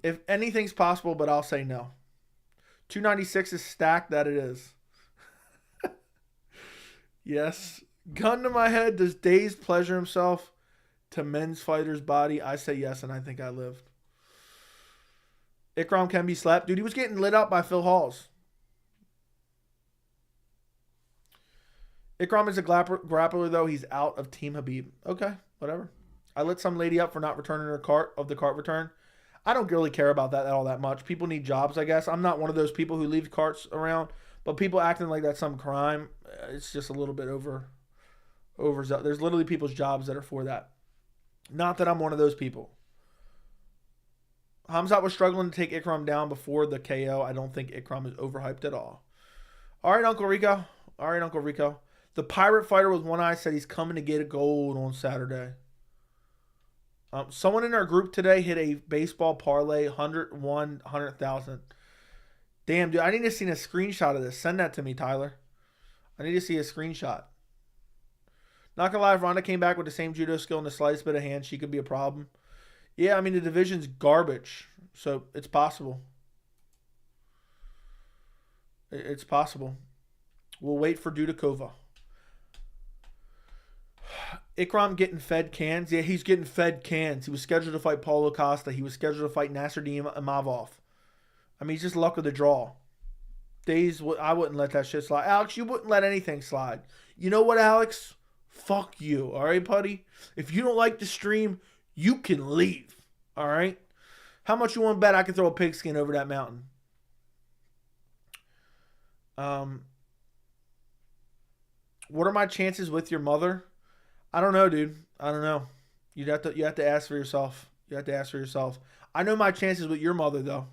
If anything's possible, but I'll say no. 296 is stacked, that it is. Yes. Gun to my head, does Days pleasure himself to men's fighters' body? I say yes, and I think I lived. Ikram can be slapped. Dude, he was getting lit up by Phil Halls. Ikram is a grappler, though. He's out of Team Habib. Okay, whatever. I lit some lady up for not returning her cart of the cart return. I don't really care about that all that much. People need jobs, I guess. I'm not one of those people who leave carts around, but people acting like that's some crime, it's just a little bit overzealous. There's literally people's jobs that are for that. Not that I'm one of those people. Khamzat was struggling to take Ikram down before the KO. I don't think Ikram is overhyped at all. All right, Uncle Rico. The pirate fighter with one eye said he's coming to get a gold on Saturday. Someone in our group today hit a baseball parlay, 100,000. Damn, dude, I need to see a screenshot of this. Send that to me, Tyler. I need to see a screenshot. Not gonna lie, if Ronda came back with the same judo skill and the slightest bit of hand, she could be a problem. Yeah, I mean, the division's garbage, so it's possible. It's possible. We'll wait for Dudakova. Ikram getting fed cans. Yeah, he's getting fed cans. He was scheduled to fight Paulo Costa. He was scheduled to fight Nasruddin Imavov. I mean, he's just luck of the draw. Days, I wouldn't let that shit slide. Alex, you wouldn't let anything slide. You know what, Alex? Fuck you, all right, buddy? If you don't like the stream, you can leave, all right? How much you want to bet I can throw a pigskin over that mountain? What are my chances with your mother? I don't know, dude. I don't know. You have to ask for yourself. I know my chances with your mother, though.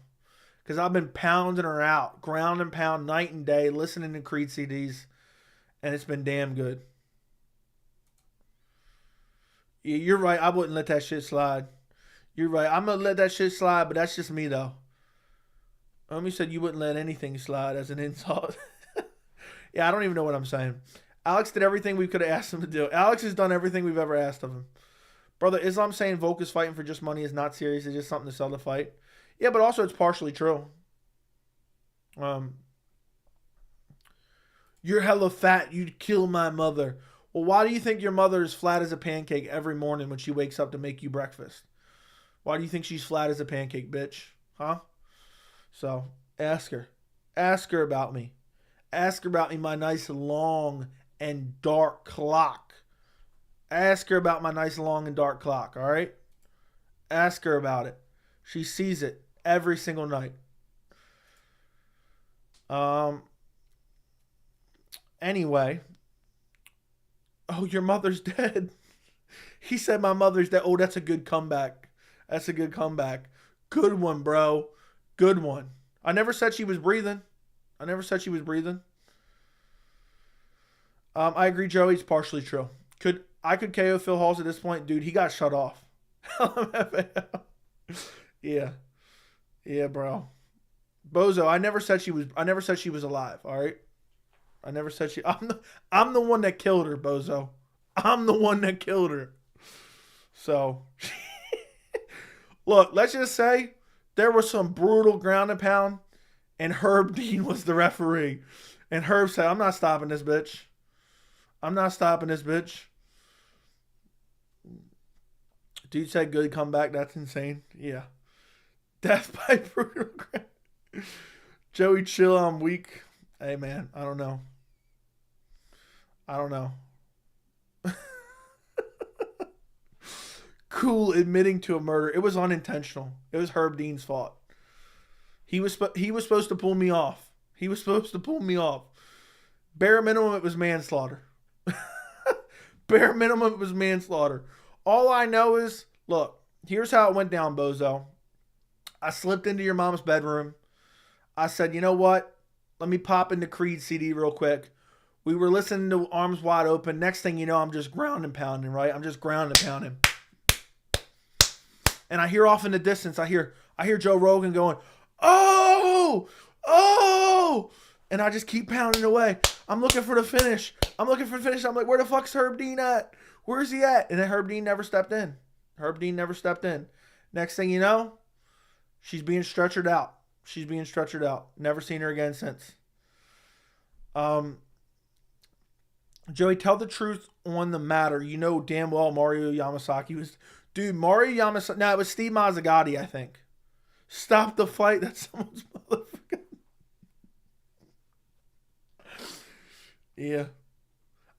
Because I've been pounding her out. Ground and pound, night and day, listening to Creed CDs. And it's been damn good. Yeah, you're right. I wouldn't let that shit slide. You're right. I'm going to let that shit slide, but that's just me, though. Homie said you wouldn't let anything slide as an insult. Yeah, I don't even know what I'm saying. Alex did everything we could have asked him to do. Alex has done everything we've ever asked of him. Brother, Islam saying Volk is fighting for just money is not serious. It's just something to sell the fight. Yeah, but also it's partially true. You're hella fat. You'd kill my mother. Well, why do you think your mother is flat as a pancake every morning when she wakes up to make you breakfast? Why do you think she's flat as a pancake, bitch? Huh? So, ask her. Ask her about me. Ask her about me, my nice long and dark clock. Ask her about my nice long and dark clock, all right? Ask her about it. She sees it every single night. Anyway. Oh, your mother's dead. He said my mother's dead. Oh, that's a good comeback. That's a good comeback. Good one, bro. Good one. I never said she was breathing. I agree, Joey. It's partially true. I could KO Phil Halls at this point, dude. He got shut off. Yeah, yeah, bro. Bozo, I never said she was alive. All right, I never said she. I'm the one that killed her, Bozo. I'm the one that killed her. So, look, let's just say there was some brutal ground and pound, and Herb Dean was the referee, and Herb said, "I'm not stopping this bitch. I'm not stopping this bitch." Dude said good comeback. That's insane. Yeah. Death by brutal ground. Joey, chill. I'm weak. Hey, man. I don't know. Cool admitting to a murder. It was unintentional. It was Herb Dean's fault. He was supposed to pull me off. Bare minimum, it was manslaughter. Bare minimum, it was manslaughter. All I know is, look, here's how it went down, Bozo. I slipped into your mom's bedroom. I said, you know what? Let me pop in the Creed CD real quick. We were listening to Arms Wide Open. Next thing you know, I'm just ground and pounding, right? I'm just ground and pounding. And I hear off in the distance, I hear Joe Rogan going, oh! And I just keep pounding away. I'm looking for the finish. I'm like, where the fuck's Herb Dean at? Where's he at? And then Herb Dean never stepped in. Next thing you know, she's being stretchered out. Never seen her again since. Joey, tell the truth on the matter. You know damn well Mario Yamasaki was... Dude, Mario Yamasaki... No, it was Steve Mazzagatti, I think. Stop the fight. That's someone's motherfucker. Yeah.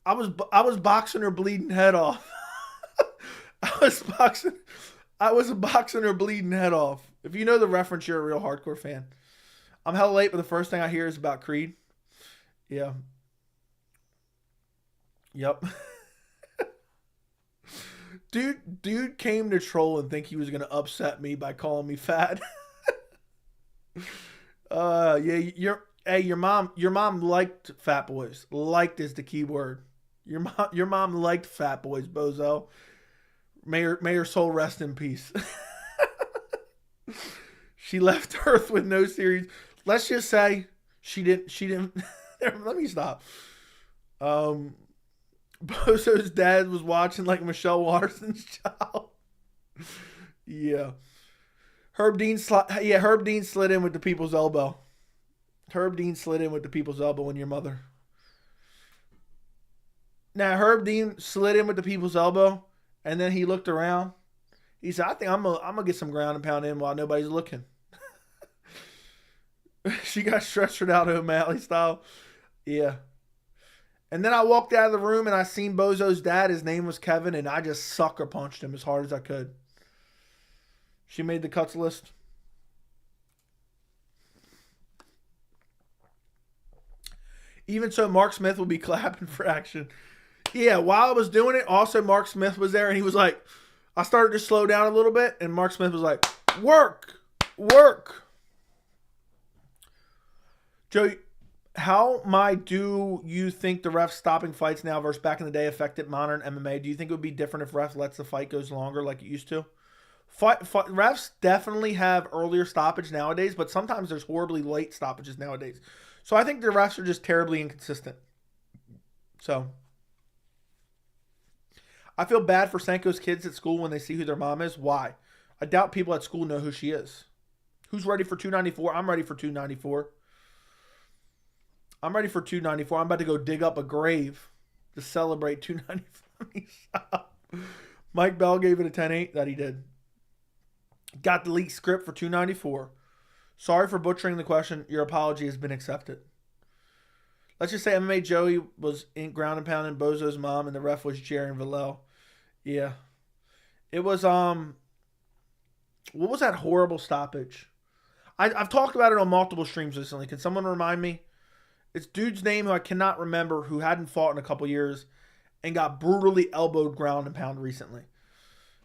I was boxing her bleeding head off. I was boxing her bleeding head off. If you know the reference, you're a real hardcore fan. I'm hella late, but the first thing I hear is about Creed. Yeah. Yep. Dude came to troll and think he was gonna upset me by calling me fat. Yeah, your mom liked fat boys. Liked is the key word. Your mom liked fat boys, Bozo. May her soul rest in peace. She left Earth with no series. Let's just say she didn't. Let me stop. Bozo's dad was watching like Michelle Waterson's child. Yeah. Herb Dean slid in with the people's elbow. In your mother. Now, Herb Dean slid in with the people's elbow, and then he looked around. He said, I think I'm gonna get some ground and pound in while nobody's looking. She got stretchered out O'Malley style. Yeah. And then I walked out of the room and I seen Bozo's dad. His name was Kevin, and I just sucker punched him as hard as I could. She made the cuts list. Even so, Mark Smith will be clapping for action. Yeah, while I was doing it, also Mark Smith was there, and he was like, I started to slow down a little bit, and Mark Smith was like, work. Joey, how do you think the refs stopping fights now versus back in the day affected modern MMA? Do you think it would be different if refs lets the fight goes longer like it used to? Refs definitely have earlier stoppage nowadays, but sometimes there's horribly late stoppages nowadays. So I think the refs are just terribly inconsistent. So I feel bad for Sanko's kids at school when they see who their mom is. Why? I doubt people at school know who she is. Who's ready for 294? I'm ready for 294. I'm about to go dig up a grave to celebrate 294. Mike Bell gave it a 10-8. That he did. Got the leaked script for 294. Sorry for butchering the question. Your apology has been accepted. Let's just say MMA Joey was in ground and pound and Bozo's mom, and the ref was Jaron Villel. Yeah. It was, what was that horrible stoppage? I've talked about it on multiple streams recently. Can someone remind me? It's dude's name who I cannot remember, who hadn't fought in a couple years and got brutally elbowed ground and pound recently.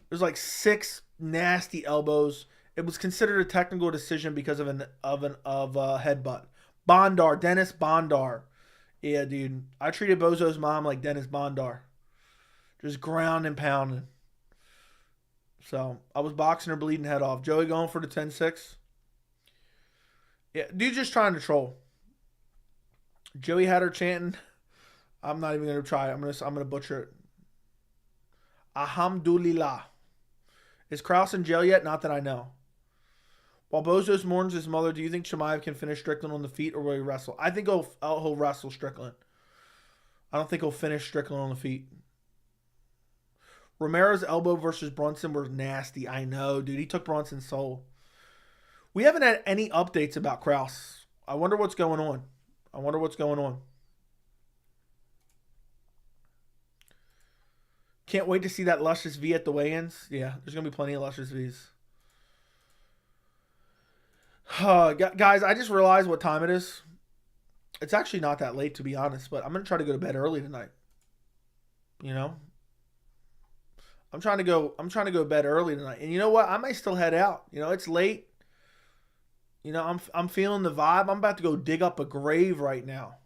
There's like 6 nasty elbows. It was considered a technical decision because of a headbutt. Bondar, Dennis Bondar. Yeah, dude. I treated Bozo's mom like Dennis Bondar. Just ground and pounding. So, I was boxing her bleeding head off. Joey going for the 10-6. Yeah, dude just trying to troll. Joey had her chanting. I'm not even going to try it. I'm going to butcher it. Alhamdulillah. Is Krause in jail yet? Not that I know. While Bozos mourns his mother, do you think Chimaev can finish Strickland on the feet, or will he wrestle? I think he'll wrestle Strickland. I don't think he'll finish Strickland on the feet. Romero's elbow versus Brunson was nasty. I know, dude. He took Brunson's soul. We haven't had any updates about Krause. I wonder what's going on. Can't wait to see that luscious V at the weigh-ins. Yeah, there's going to be plenty of luscious Vs. Guys, I just realized what time it is. It's actually not that late, to be honest, but I'm going to try to go to bed early tonight. You know? I'm trying to go to bed early tonight. And you know what? I might still head out. You know, it's late. You know, I'm feeling the vibe. I'm about to go dig up a grave right now.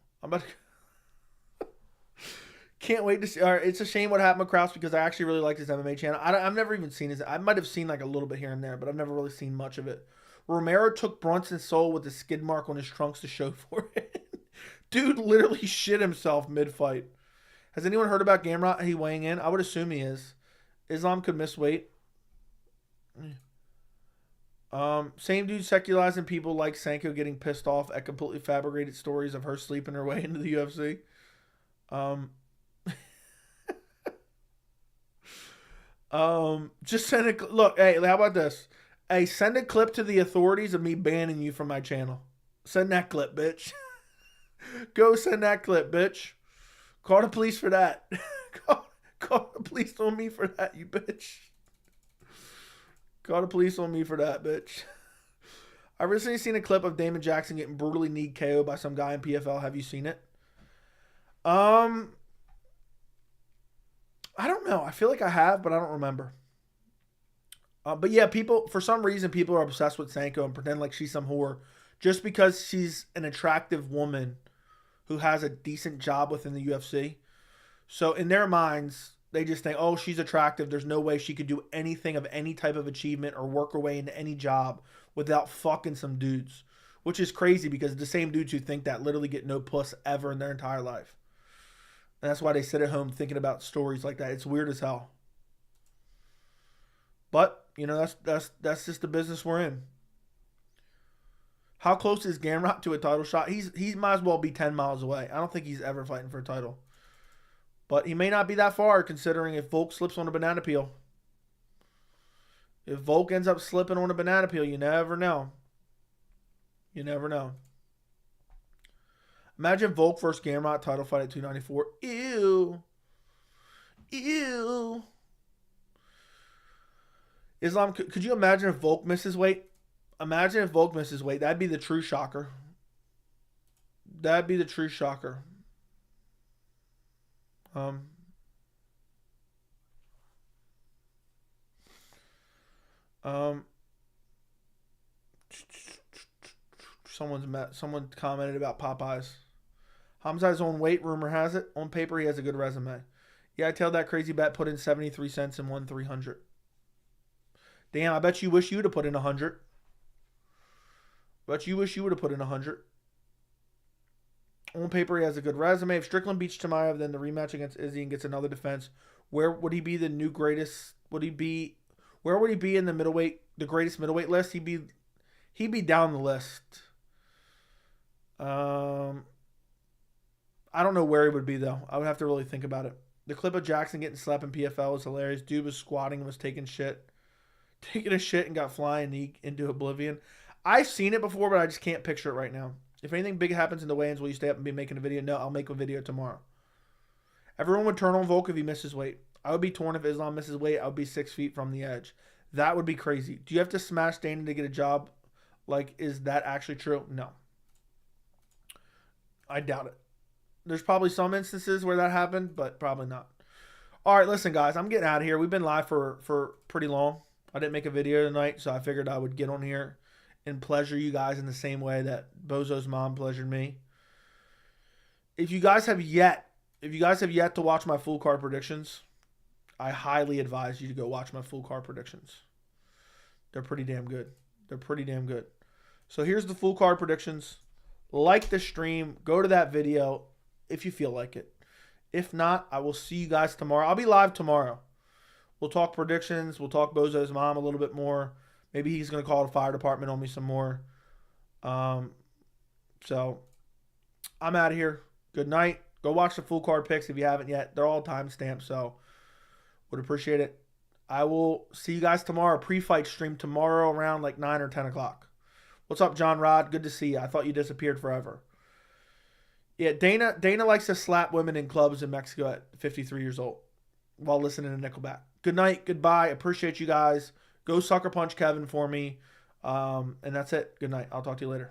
Can't wait to see. It's a shame what happened with Krause because I actually really like his MMA channel. I've never even seen his. I might have seen like a little bit here and there, but I've never really seen much of it. Romero took Brunson's soul with a skid mark on his trunks to show for it. Dude literally shit himself mid-fight. Has anyone heard about Gamrot? He weighing in? I would assume he is. Islam could miss weight. Same dude secularizing people like Sanko getting pissed off at completely fabricated stories of her sleeping her way into the UFC. Just send a look. Hey, how about this? Hey, send a clip to the authorities of me banning you from my channel. Send that clip, bitch. Go send that clip, bitch. Call the police for that. Call the police on me for that, you bitch. Call the police on me for that, bitch. I recently seen a clip of Damon Jackson getting brutally knee KO by some guy in PFL. Have you seen it? I don't know. I feel like I have, but I don't remember. But yeah, for some reason, people are obsessed with Sanko and pretend like she's some whore just because she's an attractive woman who has a decent job within the UFC. So in their minds, they just think, oh, she's attractive. There's no way she could do anything of any type of achievement or work her way into any job without fucking some dudes, which is crazy because the same dudes who think that literally get no puss ever in their entire life. And that's why they sit at home thinking about stories like that. It's weird as hell. But, you know, that's just the business we're in. How close is Gamrot to a title shot? He might as well be 10 miles away. I don't think he's ever fighting for a title. But he may not be that far considering if Volk slips on a banana peel. If Volk ends up slipping on a banana peel, you never know. You never know. Imagine Volk versus Gamrot title fight at 294. Ew. Ew. Islam, could you imagine if Volk misses weight? Imagine if Volk misses weight. That'd be the true shocker. That'd be the true shocker. Someone commented about Popeyes. Khamzat's on weight, rumor has it. On paper, he has a good resume. Yeah, I tailed that crazy bet, put in 73 cents and won 300. Damn, I bet you wish you would have put in 100. But you wish you would have put in 100. On paper, he has a good resume. If Strickland beats Chimaev, then the rematch against Izzy and gets another defense. Where would he be the new greatest? Where would he be in the middleweight, the greatest middleweight list? He'd be down the list. I don't know where he would be though. I would have to really think about it. The clip of Jackson getting slapped in PFL was hilarious. Dude was squatting and was taking a shit and got flying into oblivion. I've seen it before, but I just can't picture it right now. If anything big happens in the weigh-ins, will you stay up and be making a video? No, I'll make a video tomorrow. Everyone would turn on Volk if he misses weight. I would be torn if Islam misses weight. I would be 6 feet from the edge. That would be crazy. Do you have to smash Dana to get a job? Like, is that actually true? No. I doubt it. There's probably some instances where that happened, but probably not. All right, listen, guys. I'm getting out of here. We've been live for pretty long. I didn't make a video tonight, so I figured I would get on here and pleasure you guys in the same way that Bozo's mom pleasured me. If you guys have yet to watch my full card predictions, I highly advise you to go watch my full card predictions. They're pretty damn good. So here's the full card predictions. Like the stream. Go to that video if you feel like it. If not, I will see you guys tomorrow. I'll be live tomorrow. We'll talk predictions. We'll talk Bozo's mom a little bit more. Maybe he's going to call the fire department on me some more. So I'm out of here. Good night. Go watch the full card picks if you haven't yet. They're all timestamped, so would appreciate it. I will see you guys tomorrow. Pre-fight stream tomorrow around like 9 or 10 o'clock. What's up, John Rod? Good to see you. I thought you disappeared forever. Yeah, Dana likes to slap women in clubs in Mexico at 53 years old while listening to Nickelback. Good night. Goodbye. Appreciate you guys. Go sucker punch Kevin for me. And that's it. Good night. I'll talk to you later.